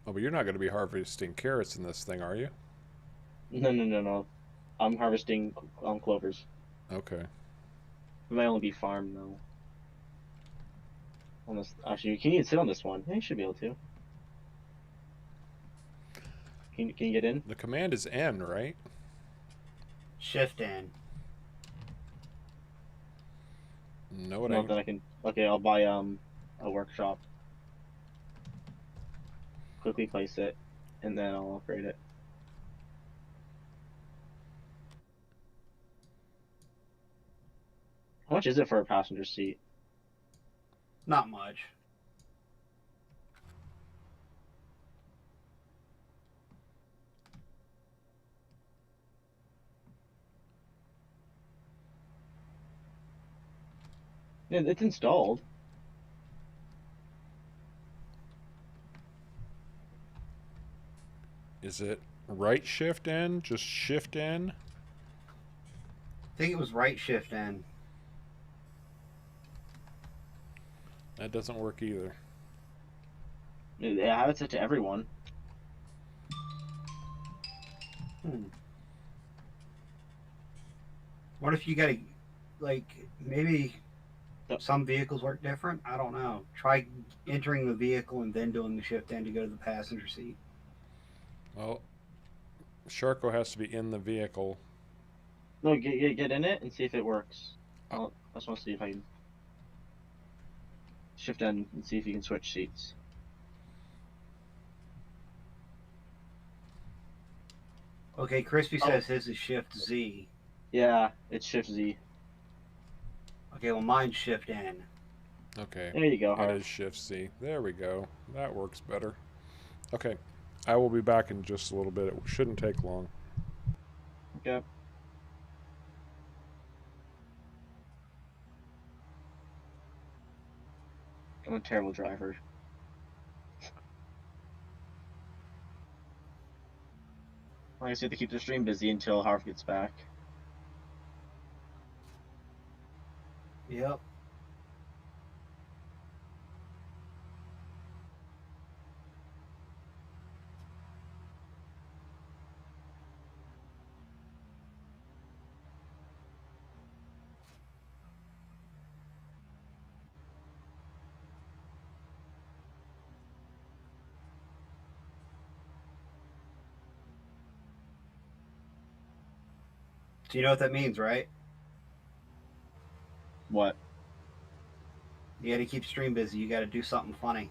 Oh, but you're not going to be harvesting carrots in this thing, are you? No. I'm harvesting clovers. Okay. It might only be farm though. On this, actually, you can even sit on this one. Yeah, you should be able to. Can you get in? The command is N, right? Shift in. No, it Not ain't. that I can. Okay, I'll buy a workshop. Quickly place it, and then I'll upgrade it. How much is it for a passenger seat? Not much. Yeah, it's installed. Is it right shift N? Just shift N? I think it was right shift in. That doesn't work either. I have it set to everyone. What if you gotta, like, maybe some vehicles work different. I don't know. Try entering the vehicle and then doing the shift in to go to the passenger seat. Well, Sharko has to be in the vehicle. No, get in it and see if it works. I just want to see if I can shift in and see if you can switch seats. Okay, Crispy says his is Shift Z. Yeah, it's Shift Z. Okay, well mine's Shift N. Okay. There you go, It Harv. is Shift C. There we go. That works better. Okay. I will be back in just a little bit. It shouldn't take long. Okay. I'm a terrible driver. I guess you have to keep the stream busy until Harv gets back. Yep. So you know what that means, right? What? You gotta keep stream busy. You gotta do something funny.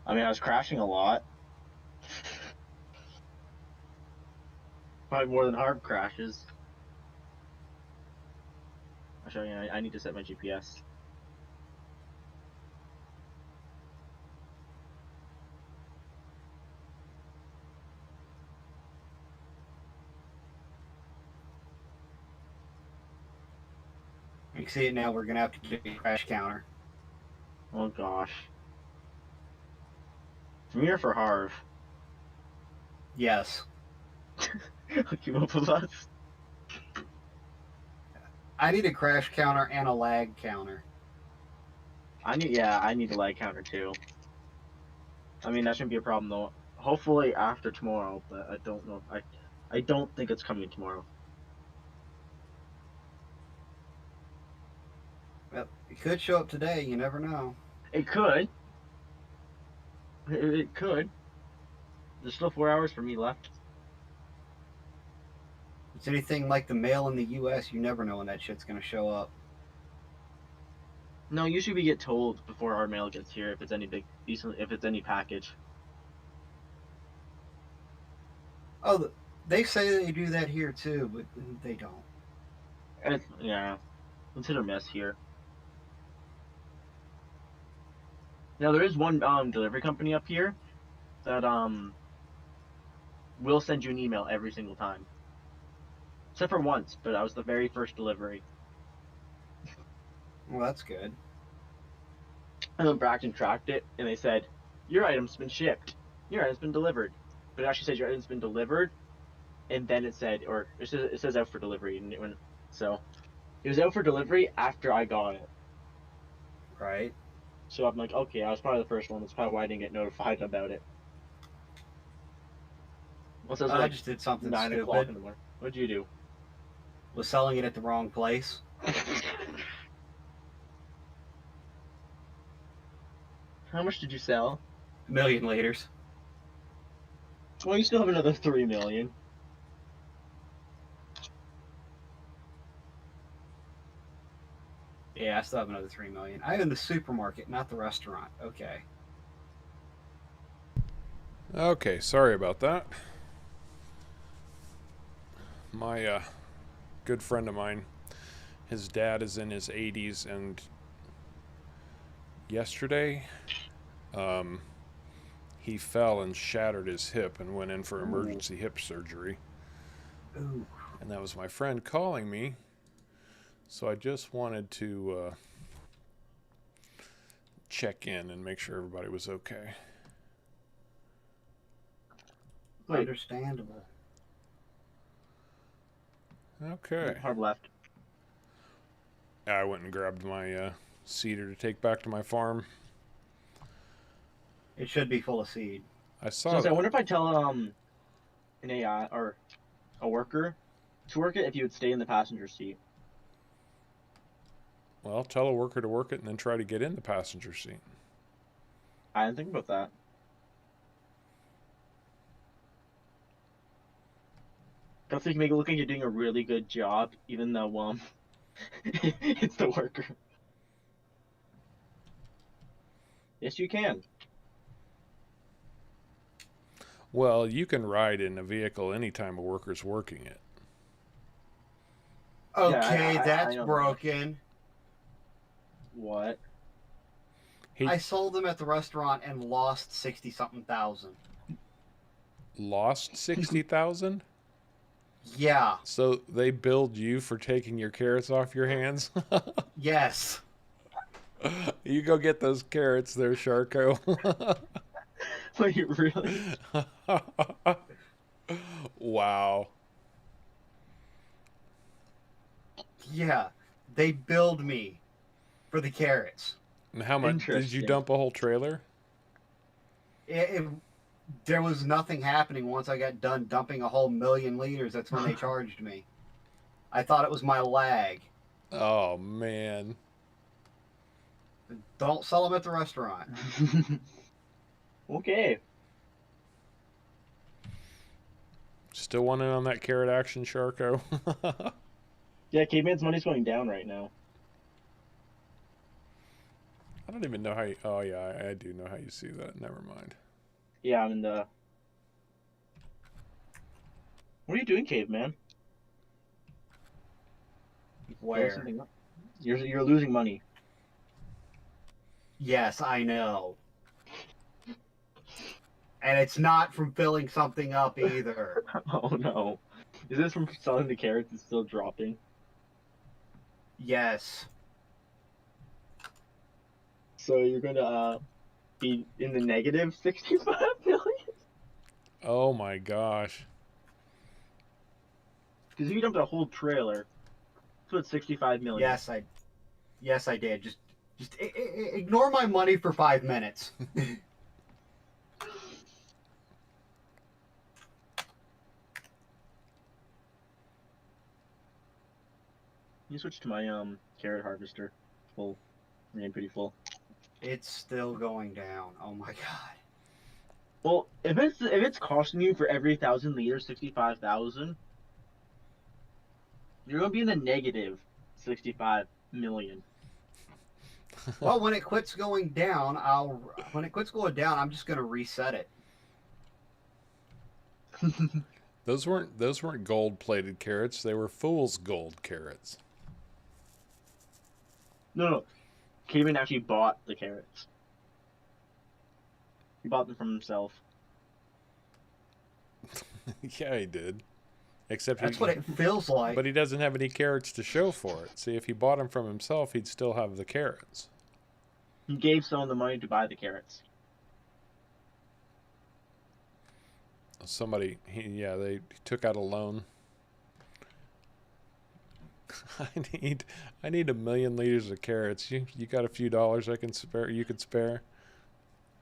I mean, I was crashing a lot. Probably more than Harv crashes. I'll show you. I need to set my GPS. You can see it now. We're gonna have to do a crash counter. Oh gosh. For me or for Harv? Yes. Keep up with us. I need a crash counter and a lag counter. I need a lag counter too. I mean, that shouldn't be a problem though. Hopefully after tomorrow, but I don't know. I don't think it's coming tomorrow. Well, it could show up today. You never know. It could. It could. There's still 4 hours for me left. If it's anything like the mail in the U.S., you never know when that shit's gonna show up. No, usually we get told before our mail gets here if it's any if it's any package. Oh, they say they do that here too, but they don't. Yeah, it's hit or miss here. Now there is one delivery company up here that will send you an email every single time. Except for once, but that was the very first delivery. Well, that's good. And then Braxton tracked it, and they said, your item's been shipped. Your item's been delivered. But it actually says your item's been delivered, and then it said, or it says out for delivery. And so it was out for delivery after I got it. Right. So I'm like, okay, I was probably the first one. That's probably why I didn't get notified about it. Well, it I just did something 9 stupid. o'clock in the morning. What'd you do? Was selling it at the wrong place. How much did you sell? 1 million liters. Well, you still have another 3 million. Yeah, I still have another 3 million. I own the supermarket, not the restaurant. Okay. Okay, sorry about that. My good friend of mine, his dad is in his 80s, and yesterday he fell and shattered his hip and went in for emergency hip surgery. Ooh. And that was my friend calling me, so I just wanted to check in and make sure everybody was okay. Wait. Understandable. Okay. Harv left. I went and grabbed my cedar to take back to my farm. It should be full of seed. I saw So I wonder if I tell an AI or a worker to work it if you would stay in the passenger seat. Well, tell a worker to work it and then try to get in the passenger seat. I didn't think about that. That's like make it look like you're doing a really good job, even though it's the worker. Yes, you can. Well, you can ride in a vehicle anytime a worker's working it. Okay, Yeah, I that's know that. broken. What? I sold them at the restaurant and lost 60-something thousand. Lost 60,000? Yeah. So they billed you for taking your carrots off your hands? Yes. You go get those carrots there, Sharko. Wait, really? Wow. Yeah. They billed me for the carrots. And how much did you Interesting. dump a whole trailer? There was nothing happening once I got done dumping a whole 1,000,000 liters. That's when they charged me. I thought it was my lag. Oh man. Don't sell them at the restaurant. Okay. Still want in on that carrot action, Sharko? Yeah, Caveman's money's going down right now. I don't even know how you... Oh, yeah, I do know how you see that. Never mind. Yeah, I'm in the... What are you doing, Caveman? Where? You're losing money. Yes, I know. And it's not from filling something up either. Oh no. Is this from selling the carrots and still dropping? Yes. So you're gonna be in the negative 65 million? Oh, my gosh. Because you dumped a whole trailer. So it's 65 million. Yes, I did. Just ignore my money for 5 minutes. You switch to my carrot harvester. Full. Ran pretty full. It's still going down. Oh my god. Well, if it's costing you for every 1,000 liters 65,000, you're gonna be in the negative 65 million. Well, when it quits going down, I'm just gonna reset it. Those weren't gold-plated carrots. They were fool's gold carrots. No. Caveman actually bought the carrots. He bought them from himself. Yeah, he did. Except That's what it feels like. But he doesn't have any carrots to show for it. See, if he bought them from himself, he'd still have the carrots. He gave someone the money to buy the carrots. Somebody, they took out a loan. I need 1,000,000 liters of carrots. You got a few dollars I can spare? You could spare?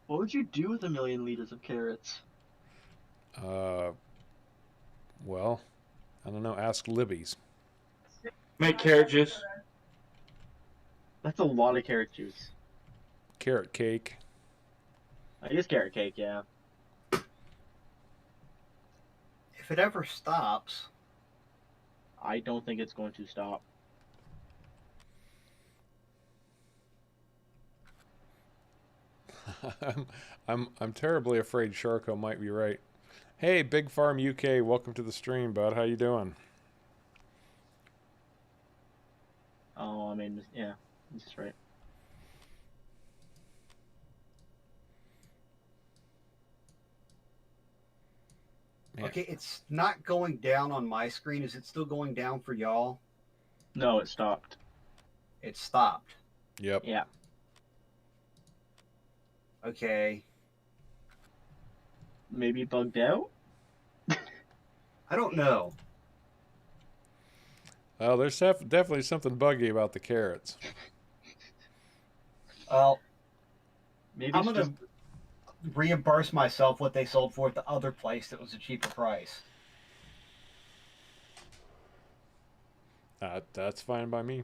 What would you do with 1,000,000 liters of carrots? Well, I don't know. Ask Libby's. Make carrot juice. That's a lot of carrot juice. Carrot cake. I guess carrot cake, yeah. If it ever stops, I don't think it's going to stop. I'm terribly afraid Sharko might be right. Hey, Big Farm UK, welcome to the stream, bud. How you doing? Oh, I mean, yeah, that's right. Man. okay, it's not going down on my screen. Is it still going down for y'all? No, it stopped. It stopped. Yep. Yeah. Okay. Maybe it bugged out? I don't know. Well, there's definitely something buggy about the carrots. Well, Maybe I'm it's gonna reimburse myself what they sold for at the other place that was a cheaper price. That's fine by me.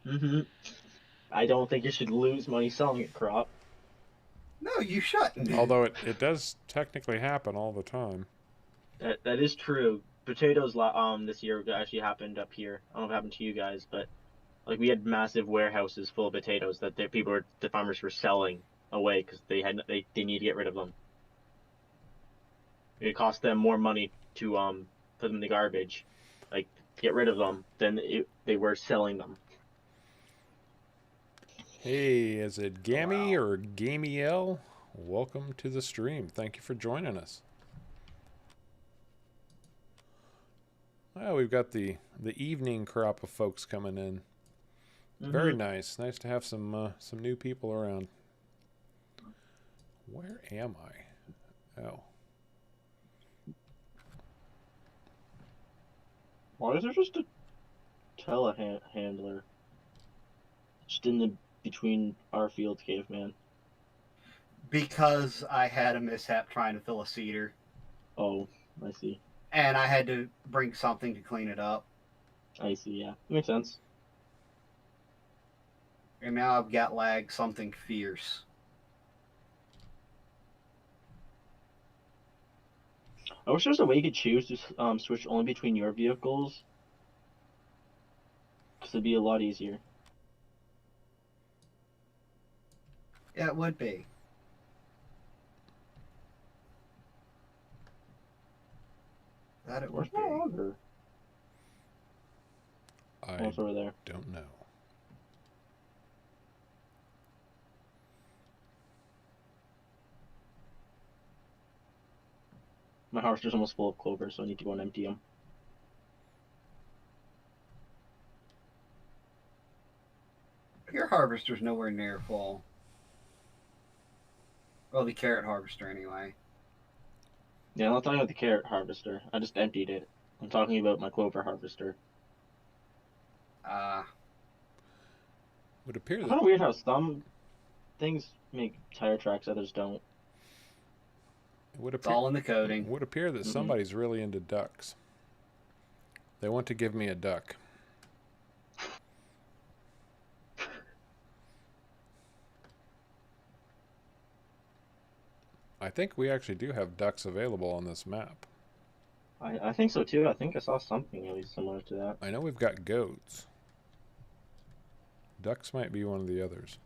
Mm-hmm. I don't think you should lose money selling a crop. No, you shouldn't. Although it does technically happen all the time. That is true. Potatoes this year actually happened up here. I don't know if it happened to you guys, but like we had massive warehouses full of potatoes that the farmers were selling away because they need to get rid of them. It cost them more money to put them in the garbage, like get rid of them, than they were selling them. Hey, is it Gammy Wow. or Gamiel? Welcome to the stream. Thank you for joining us. Well, we've got the evening crop of folks coming in. Very nice. Nice to have some new people around. Where am I? Oh. Why is there just a telehandler just in the between our fields, caveman? Because I had a mishap trying to fill a cedar, Oh, I see. and I had to bring something to clean it up. I see. Yeah, makes sense. And now I've got lag something fierce. I wish there was a way you could choose to switch only between your vehicles, because it'd be a lot easier. Yeah, it would be. That it would Where's my be. auger? Oh, I it's over there. don't know. My harvester's almost full of clover, so I need to go and empty them. Your harvester's nowhere near full. Well, the carrot harvester, anyway. Yeah, I'm not talking about the carrot harvester. I just emptied it. I'm talking about my clover harvester. Would appear It's that kind of weird how some things make tire tracks, others don't. It's all in the coding. would appear that somebody's really into ducks. They want to give me a duck. I think we actually do have ducks available on this map. I think so too. I think I saw something at least similar to that. I know we've got goats. Ducks might be one of the others.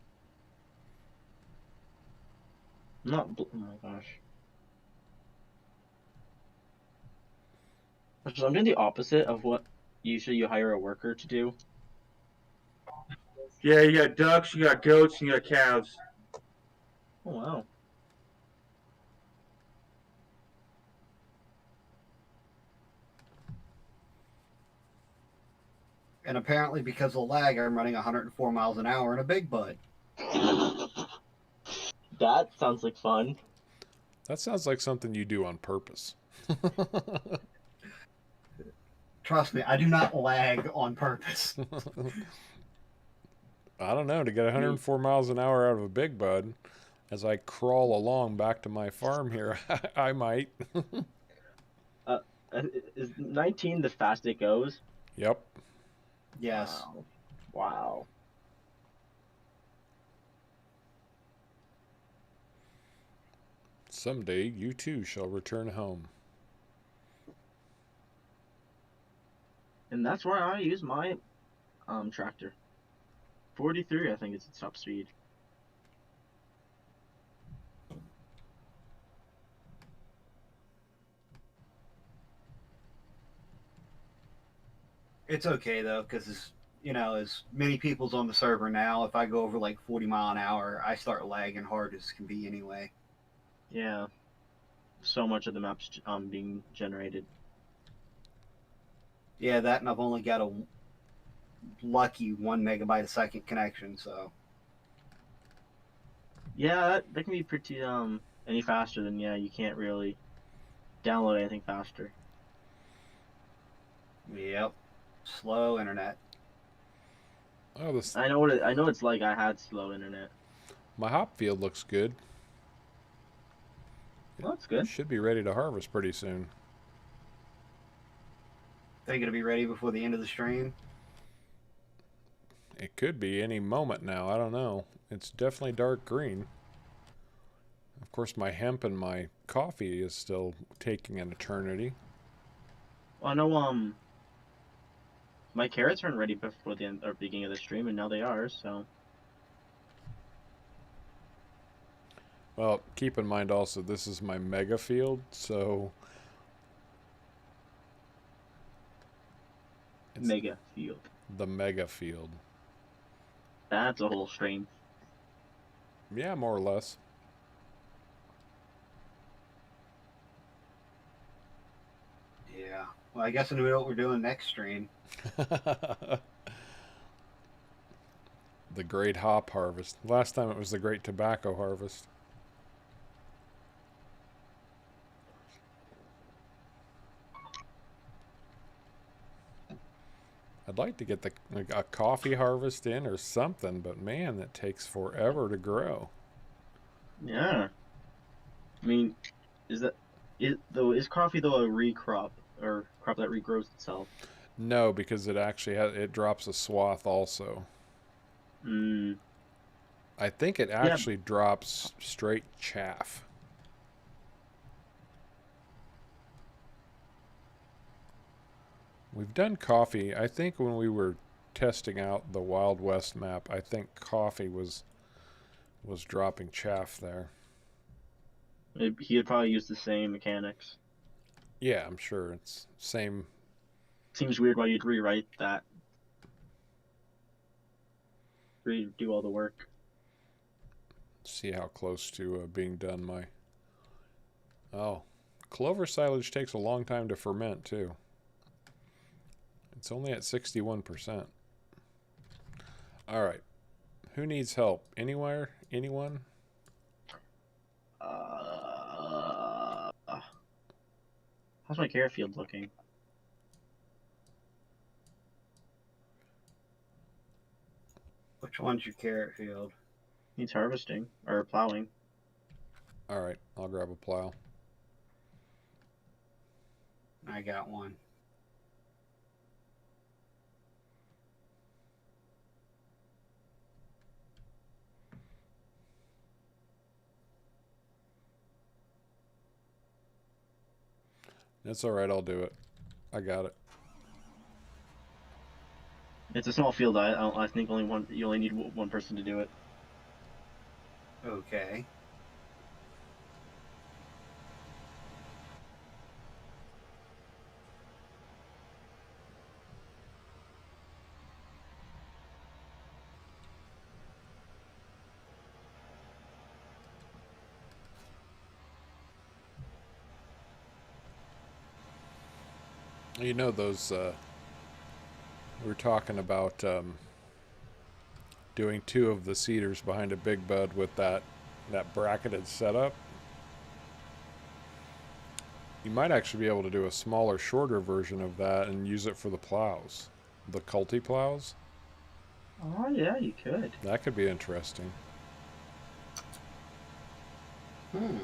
Oh my gosh. So I'm doing the opposite of what usually you hire a worker to do. Yeah, you got ducks, you got goats, and you got calves. Oh wow. And apparently, because of lag, I'm running 104 miles an hour in a big bud. That sounds like fun. That sounds like something you do on purpose. Trust me, I do not lag on purpose. I don't know, to get 104 miles an hour out of a big bud, as I crawl along back to my farm here, I might. Is 19 the fastest it goes? Yep. Yes. Wow. Someday you too shall return home. And that's where I use my tractor. 43, I think it's its top speed. It's okay though, because as many people's on the server now, if I go over like 40 mile an hour, I start lagging hard as can be anyway. Yeah. So much of the map's being generated. Yeah, that, and I've only got a lucky 1 megabyte a second connection, so. Yeah, that can be pretty any faster than you can't really download anything faster. Yep. Slow internet. Oh, this. I know it's like. I had slow internet. My hop field looks good. Well, that's good. Should be ready to harvest pretty soon. Think it'll be ready before the end of the stream? It could be any moment now. I don't know. It's definitely dark green. Of course, my hemp and my coffee is still taking an eternity. Well, I know, my carrots weren't ready before the end or beginning of the stream, and now they are, so. Well, keep in mind also, this is my mega field, so... It's Mega field. the mega field. That's a whole stream. Yeah, more or less. Yeah. Well, I guess I know what we're doing next stream. The great hop harvest. Last time it was the great tobacco harvest. I'd like to get a coffee harvest in or something, but man, that takes forever to grow. Yeah. I mean, is coffee though a recrop or crop that regrows itself? No, because it actually it drops a swath also. Hmm. I think it actually drops straight chaff. We've done coffee. I think when we were testing out the Wild West map, I think coffee was dropping chaff there. He would probably use the same mechanics. Yeah, I'm sure it's same. Seems weird why you'd rewrite that. Redo all the work. See how close to being done my... Oh, clover silage takes a long time to ferment too. It's only at 61%. All right. Who needs help? Anywhere? Anyone? How's my carrot field looking? Which one's your carrot field? Needs harvesting or plowing. All right, I'll grab a plow. I got one. It's all right, I'll do it. I got it. It's a small field. I think only one. You only need one person to do it. Okay. You know those, we were talking about doing 2 of the cedars behind a big bud with that bracketed setup. You might actually be able to do a smaller, shorter version of that and use it for the plows. The culti plows. Oh yeah, you could. That could be interesting. Hmm.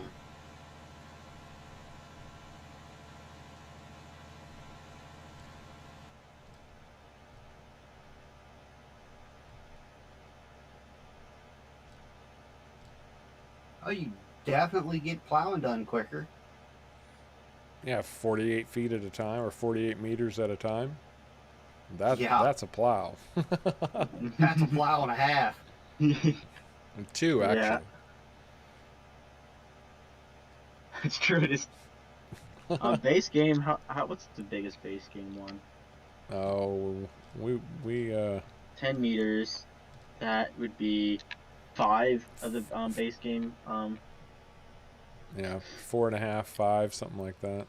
Oh, you definitely get plowing done quicker. Yeah, 48 feet at a time or 48 meters at a time. Yeah. That's a plow. That's a plow and a half. And 2, actually. Yeah. It's true. It is. Base game. What's the biggest base game one? Oh, we 10 meters. That would be 5 of the base game. Yeah, 4.5, 5, something like that.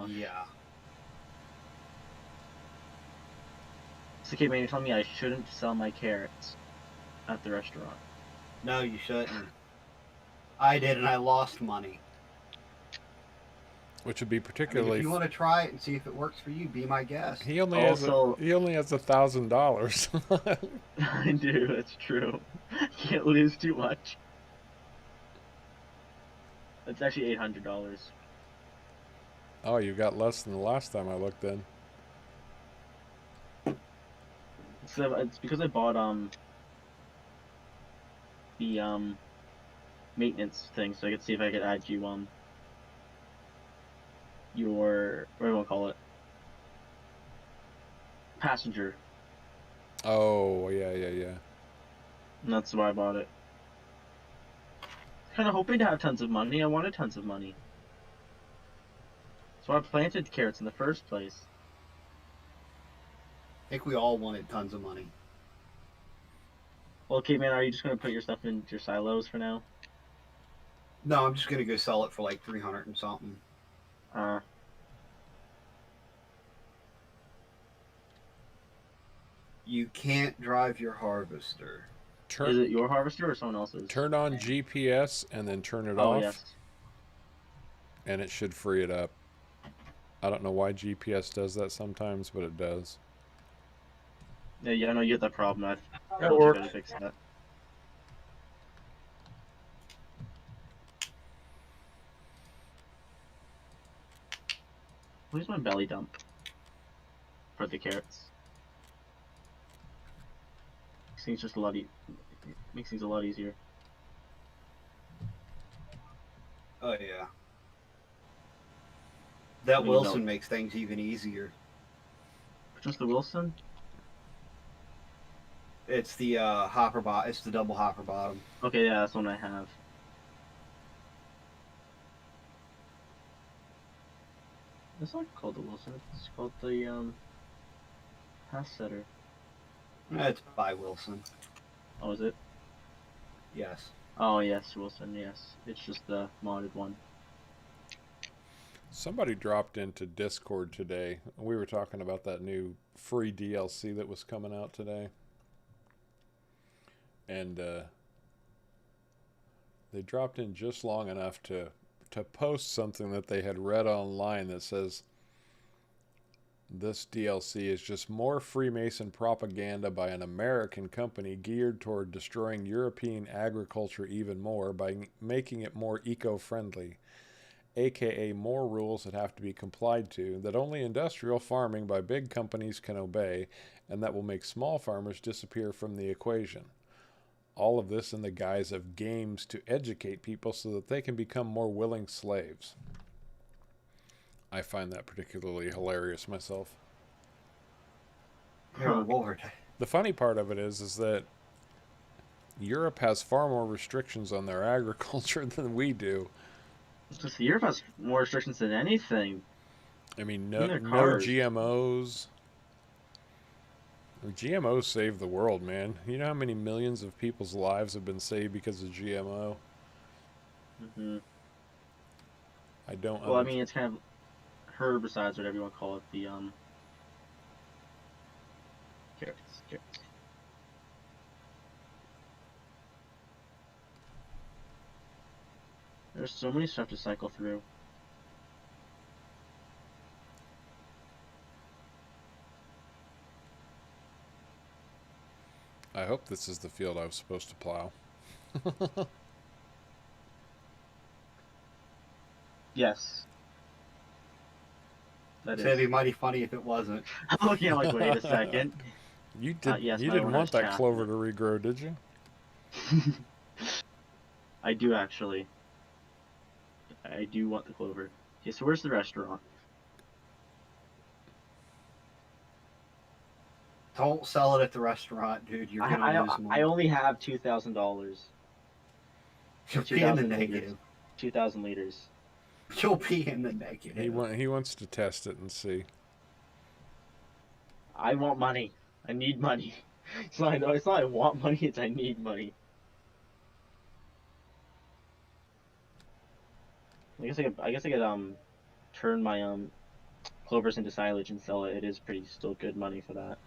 Yeah. So, okay, man, you're telling me I shouldn't sell my carrots at the restaurant? No, you shouldn't. I did, and I lost money. Which would be I mean, particularly. if you want to try it and see if it works for you, be my guest. He only has $1,000. I do. That's true. Can't lose too much. It's actually $800. Oh, you got less than the last time I looked in. it's because I bought the maintenance thing, so I could see if I could add you your what do you want to call it? Passenger. Oh, yeah, yeah, yeah. And that's why I bought it. Kind of hoping to have tons of money. I wanted tons of money. So I planted carrots in the first place. I think we all wanted tons of money. Well, okay, man, are you just going to put your stuff in your silos for now? No, I'm just gonna go sell it for like 300 and something. You can't drive your harvester. Is it your harvester or someone else's? Turn on GPS and then turn it Oh, off. yes. And it should free it up. I don't know why GPS does that sometimes, but it does. Yeah, I know you get that problem. I That told you works. to fix that. Where's my belly dump for the carrots? Makes things just a lot makes things a lot easier. Oh yeah. That Maybe Wilson no. makes things even easier. Just the Wilson? It's the hopper bot. It's the double hopper bottom. Okay, yeah, that's one I have. It's not called the Wilson. It's called the pass setter. It's by Wilson. Oh, is it? Yes. Oh yes, Wilson. Yes, it's just the modded one. Somebody dropped into Discord today. We were talking about that new free DLC that was coming out today. And they dropped in just long enough to post something that they had read online that says, this DLC is just more Freemason propaganda by an American company geared toward destroying European agriculture even more by making it more eco-friendly, aka more rules that have to be complied to, that only industrial farming by big companies can obey, and that will make small farmers disappear from the equation. All of this in the guise of games to educate people so that they can become more willing slaves. I find that particularly hilarious myself. Oh Lord. The funny part of it is that Europe has far more restrictions on their agriculture than we do. Just Europe has more restrictions than anything. I mean, Even no their cars. GMOs. GMOs save the world, man. You know how many millions of people's lives have been saved because of GMO? Hmm. I don't. Well, I mean, it's kind of herbicides, whatever you want to call it. The carrots. There's so many stuff to cycle through. I hope this is the field I was supposed to plow. Yes. That It'd be is. mighty funny if it wasn't. I'm looking at like, wait a second. You did. Yes, you my didn't one want has that chaff. clover to regrow, did you? I do actually. I do want the clover. Okay, so where's the restaurant? Don't sell it at the restaurant, dude. You're gonna lose money. I only have $2,000. You'll be in the negative. 2,000 liters. You'll be in the negative. He wants to test it and see. I want money. I need money. It's not I want money, it's I need money. I guess I could turn my clovers into silage and sell it. It is pretty still good money for that.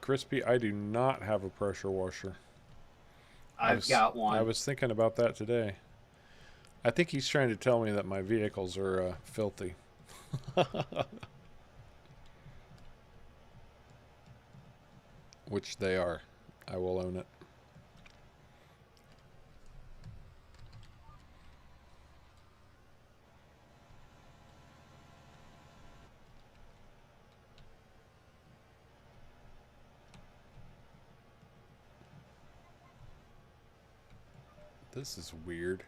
Crispy, I do not have a pressure washer. I've got one. I was thinking about that today. I think he's trying to tell me that my vehicles are filthy. Which they are. I will own it. This is weird.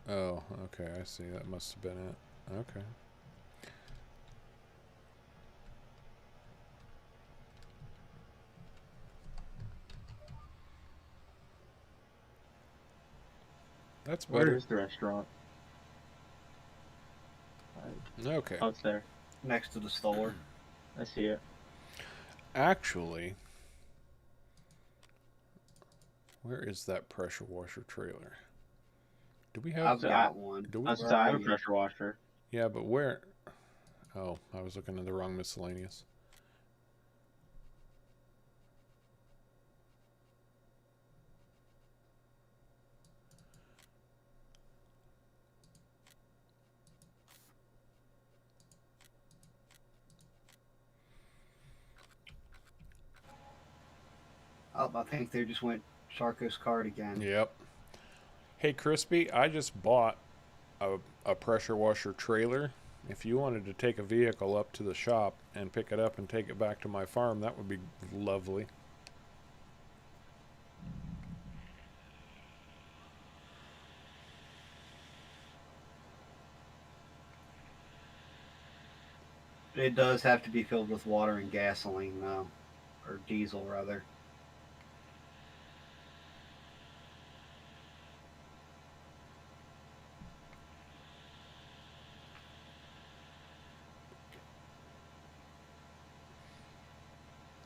Oh, okay, I see. That must have been it. Okay. That's Where better. is the restaurant? Okay. Oh, it's there. Next to the store. I see it. Actually, where is that pressure washer trailer? Do we have... I've got one. Do we... That's Where I are have a you? pressure washer. Yeah, but where... Oh, I was looking at the wrong miscellaneous. Oh, I think they just went Sharko's card again. Yep. Hey, Crispy, I just bought a pressure washer trailer. If you wanted to take a vehicle up to the shop and pick it up and take it back to my farm, that would be lovely. It does have to be filled with water and gasoline, though. Or diesel, rather.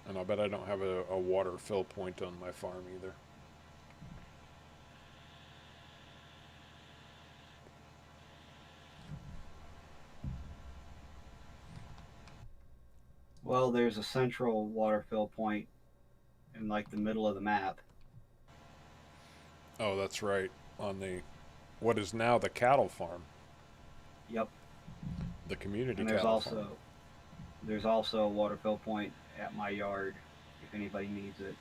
And I bet I don't have a water fill point on my farm either. Well, there's a central water fill point in like the middle of the map. Oh, that's right. On the... what is now the cattle farm. Yep. The community And cattle farm. there's also a water fill point at my yard if anybody needs it.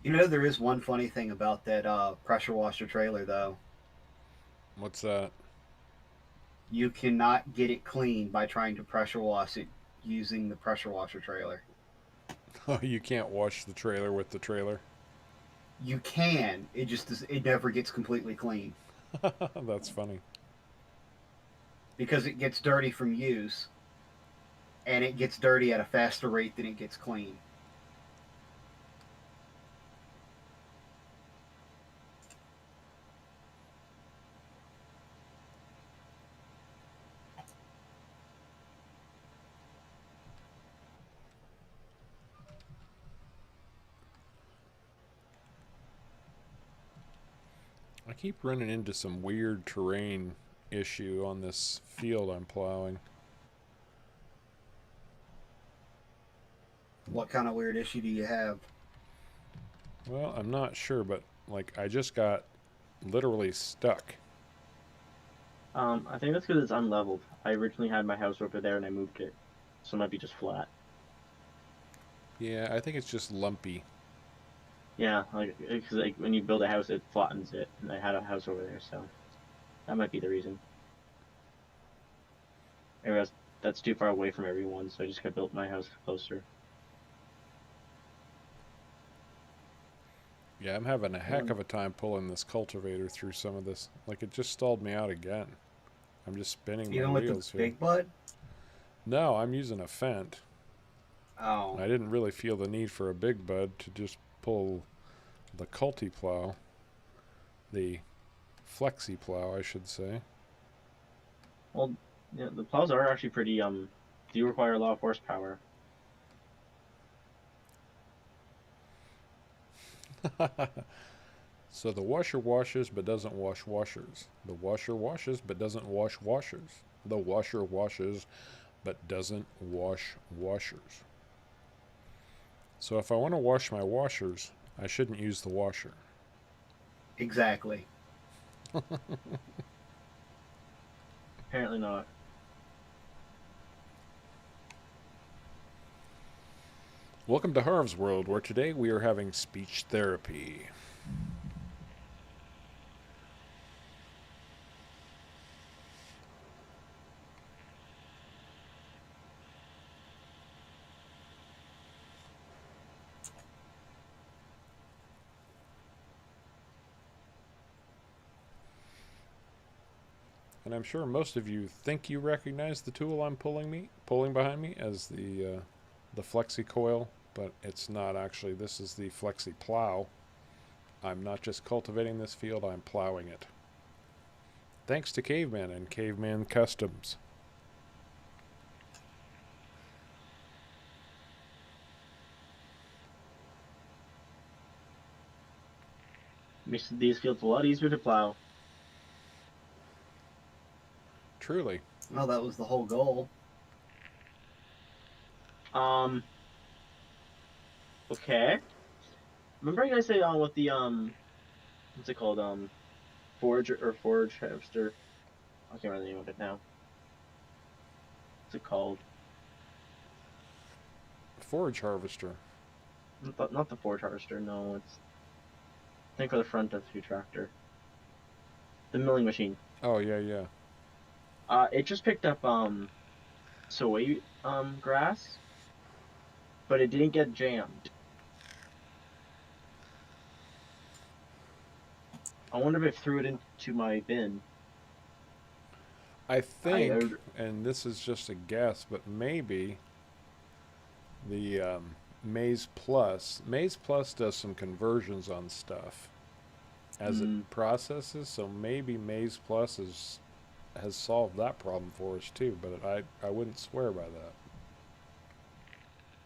You know, there is one funny thing about that pressure washer trailer, though. What's that? You cannot get it clean by trying to pressure wash it using the pressure washer trailer. Oh, you can't wash the trailer with the trailer? You can. It just it never gets completely clean That's funny. because it gets dirty from use, and it gets dirty at a faster rate than it gets clean. I keep running into some weird terrain issue on this field I'm plowing. What kind of weird issue do you have? Well, I'm not sure, but like I just got literally stuck. I think that's because it's unleveled. I originally had my house over there and I moved it, so it might be just flat. Yeah, I think it's just lumpy. Yeah, because like when you build a house, it flattens it, and I had a house over there, so that might be the reason. Maybe that's too far away from everyone, so I just got built my house closer. Yeah, I'm having a heck of a time pulling this cultivator through some of this. Like, it just stalled me out again. I'm just spinning Even my with wheels the here. big bud? No, I'm using a Fent. Oh. I didn't really feel the need for a big bud to just pull the culti plow. The flexi plow, I should say. Well, yeah, the plows are actually pretty, do require a lot of horsepower. So the washer washes but doesn't wash washers. The washer washes but doesn't wash washers. The washer washes but doesn't wash washers. So if I want to wash my washers, I shouldn't use the washer. Exactly. Apparently not. Welcome to Harv's World, where today we are having speech therapy. And I'm sure most of you think you recognize the tool I'm pulling behind me as the flexi coil, but it's not actually. This is the flexi plow. I'm not just cultivating this field, I'm plowing it. Thanks to Caveman and Caveman Customs. Makes these fields a lot easier to plow. Truly. Well, that was the whole goal. Okay. Remember you guys say with the what's it called? Forge harvester. I can't remember the name of it now. What's it called? Forage harvester. Not the forge harvester. No, it's I think for the front of the tractor. The milling machine. Oh yeah, yeah. It just picked up soy grass, but it didn't get jammed. I wonder if it threw it into my bin. I think, and this is just a guess, but maybe the Maize Plus does some conversions on stuff as it processes, so maybe Maize Plus has solved that problem for us too, but I wouldn't swear by that.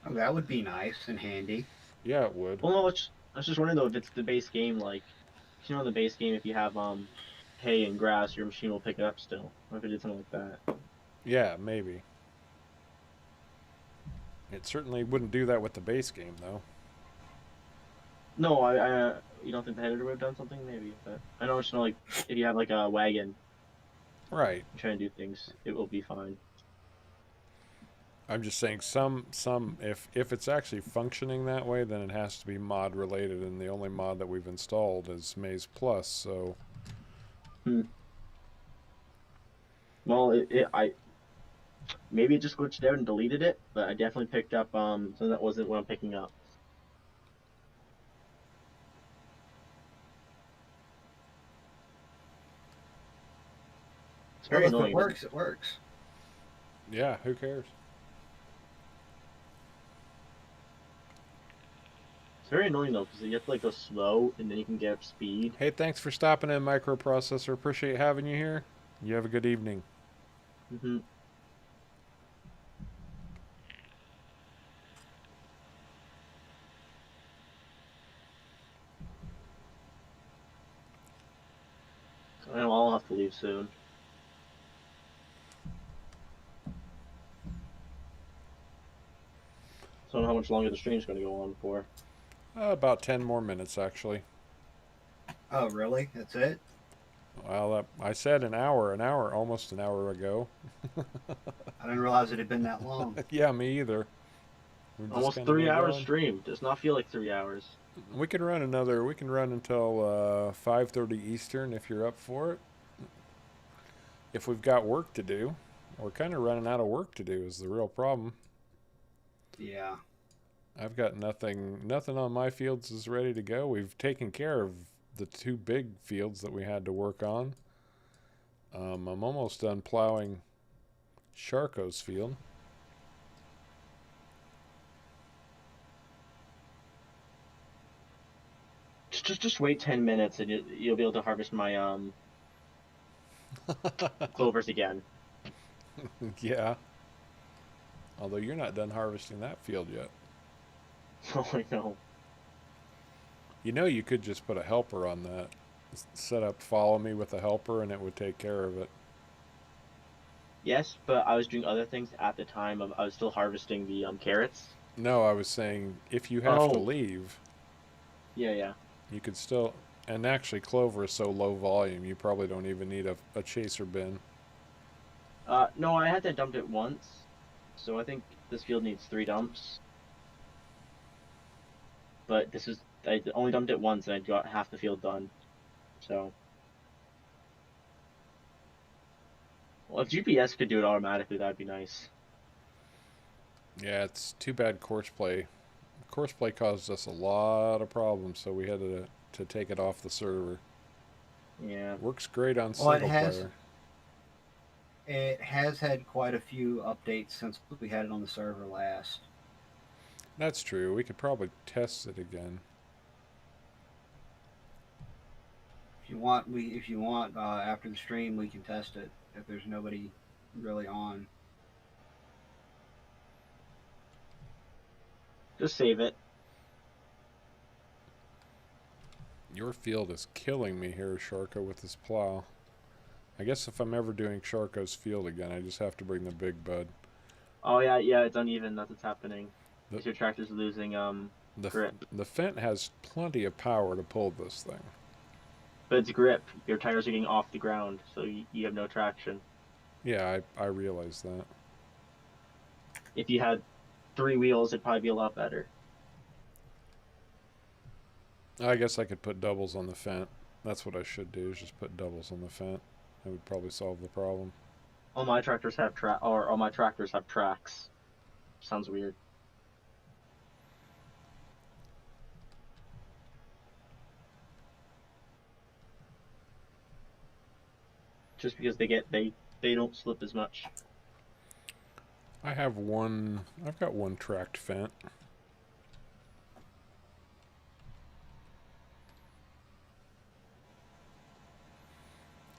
Oh, that would be nice and handy. Yeah, it would. Well, no, I was just wondering though if it's the base game, like, you know, the base game, if you have hay and grass, your machine will pick it up still. Or if it did something like that. Yeah, maybe. It certainly wouldn't do that with the base game, though. No, I you don't think the editor would have done something? Maybe, but I know it's not like if you have like a wagon, Right. trying to do things, it will be fine. I'm just saying some if it's actually functioning that way, then it has to be mod related, and the only mod that we've installed is Maize Plus, so Well, maybe it just glitched out and deleted it, but I definitely picked up something that wasn't what I'm picking up. It's very Well, if annoying. it works, it works. yeah, who cares? It's very annoying though, because you have to like go slow and then you can get up speed. Hey, thanks for stopping in, Microprocessor. Appreciate having you here. You have a good evening. Mm-hmm. I know I'll have to leave soon. So I don't know how much longer the stream's going to go on for. About 10 more minutes, actually. Oh, really? That's it? Well, I said an hour, almost an hour ago. I didn't realize it had been that long. Yeah, me either. Almost 3 hours stream. Does not feel like 3 hours. We can run until 5:30 Eastern if you're up for it. If we've got work to do. We're kind of running out of work to do is the real problem. Yeah. I've got nothing on my fields is ready to go. We've taken care of the two big fields that we had to work on. I'm almost done plowing Sharko's field. Just wait 10 minutes and you'll be able to harvest my clovers again. Yeah. Although you're not done harvesting that field yet. Oh, I know. You know, you could just put a helper on that. Set up follow me with a helper and it would take care of it. Yes, but I was doing other things at the time. I was still harvesting the carrots. No, I was saying if you have to Oh, leave, yeah, yeah. you could still. And actually, clover is so low volume, you probably don't even need a chaser bin. No, I had to dump it once, so I think this field needs 3 dumps. But I only dumped it once and I got half the field done. So, well, if GPS could do it automatically, that'd be nice. Yeah, it's too bad courseplay. Courseplay caused us a lot of problems, so we had to take it off the server. Yeah. Works great on Well, single player. it has had quite a few updates since we had it on the server last. That's true. We could probably test it again. If you want, after the stream, we can test it if there's nobody really on. Just save it. Your field is killing me here, Sharko, with this plow. I guess if I'm ever doing Sharko's field again, I just have to bring the big bud. Oh yeah, yeah, it's uneven. That's what's happening. The, Your tractor's losing grip. the Fent has plenty of power to pull this thing. But it's grip. Your tires are getting off the ground, so you have no traction. Yeah, I realize that. If you had 3 wheels, it'd probably be a lot better. I guess I could put doubles on the Fent. That's what I should do, is just put doubles on the Fent. That would probably solve the problem. All my tractors have all my tractors have tracks. Sounds weird. Just because they don't slip as much. I've got one tracked Fent.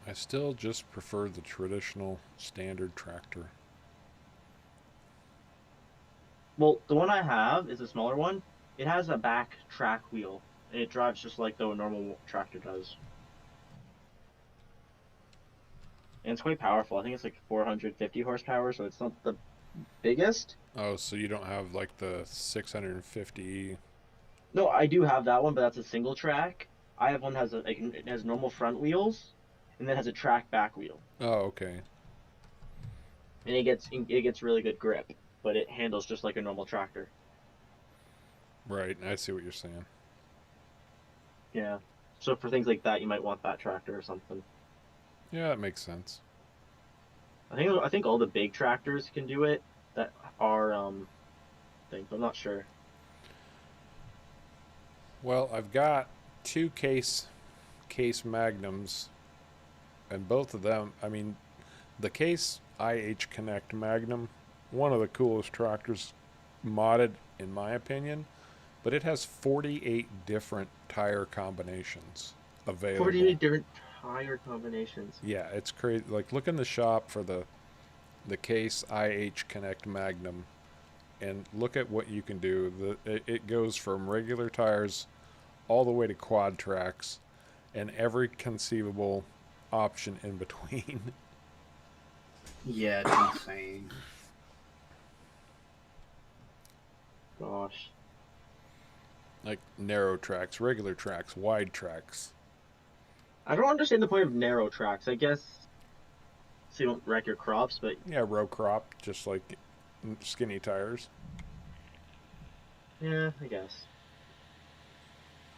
I still just prefer the traditional standard tractor. Well, the one I have is a smaller one. It has a back track wheel, and it drives just like the normal tractor does. And it's quite powerful. I think it's like 450 horsepower, so it's not the biggest. Oh, so you don't have like the 650. No, I do have that one, but that's a single track. I have one that it has normal front wheels, and then has a track back wheel. Oh, okay. And it gets really good grip, but it handles just like a normal tractor. Right, I see what you're saying. Yeah. So for things like that, you might want that tractor or something. Yeah, that makes sense. I think all the big tractors can do it that are things. I'm not sure. Well, I've got 2 case Magnums, and both of them, I mean, the Case IH Connect Magnum, one of the coolest tractors modded in my opinion, but it has 48 different tire combinations available. 48 different tire combinations. Yeah, it's crazy. Like, look in the shop for the Case IH Connect Magnum and look at what you can do. It goes from regular tires all the way to quad tracks and every conceivable option in between. Yeah, it's insane. Gosh. Like narrow tracks, regular tracks, wide tracks. I don't understand the point of narrow tracks. I guess so you don't wreck your crops, but Yeah, row crop, just like skinny tires. yeah, I guess.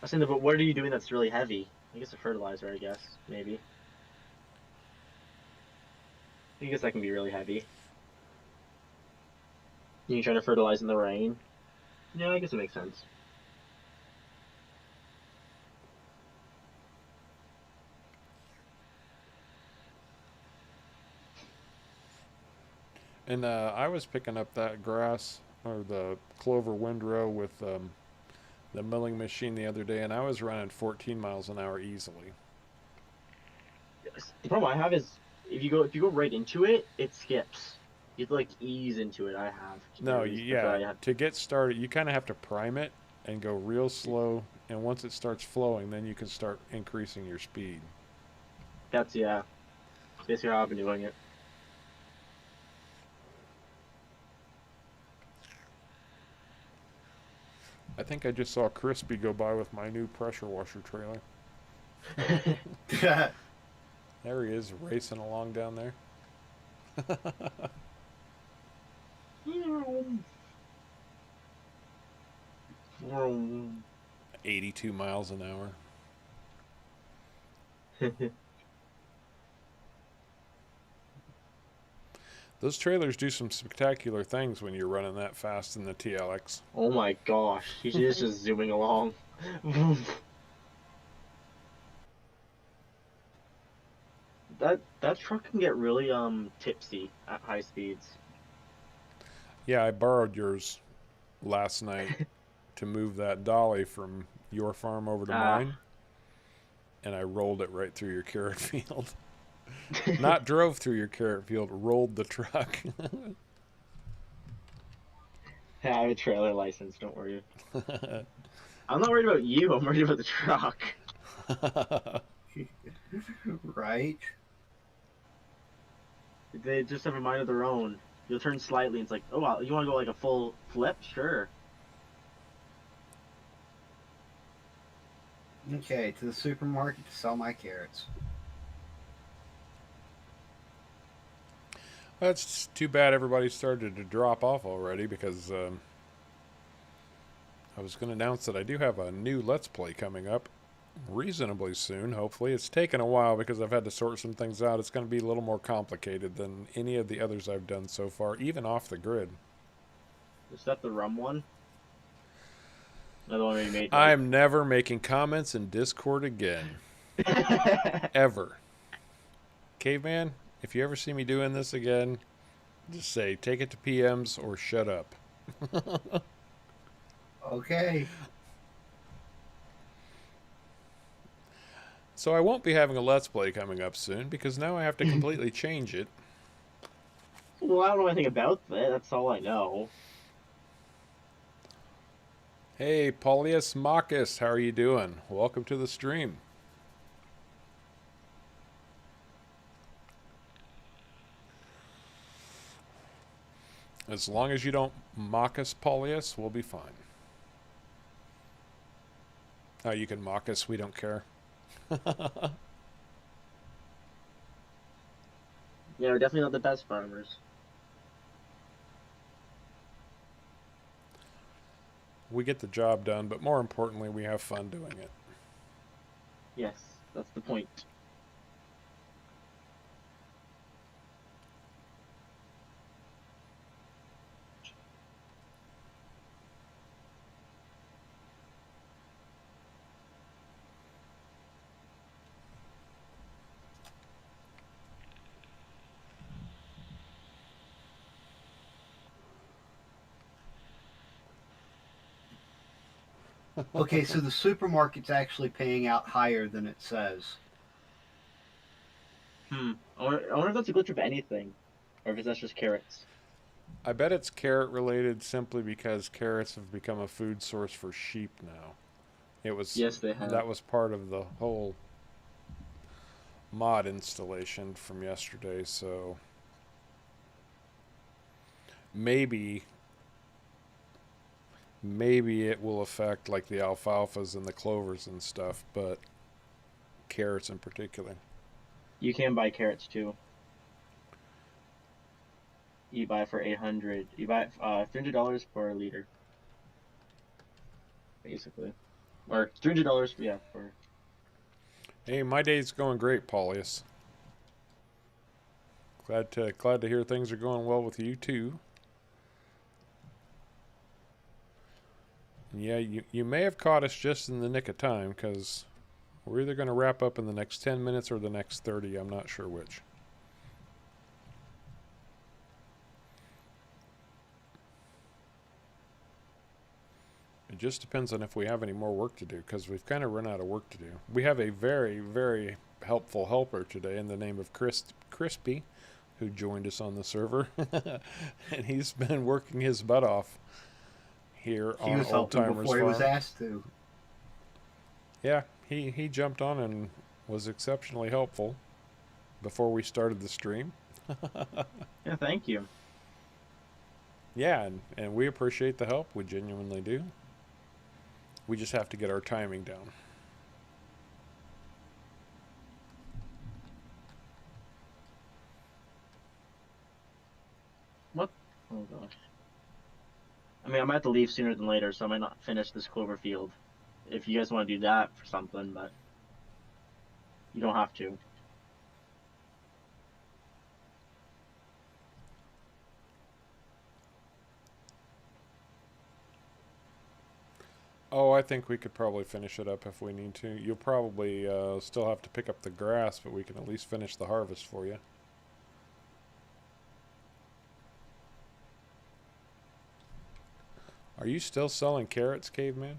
I was saying, but what are you doing that's really heavy? I guess a fertilizer, I guess, maybe. I guess that can be really heavy. You trying to fertilize in the rain? Yeah, I guess it makes sense. And I was picking up that grass or the clover windrow with the milling machine the other day, and I was running 14 miles an hour easily. The problem I have is if you go right into it, it skips. You have to like ease into it. I have. No, At least that's what I have. to get started, you kind of have to prime it and go real slow. And once it starts flowing, then you can start increasing your speed. That's yeah. Basically how I've been doing it. I think I just saw Crispy go by with my new pressure washer trailer. There he is, racing along down there. 82 miles an hour. Those trailers do some spectacular things when you're running that fast in the TLX. Oh my gosh, he's just zooming along. That truck can get really tipsy at high speeds. Yeah, I borrowed yours last night to move that dolly from your farm over to mine, and I rolled it right through your carrot field. Not drove through your carrot field, rolled the truck. I have a trailer license, don't worry. I'm not worried about you, I'm worried about the truck. Right? They just have a mind of their own. You'll turn slightly and it's like, oh wow, you want to go like a full flip? Sure. Okay, to the supermarket to sell my carrots. That's too bad everybody started to drop off already, because I was going to announce that I do have a new Let's Play coming up reasonably soon, hopefully. It's taken a while because I've had to sort some things out. It's going to be a little more complicated than any of the others I've done so far, even off the grid. Is that the rum one? Another one we made. I'm never making comments in Discord again. Ever. Caveman, if you ever see me doing this again, just say, take it to PMs or shut up. Okay. So I won't be having a Let's Play coming up soon, because now I have to completely change it. Well, I don't know anything about that. That's all I know. Hey, Paulius Marcus, how are you doing? Welcome to the stream. As long as you don't mock us, Paulius, we'll be fine. Oh, you can mock us, we don't care. Yeah, we're definitely not the best farmers. We get the job done, but more importantly, we have fun doing it. Yes, that's the point. Okay, so the supermarket's actually paying out higher than it says. I wonder if that's a glitch of anything, or if that's just carrots. I bet it's carrot related simply because carrots have become a food source for sheep now. It was Yes, they have. That was part of the whole mod installation from yesterday, so maybe it will affect like the alfalfas and the clovers and stuff, but carrots in particular. You can buy carrots too. You buy for 800. You buy $300 per liter, basically, or $300. Yeah, for. Hey, my day's going great, Paulius. Glad to hear things are going well with you too. Yeah, you may have caught us just in the nick of time, because we're either going to wrap up in the next 10 minutes or the next 30. I'm not sure which. It just depends on if we have any more work to do, because we've kind of run out of work to do. We have a very, very helpful helper today in the name of Crispy, who joined us on the server. And he's been working his butt off here He on was Old helping Timers before he was Farm. asked to. Yeah, he jumped on and was exceptionally helpful before we started the stream. Yeah, thank you. Yeah, and we appreciate the help. We genuinely do. We just have to get our timing down. What? Oh gosh. I mean, I might have to leave sooner than later, so I might not finish this clover field. If you guys want to do that for something, but you don't have to. Oh, I think we could probably finish it up if we need to. You'll probably still have to pick up the grass, but we can at least finish the harvest for you. Are you still selling carrots, Caveman?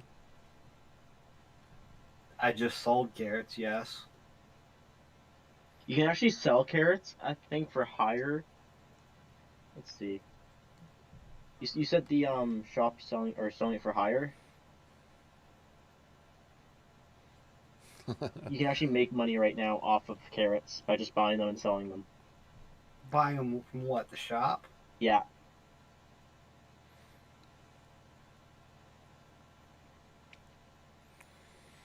I just sold carrots, yes. You can actually sell carrots, I think, for hire. Let's see. You said the shop selling it for hire. You can actually make money right now off of carrots by just buying them and selling them. Buying them from what, the shop? Yeah.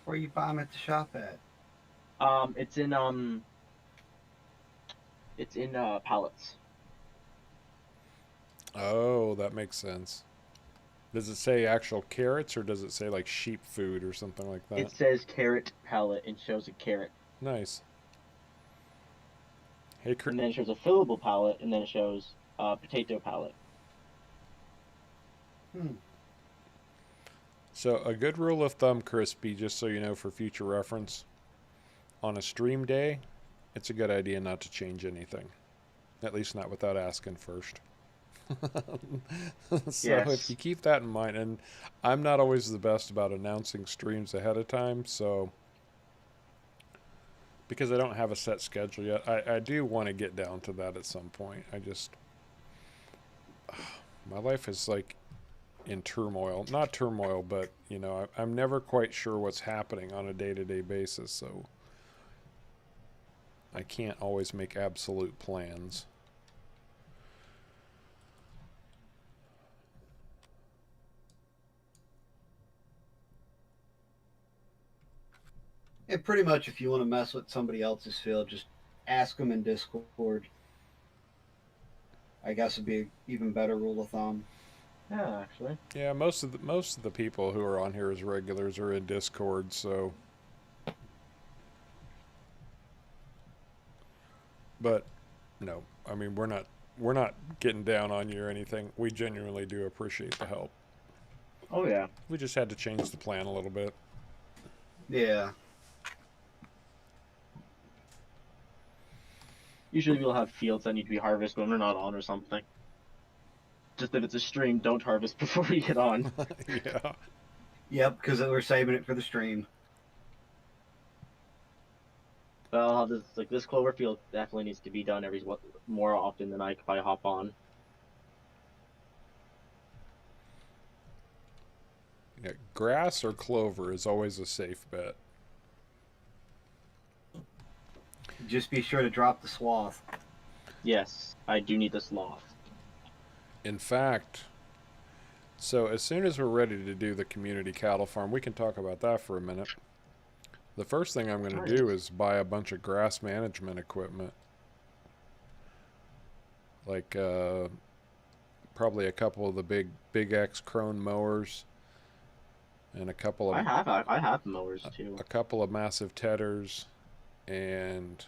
Where you buy them at the shop at? It's in pallets. Oh, that makes sense. Does it say actual carrots or does it say like sheep food or something like that? It says carrot pallet and shows a carrot. Nice. Hey, And then it shows a fillable pallet, and then it shows a potato pallet. So a good rule of thumb, Crispy, just so you know for future reference, on a stream day, it's a good idea not to change anything. At least not without asking first. So Yes. if you keep that in mind, and I'm not always the best about announcing streams ahead of time, so because I don't have a set schedule yet, I do want to get down to that at some point. My life is like in turmoil. Not turmoil, but, you know, I'm never quite sure what's happening on a day-to-day basis, so I can't always make absolute plans. And pretty much if you want to mess with somebody else's field, just ask them in Discord. I guess would be an even better rule of thumb. Yeah, actually. Yeah, most of the people who are on here as regulars are in Discord, so. But no, I mean we're not getting down on you or anything. We genuinely do appreciate the help. Oh yeah. We just had to change the plan a little bit. Yeah. Usually we'll have fields that need to be harvested when we're not on or something. Just if it's a stream, don't harvest before we get on. Yeah. Yep, because we're saving it for the stream. Well, this clover field definitely needs to be done more often than I could probably hop on. Yeah, grass or clover is always a safe bet. Just be sure to drop the swath. Yes, I do need the sloth. In fact, so as soon as we're ready to do the community cattle farm, we can talk about that for a minute. The first thing I'm going to do is buy a bunch of grass management equipment. Like probably a couple of the big X Krone mowers and a couple of I have mowers too. a couple of massive tedders and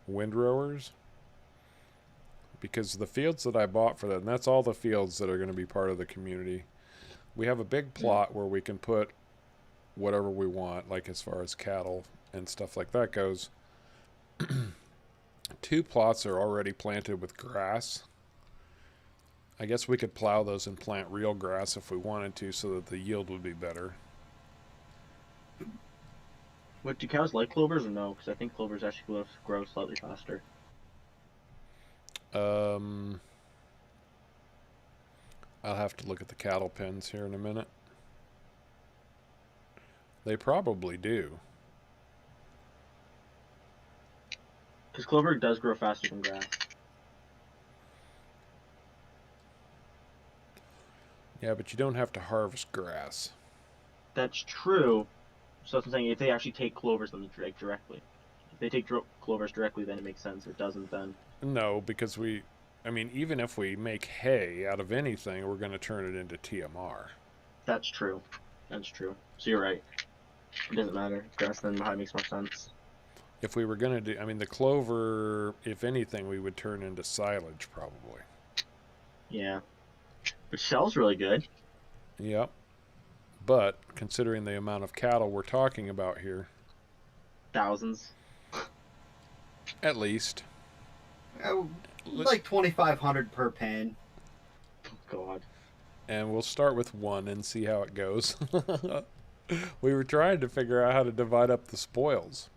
windrowers. Because the fields that I bought for that, and that's all the fields that are going to be part of the community. We have a big plot where we can put whatever we want, like as far as cattle and stuff like that goes. 2 plots are already planted with grass. I guess we could plow those and plant real grass if we wanted to so that the yield would be better. But do cows like clovers or no? Because I think clovers actually grow slightly faster. I'll have to look at the cattle pens here in a minute. They probably do. Because clover does grow faster than grass. Yeah, but you don't have to harvest grass. That's true. So that's what I'm saying. If they actually take clovers them directly. If they take clovers directly, then it makes sense. If it doesn't, then... No, because even if we make hay out of anything, we're going to turn it into TMR. That's true. That's true. So you're right. It doesn't matter. Grass then probably makes more sense. If we were going to do... the clover, if anything, we would turn into silage, probably. Yeah. But shell's really good. Yep. But, considering the amount of cattle we're talking about here... Thousands. At least. Like 2,500 per pen. Oh, God. And we'll start with one and see how it goes. We were trying to figure out how to divide up the spoils.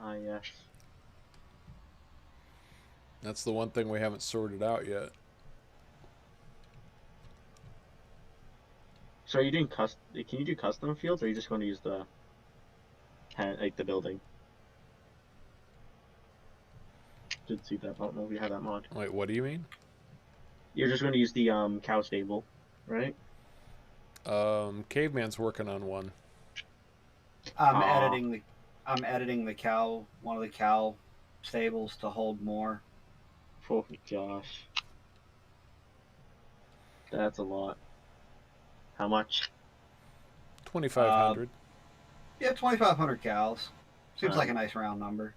Ah, yes. That's the one thing we haven't sorted out yet. So are you doing can you do custom fields, or are you just going to use the building? Did see that. I don't know if you have that mod. Wait, what do you mean? You're just going to use the cow stable, right? Caveman's working on one. I'm editing the cow, one of the cow stables to hold more. Oh my gosh. That's a lot. How much? 2,500. Yeah, 2,500 cows. Seems like a nice round number.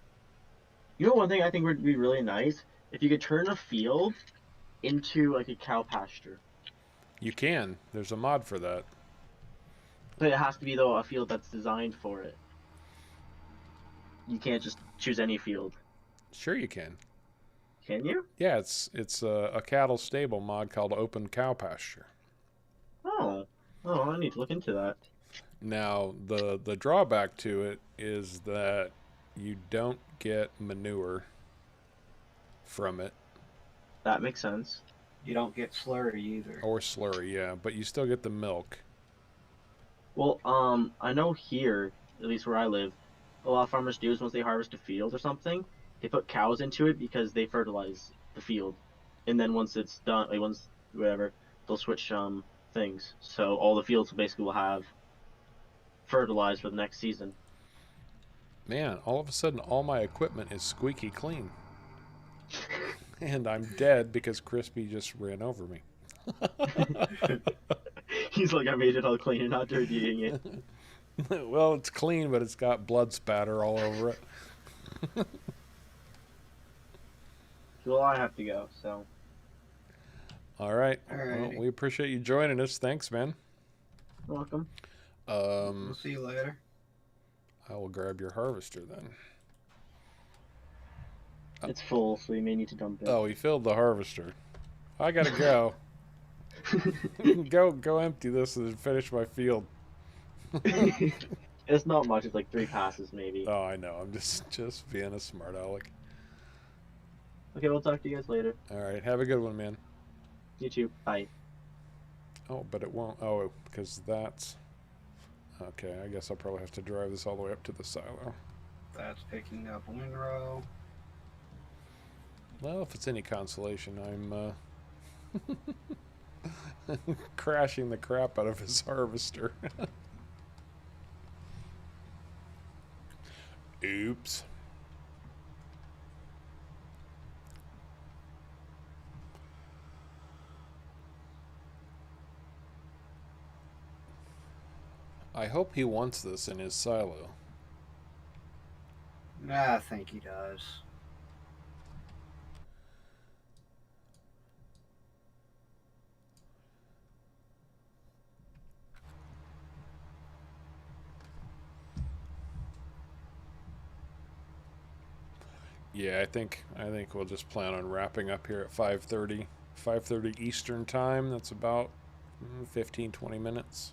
You know, one thing I think would be really nice, if you could turn a field into like a cow pasture. You can. There's a mod for that. But it has to be, though, a field that's designed for it. You can't just choose any field. Sure you can. Can you? Yeah, it's a cattle stable mod called Open Cow Pasture. Oh, I need to look into that. Now, the drawback to it is that you don't get manure from it. That makes sense. You don't get slurry either. Or slurry, yeah, but you still get the milk. Well, I know here, at least where I live, a lot of farmers do is once they harvest a field or something, they put cows into it because they fertilize the field. And then once it's done, like once whatever, they'll switch things. So all the fields basically will have fertilized for the next season. Man, all of a sudden all my equipment is squeaky clean. And I'm dead because Crispy just ran over me. He's like, I made it all clean and not dirtying it. Well, it's clean, but it's got blood spatter all over it. Well, I have to go, so. All right. Alrighty. Well, we appreciate you joining us. Thanks, man. You're welcome. We'll see you later. I will grab your harvester then. It's full, so you may need to dump it. Oh, he filled the harvester. I gotta go. Go empty this and finish my field. It's not much. It's like 3 passes, maybe. Oh, I know. I'm just being a smart aleck. Okay, we'll talk to you guys later. All right. Have a good one, man. You too. Bye. Oh, but it won't. Oh, because that's... Okay, I guess I'll probably have to drive this all the way up to the silo. That's picking up windrow. Well, if it's any consolation, I'm crashing the crap out of his harvester. Oops. I hope he wants this in his silo. I think he does. Yeah, I think we'll just plan on wrapping up here at 5:30 Eastern time. That's about 15-20 minutes.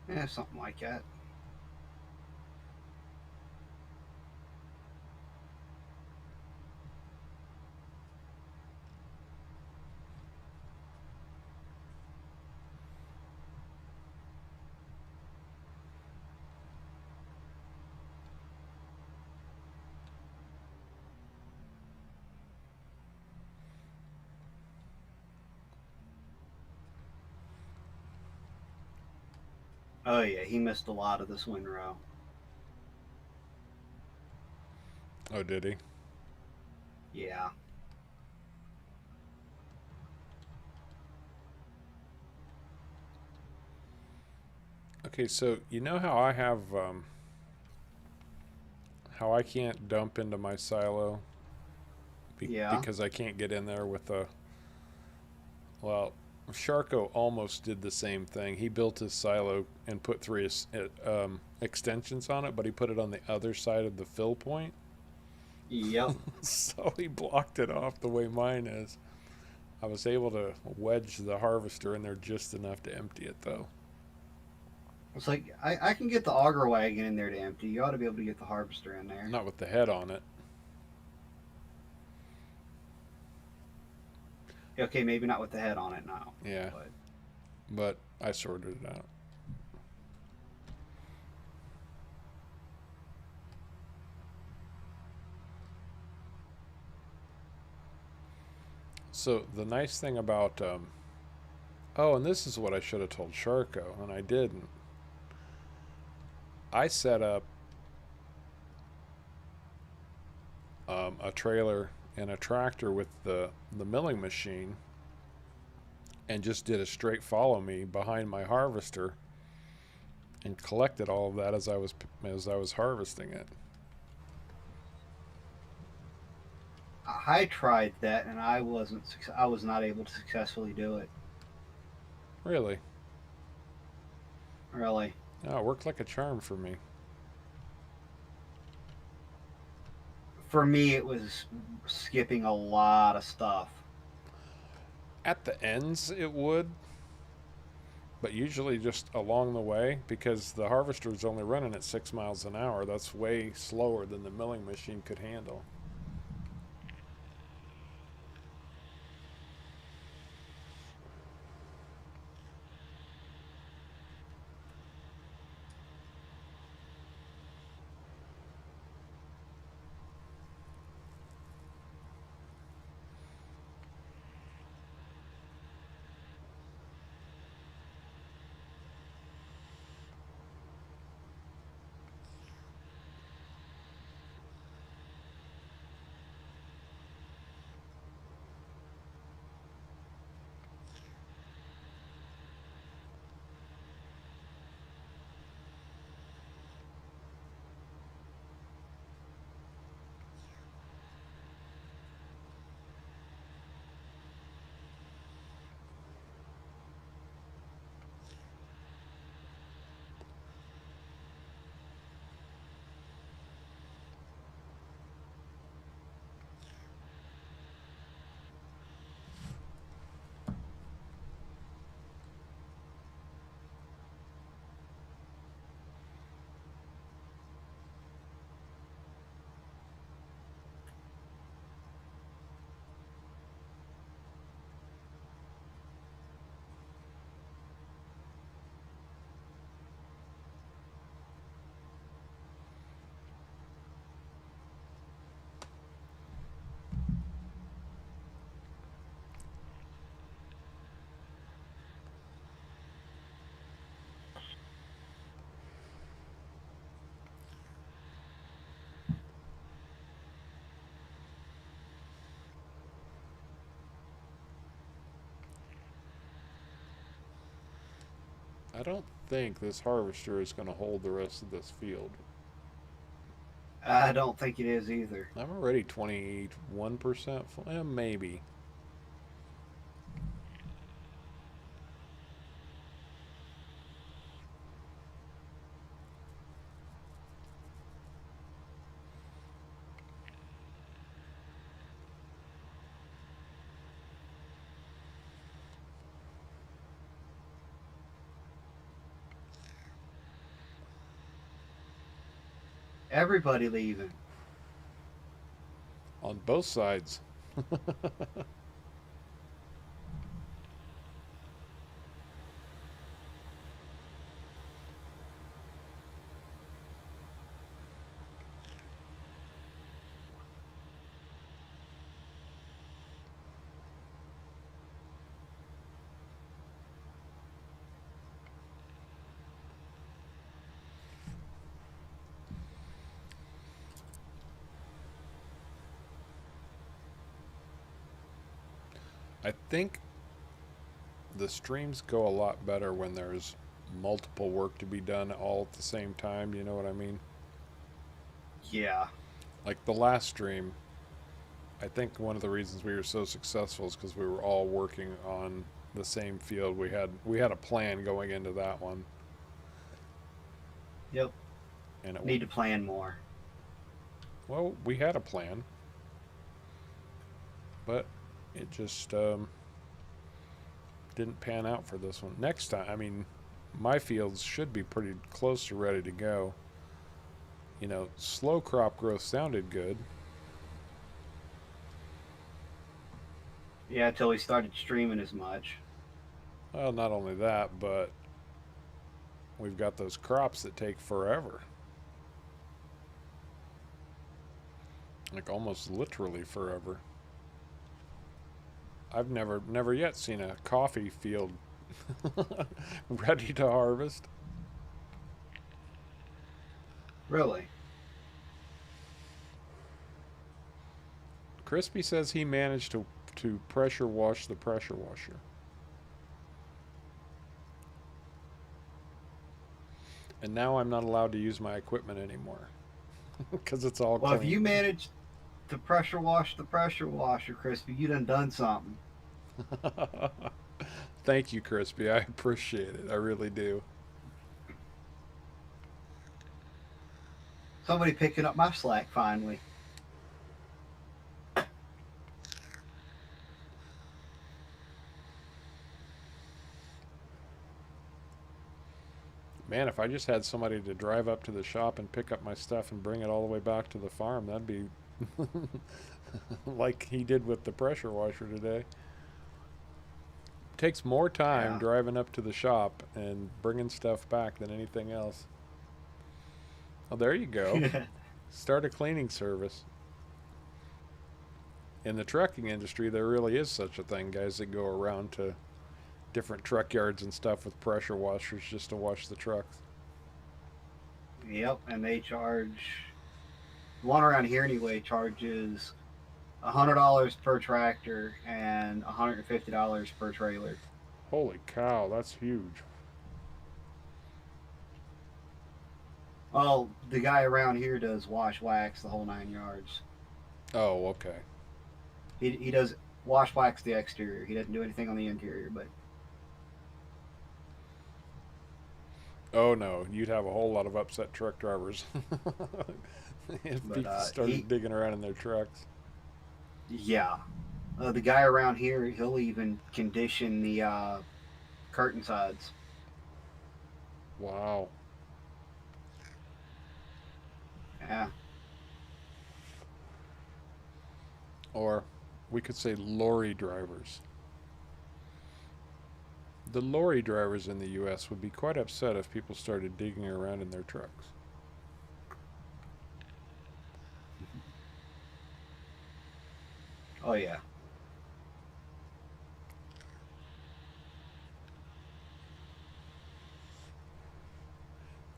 Yeah, something like that. Oh yeah, he missed a lot of this windrow. Oh, did he? Yeah. Okay, so you know how I have how I can't dump into my silo Yeah. because I can't get in there with a. Well, Sharko almost did the same thing. He built his silo and put three extensions on it, but he put it on the other side of the fill point. Yep. So he blocked it off the way mine is. I was able to wedge the harvester in there just enough to empty it, though. It's like I can get the auger wagon in there to empty. You ought to be able to get the harvester in there. Not with the head on it. Okay, maybe not with the head on it now. Yeah. But I sorted it out. So the nice thing about oh, and this is what I should have told Sharko, and I didn't. I set up a trailer and a tractor with the milling machine, and just did a straight follow me behind my harvester, and collected all of that as I was harvesting it. I tried that and I was not able to successfully do it. Really? Really. Oh, it worked like a charm for me. For me, it was skipping a lot of stuff. At the ends, it would, but usually just along the way, because the harvester is only running at 6 miles an hour. That's way slower than the milling machine could handle. I don't think this harvester is going to hold the rest of this field. I don't think it is either. I'm already 21% full. Maybe. Everybody leaving. On both sides. I think the streams go a lot better when there's multiple work to be done all at the same time. You know what I mean? Yeah. Like the last stream, I think one of the reasons we were so successful is because we were all working on the same field. We had a plan going into that one. Yep. And Need to plan more. Well, we had a plan, but it just didn't pan out for this one. Next time, I mean, my fields should be pretty close to ready to go. You know, slow crop growth sounded good. Yeah, until we started streaming as much. Well, not only that, but we've got those crops that take forever. Like almost literally forever. I've never yet seen a coffee field ready to harvest. Really? Crispy says he managed to pressure wash the pressure washer. And now I'm not allowed to use my equipment anymore. Because it's all Well, clean. if you managed to pressure wash the pressure washer, Crispy, you done something. Thank you, Crispy. I appreciate it. I really do. Somebody picking up my slack finally. Man, if I just had somebody to drive up to the shop and pick up my stuff and bring it all the way back to the farm, that'd be like he did with the pressure washer today. Takes more time driving up to the shop and bringing stuff back than anything else. Oh, there you go. Start a cleaning service. In the trucking industry, there really is such a thing, guys that go around to different truck yards and stuff with pressure washers just to wash the trucks. Yep, and they charge, one around here anyway, charges $100 per tractor and $150 per trailer. Holy cow, that's huge. Well, the guy around here does wash, wax, the whole 9 yards. Oh, okay. He does wash, wax the exterior. He doesn't do anything on the interior, but... Oh no, you'd have a whole lot of upset truck drivers if people started digging around in their trucks. Yeah. The guy around here, he'll even condition the curtain sides. Wow. Yeah. Or we could say lorry drivers. The lorry drivers in the U.S. would be quite upset if people started digging around in their trucks. Oh, yeah.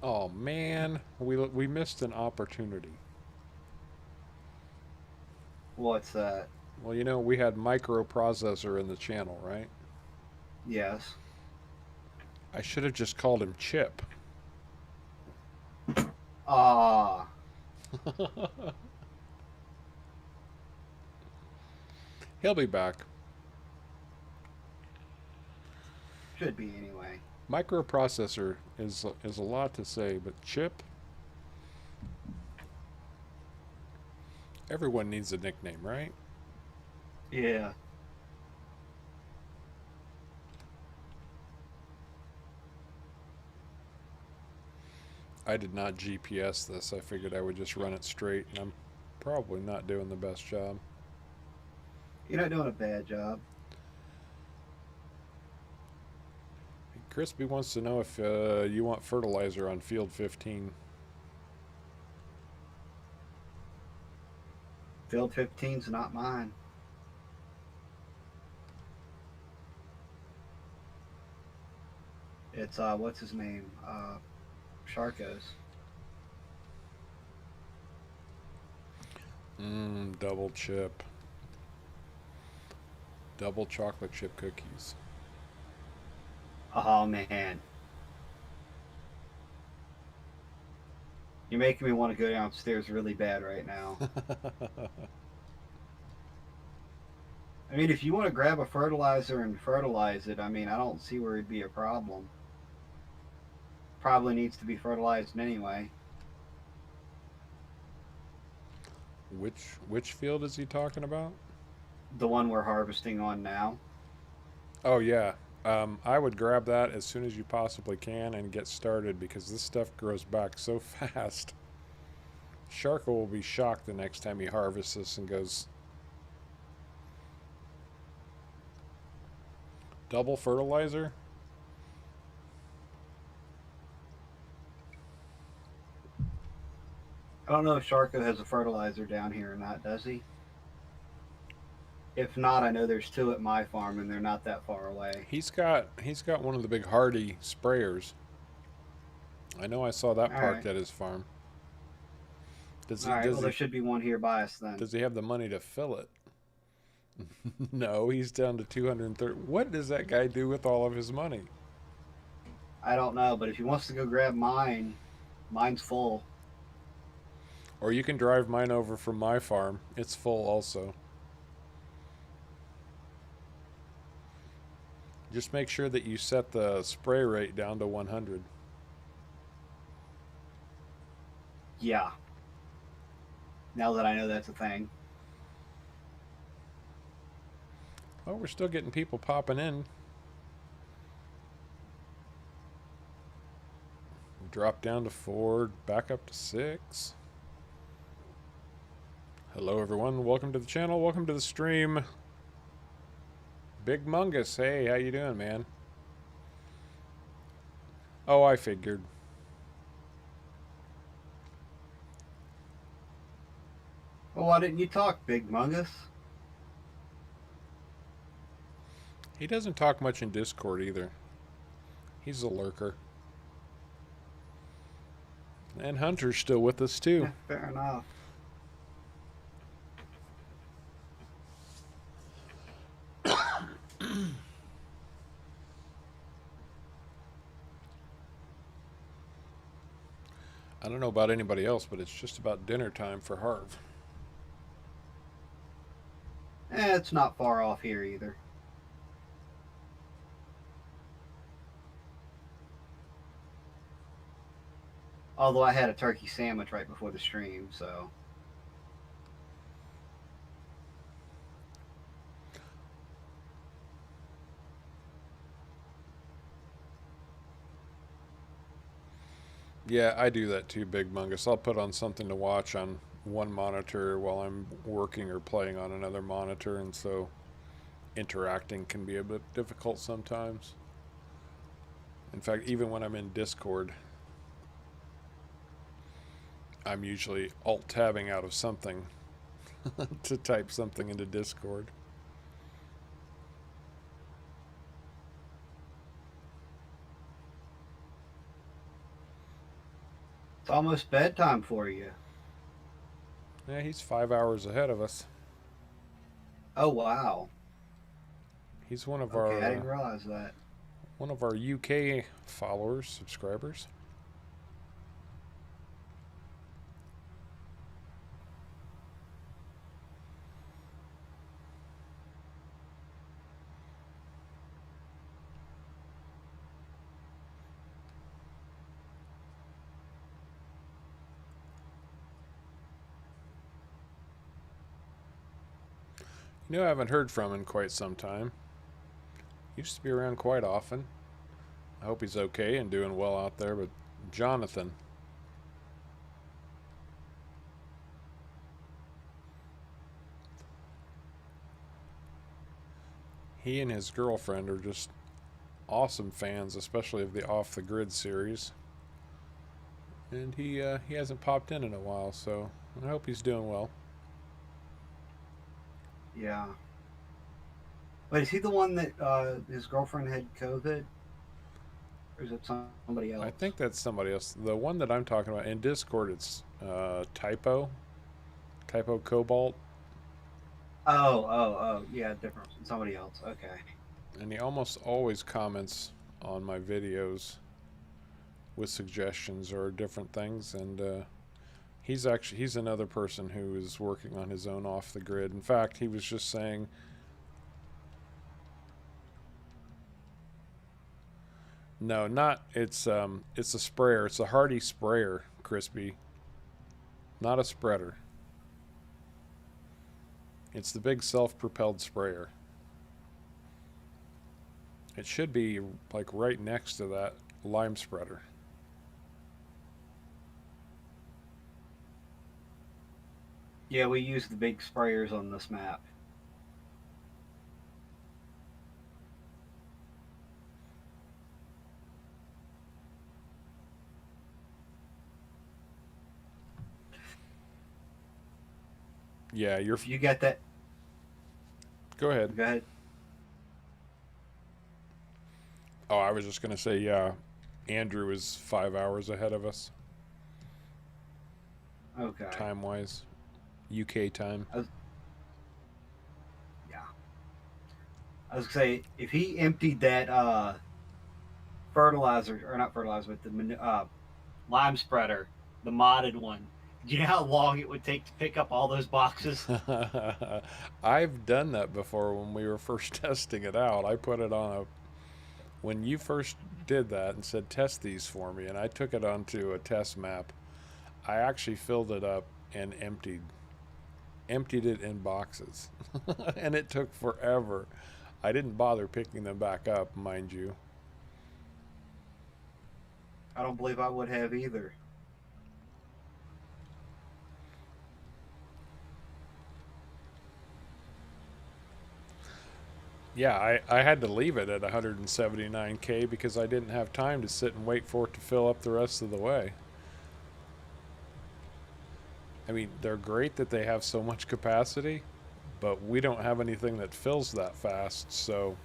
Oh man, we missed an opportunity. What's that? Well, you know, we had microprocessor in the channel, right? Yes. I should have just called him Chip. Ah. He'll be back. Should be anyway. Microprocessor is a lot to say, but Chip? Everyone needs a nickname, right? Yeah. I did not GPS this. I figured I would just run it straight, and I'm probably not doing the best job. You're not doing a bad job. Crispy wants to know if you want fertilizer on field 15. Field 15's not mine. It's what's his name? Sharko's. Double chip. Double chocolate chip cookies. Oh man. You're making me want to go downstairs really bad right now. I mean, if you want to grab a fertilizer and fertilize it, I mean, I don't see where it'd be a problem. Probably needs to be fertilized anyway. Which field is he talking about? The one we're harvesting on now. Oh yeah. I would grab that as soon as you possibly can and get started, because this stuff grows back so fast. Sharko will be shocked the next time he harvests this and goes, double fertilizer? I don't know if Sharko has a fertilizer down here or not, does he? If not, I know there's two at my farm and they're not that far away. He's got one of the big Hardy sprayers. I know I saw that parked at his farm. Well, there should be one here by us then. Does he have the money to fill it? No, he's down to 230. What does that guy do with all of his money? I don't know, but if he wants to go grab mine, mine's full. Or you can drive mine over from my farm. It's full also. Just make sure that you set the spray rate down to 100. Yeah. Now that I know that's a thing. Oh, we're still getting people popping in. Drop down to 4, back up to 6. Hello everyone, welcome to the channel, welcome to the stream. Big Mungus, hey, how you doing, man? Oh, I figured. Well, why didn't you talk, Big Mungus? He doesn't talk much in Discord either. He's a lurker. And Hunter's still with us too. Yeah, fair enough. I don't know about anybody else, but it's just about dinner time for Harv. It's not far off here either. Although I had a turkey sandwich right before the stream, so... Yeah, I do that too, Big Mungus. I'll put on something to watch on one monitor while I'm working or playing on another monitor, and so interacting can be a bit difficult sometimes. In fact, even when I'm in Discord, I'm usually alt-tabbing out of something to type something into Discord. It's almost bedtime for you. Yeah, he's 5 hours ahead of us. Oh, wow. He's one of Okay, I didn't realize that. one of our UK followers, subscribers. You know, I haven't heard from him in quite some time. He used to be around quite often. I hope he's okay and doing well out there, but Jonathan, he and his girlfriend are just awesome fans, especially of the Off the Grid series. And he hasn't popped in a while, so I hope he's doing well. Yeah. But is he the one that his girlfriend had COVID? Or is it somebody else? I think that's somebody else. The one that I'm talking about in Discord, it's Typo Cobalt. Oh, yeah, different. Somebody else. Okay. And he almost always comments on my videos with suggestions or different things. And he's another person who is working on his own Off the Grid. In fact, he was just saying, no, not it's a sprayer. It's a Hardy sprayer, Crispy. Not a spreader. It's the big self-propelled sprayer. It should be like right next to that lime spreader. Yeah, we use the big sprayers on this map. Yeah, If you get that, Go ahead. go ahead. Oh, I was just gonna say, yeah, Andrew is 5 hours ahead of us, Okay. time-wise, UK time. Yeah. I was gonna say, if he emptied that fertilizer, or not fertilizer, but the lime spreader, the modded one, do you know how long it would take to pick up all those boxes? I've done that before when we were first testing it out. I put it on when you first did that and said, test these for me, and I took it onto a test map, I actually filled it up and emptied it in boxes. And it took forever. I didn't bother picking them back up, mind you. I don't believe I would have either. Yeah, I had to leave it at 179K because I didn't have time to sit and wait for it to fill up the rest of the way. I mean, they're great that they have so much capacity, but we don't have anything that fills that fast, so...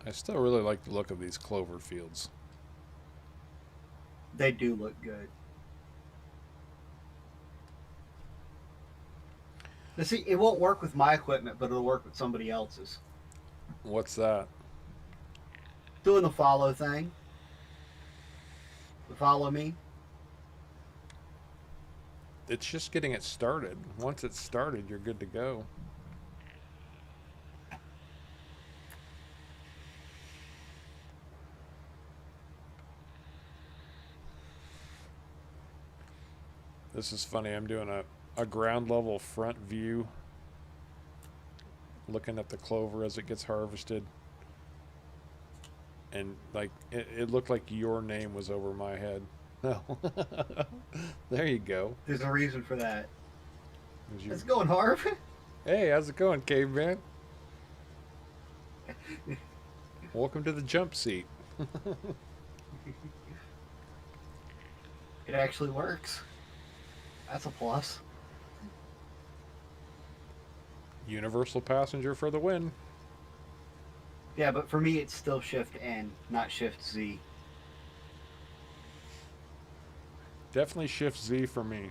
I still really like the look of these clover fields. They do look good. Now, see, it won't work with my equipment, but it'll work with somebody else's. What's that? Doing the follow thing. The follow me. It's just getting it started. Once it's started, you're good to go. This is funny. I'm doing a ground level front view, looking at the clover as it gets harvested. And like it looked like your name was over my head. Oh, there you go. There's a reason for that. Your... It's going, Harv. Hey, how's it going, caveman? Welcome to the jump seat. It actually works. That's a plus. Universal passenger for the win. Yeah, but for me, it's still Shift N, not Shift Z. Definitely Shift Z for me.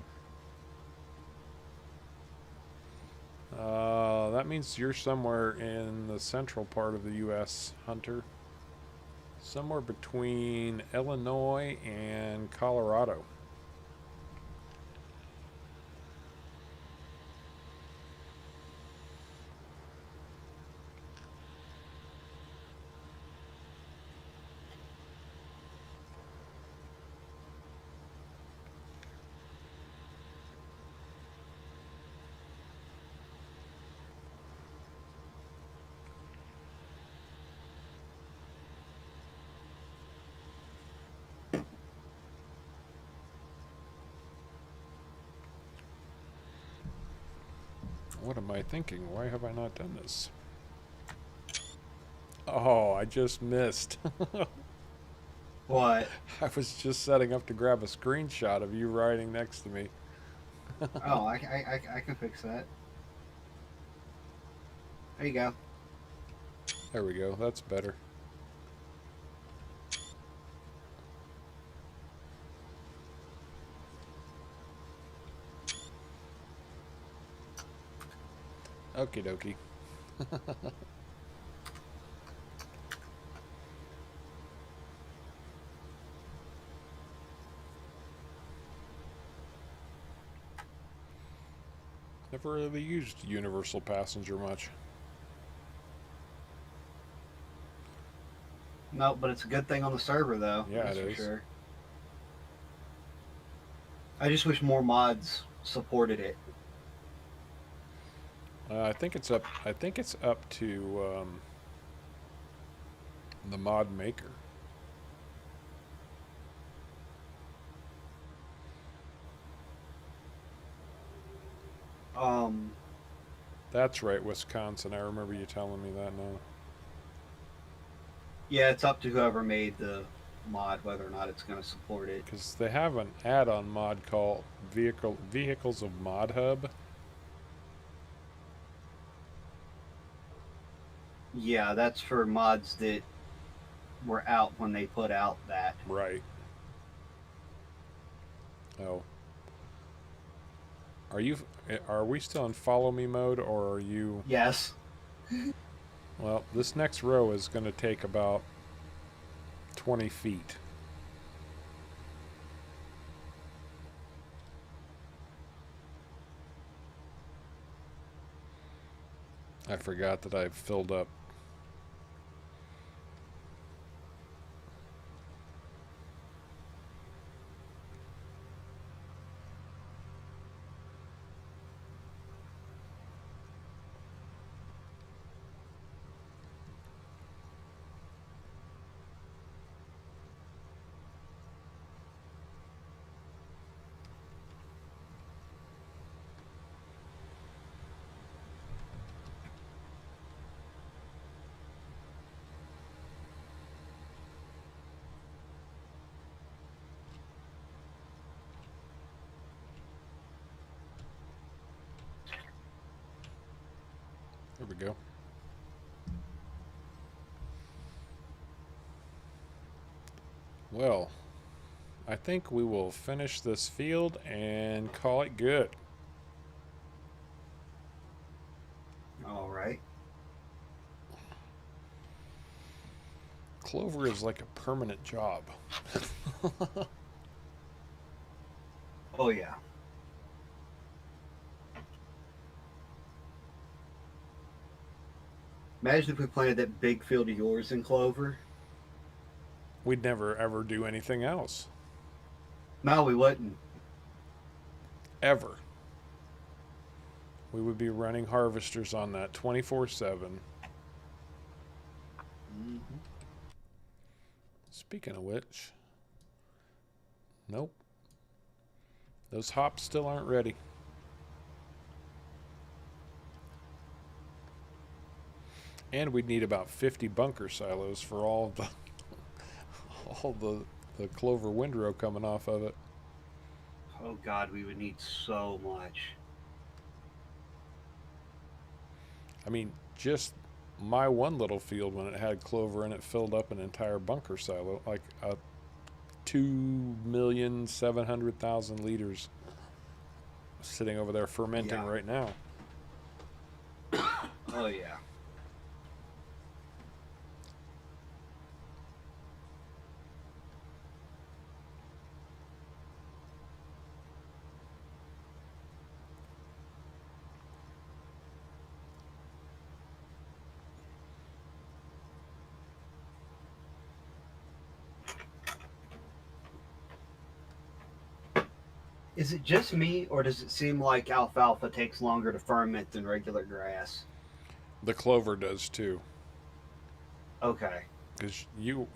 That means you're somewhere in the central part of the U.S., Hunter. Somewhere between Illinois and Colorado. What am I thinking? Why have I not done this? Oh, I just missed. What? I was just setting up to grab a screenshot of you riding next to me. Oh, I can fix that. There you go. There we go. That's better. Okie dokie. Never really used universal passenger much. No, but it's a good thing on the server, though. Yeah, that's it for is. sure. I just wish more mods supported it. I think it's up. I think it's up to the mod maker. That's right, Wisconsin. I remember you telling me that now. Yeah, it's up to whoever made the mod whether or not it's going to support it. Because they have an add-on mod called Vehicles of Mod Hub. Yeah, that's for mods that were out when they put out that. Right. Oh. Are we still in follow me mode, or are you... Yes. Well, this next row is going to take about 20 feet. I forgot that I've filled up. There we go. Well, I think we will finish this field and call it good. All right. Clover is like a permanent job. Oh, yeah. Imagine if we planted that big field of yours in clover. We'd never ever do anything else. No, we wouldn't. Ever. We would be running harvesters on that 24/7. Mm-hmm. Speaking of which, nope. Those hops still aren't ready. And we'd need about 50 bunker silos for all the clover windrow coming off of it. Oh, God, we would need so much. I mean, just my one little field, when it had clover in it, filled up an entire bunker silo, like a 2,700,000 liters sitting over there fermenting right now. Oh, yeah. Is it just me, or does it seem like alfalfa takes longer to ferment than regular grass? The clover does too. Okay. Because you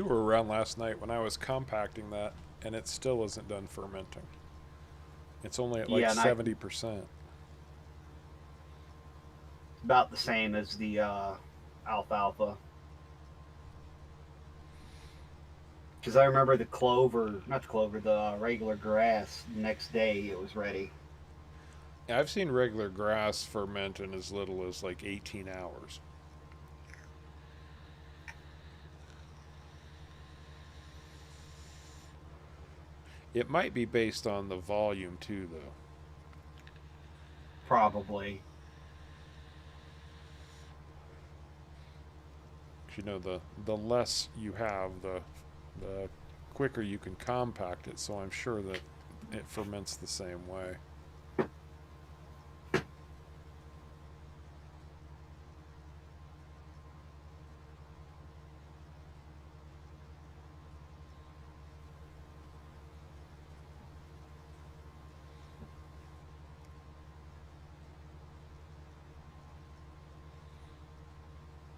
were around last night when I was compacting that, and it still isn't done fermenting. It's only at like 70%. about the same as the alfalfa. Because I remember the clover, not the clover, the regular grass, the next day it was ready. I've seen regular grass ferment in as little as like 18 hours. It might be based on the volume too, though. Probably. You know, the less you have, the quicker you can compact it. So I'm sure that it ferments the same way.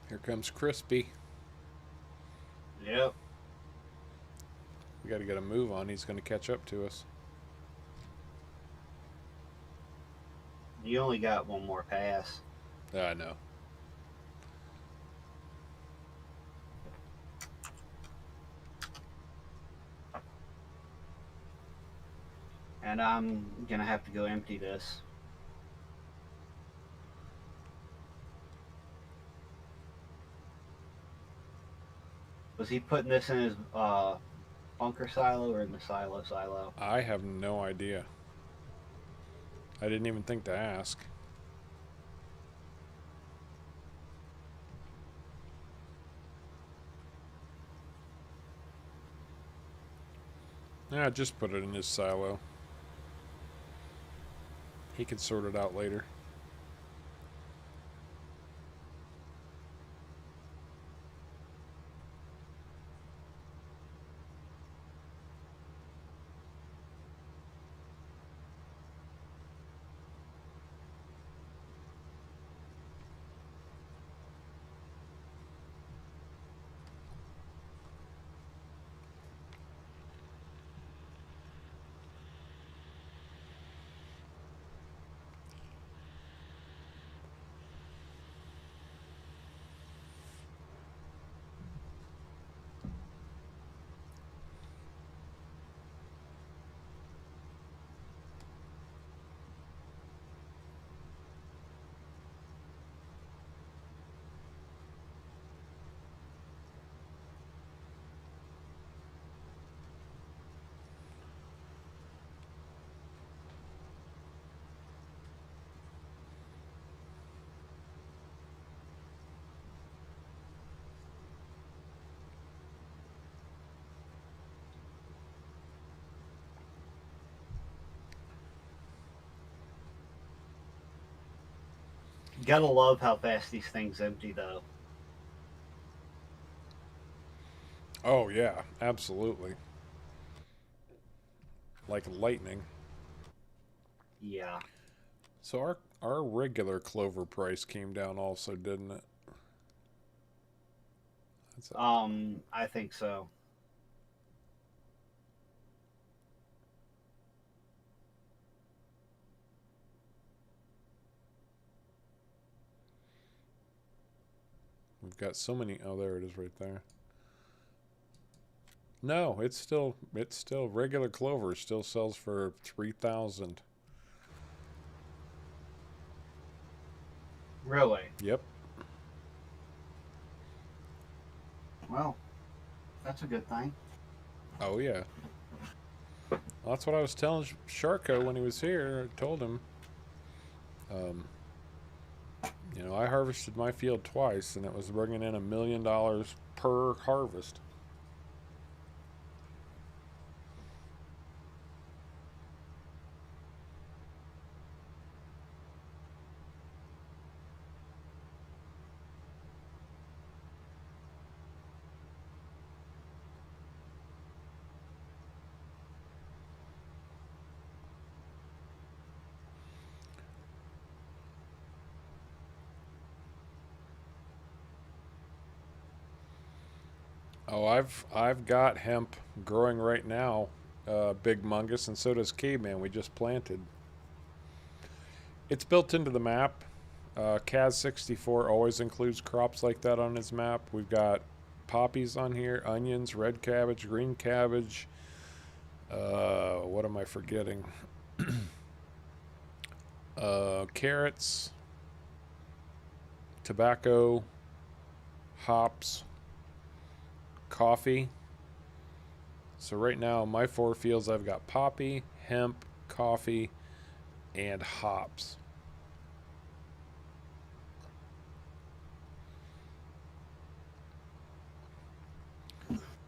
Here comes Crispy. Yep. We got to get a move on. He's going to catch up to us. You only got one more pass. Yeah, I know. And I'm going to have to go empty this. Was he putting this in his bunker silo or in the silo? I have no idea. I didn't even think to ask. Yeah, just put it in his silo. He can sort it out later. Gotta love how fast these things empty, though. Oh, yeah, absolutely. Like lightning. Yeah. So our regular clover price came down also, didn't it? I think so. We've got so many. Oh, there it is right there. No, it's still regular clover still sells for 3,000. Really? Yep. Well, that's a good thing. Oh yeah. Well, that's what I was telling Sharko when he was here. I told him, you know, I harvested my field twice, and it was bringing in $1 million per harvest. Oh, I've got hemp growing right now, Big Mungus, and so does Caveman. We just planted. It's built into the map. Cazz64 always includes crops like that on his map. We've got poppies on here, onions, red cabbage, green cabbage. What am I forgetting? Carrots, tobacco, hops, coffee. So right now, in my 4 fields, I've got poppy, hemp, coffee, and hops.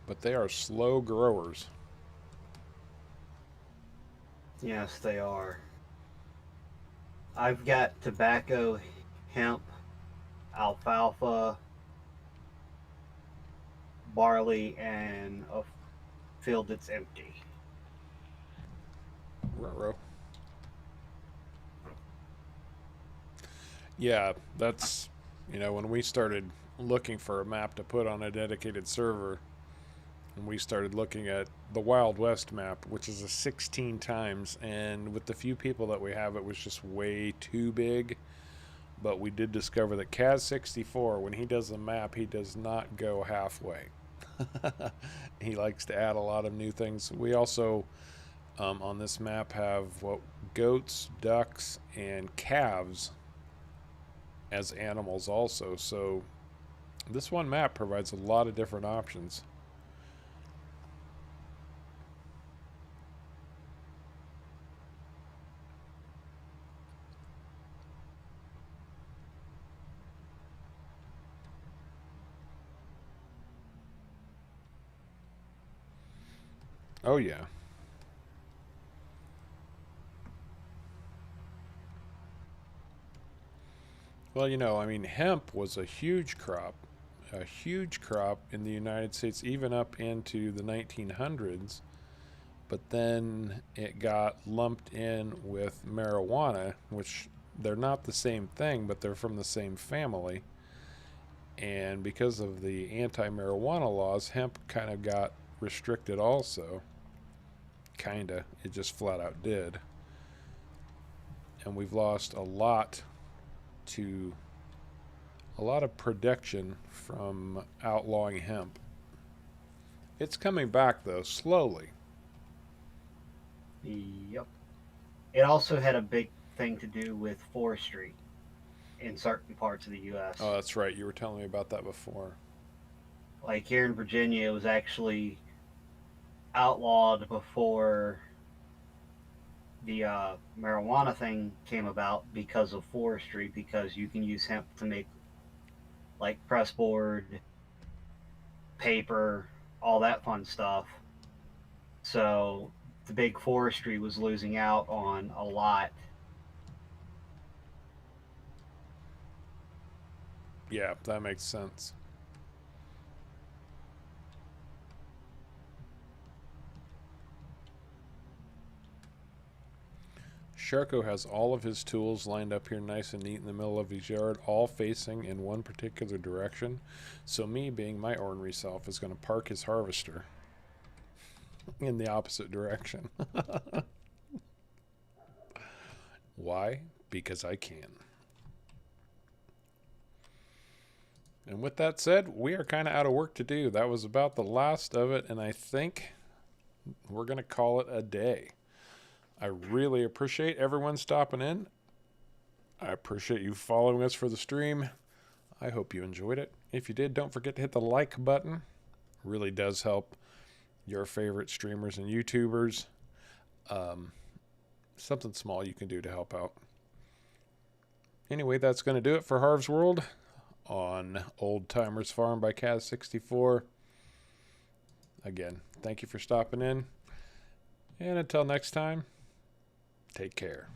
But they are slow growers. Yes, they are. I've got tobacco, hemp, alfalfa, barley, and a field that's empty. Ruh-roh. Yeah, that's, when we started looking for a map to put on a dedicated server, and we started looking at the Wild West map, which is a 16 times, and with the few people that we have, it was just way too big. But we did discover that Cazz64, when he does the map, he does not go halfway. He likes to add a lot of new things. We also, on this map, have goats, ducks, and calves as animals also. So this one map provides a lot of different options. Oh, yeah. Well, hemp was a huge crop in the United States, even up into the 1900s. But then it got lumped in with marijuana, which they're not the same thing, but they're from the same family. And because of the anti-marijuana laws, hemp kind of got restricted also. Kinda. It just flat out did. And we've lost a lot of production from outlawing hemp. It's coming back, though, slowly. Yep. It also had a big thing to do with forestry in certain parts of the U.S. Oh, that's right. You were telling me about that before. Like here in Virginia, it was actually outlawed before the marijuana thing came about because of forestry, because you can use hemp to make like pressboard, paper, all that fun stuff. So the big forestry was losing out on a lot. Yeah, that makes sense. Sharko has all of his tools lined up here nice and neat in the middle of his yard, all facing in one particular direction. So me, being my ornery self, is going to park his harvester in the opposite direction. Why? Because I can. And with that said, we are kind of out of work to do. That was about the last of it, and I think we're going to call it a day. I really appreciate everyone stopping in. I appreciate you following us for the stream. I hope you enjoyed it. If you did, don't forget to hit the like button. It really does help your favorite streamers and YouTubers. Something small you can do to help out. Anyway, that's going to do it for Harv's World on Old Timers Farm by Cazz64. Again, thank you for stopping in. And until next time, take care.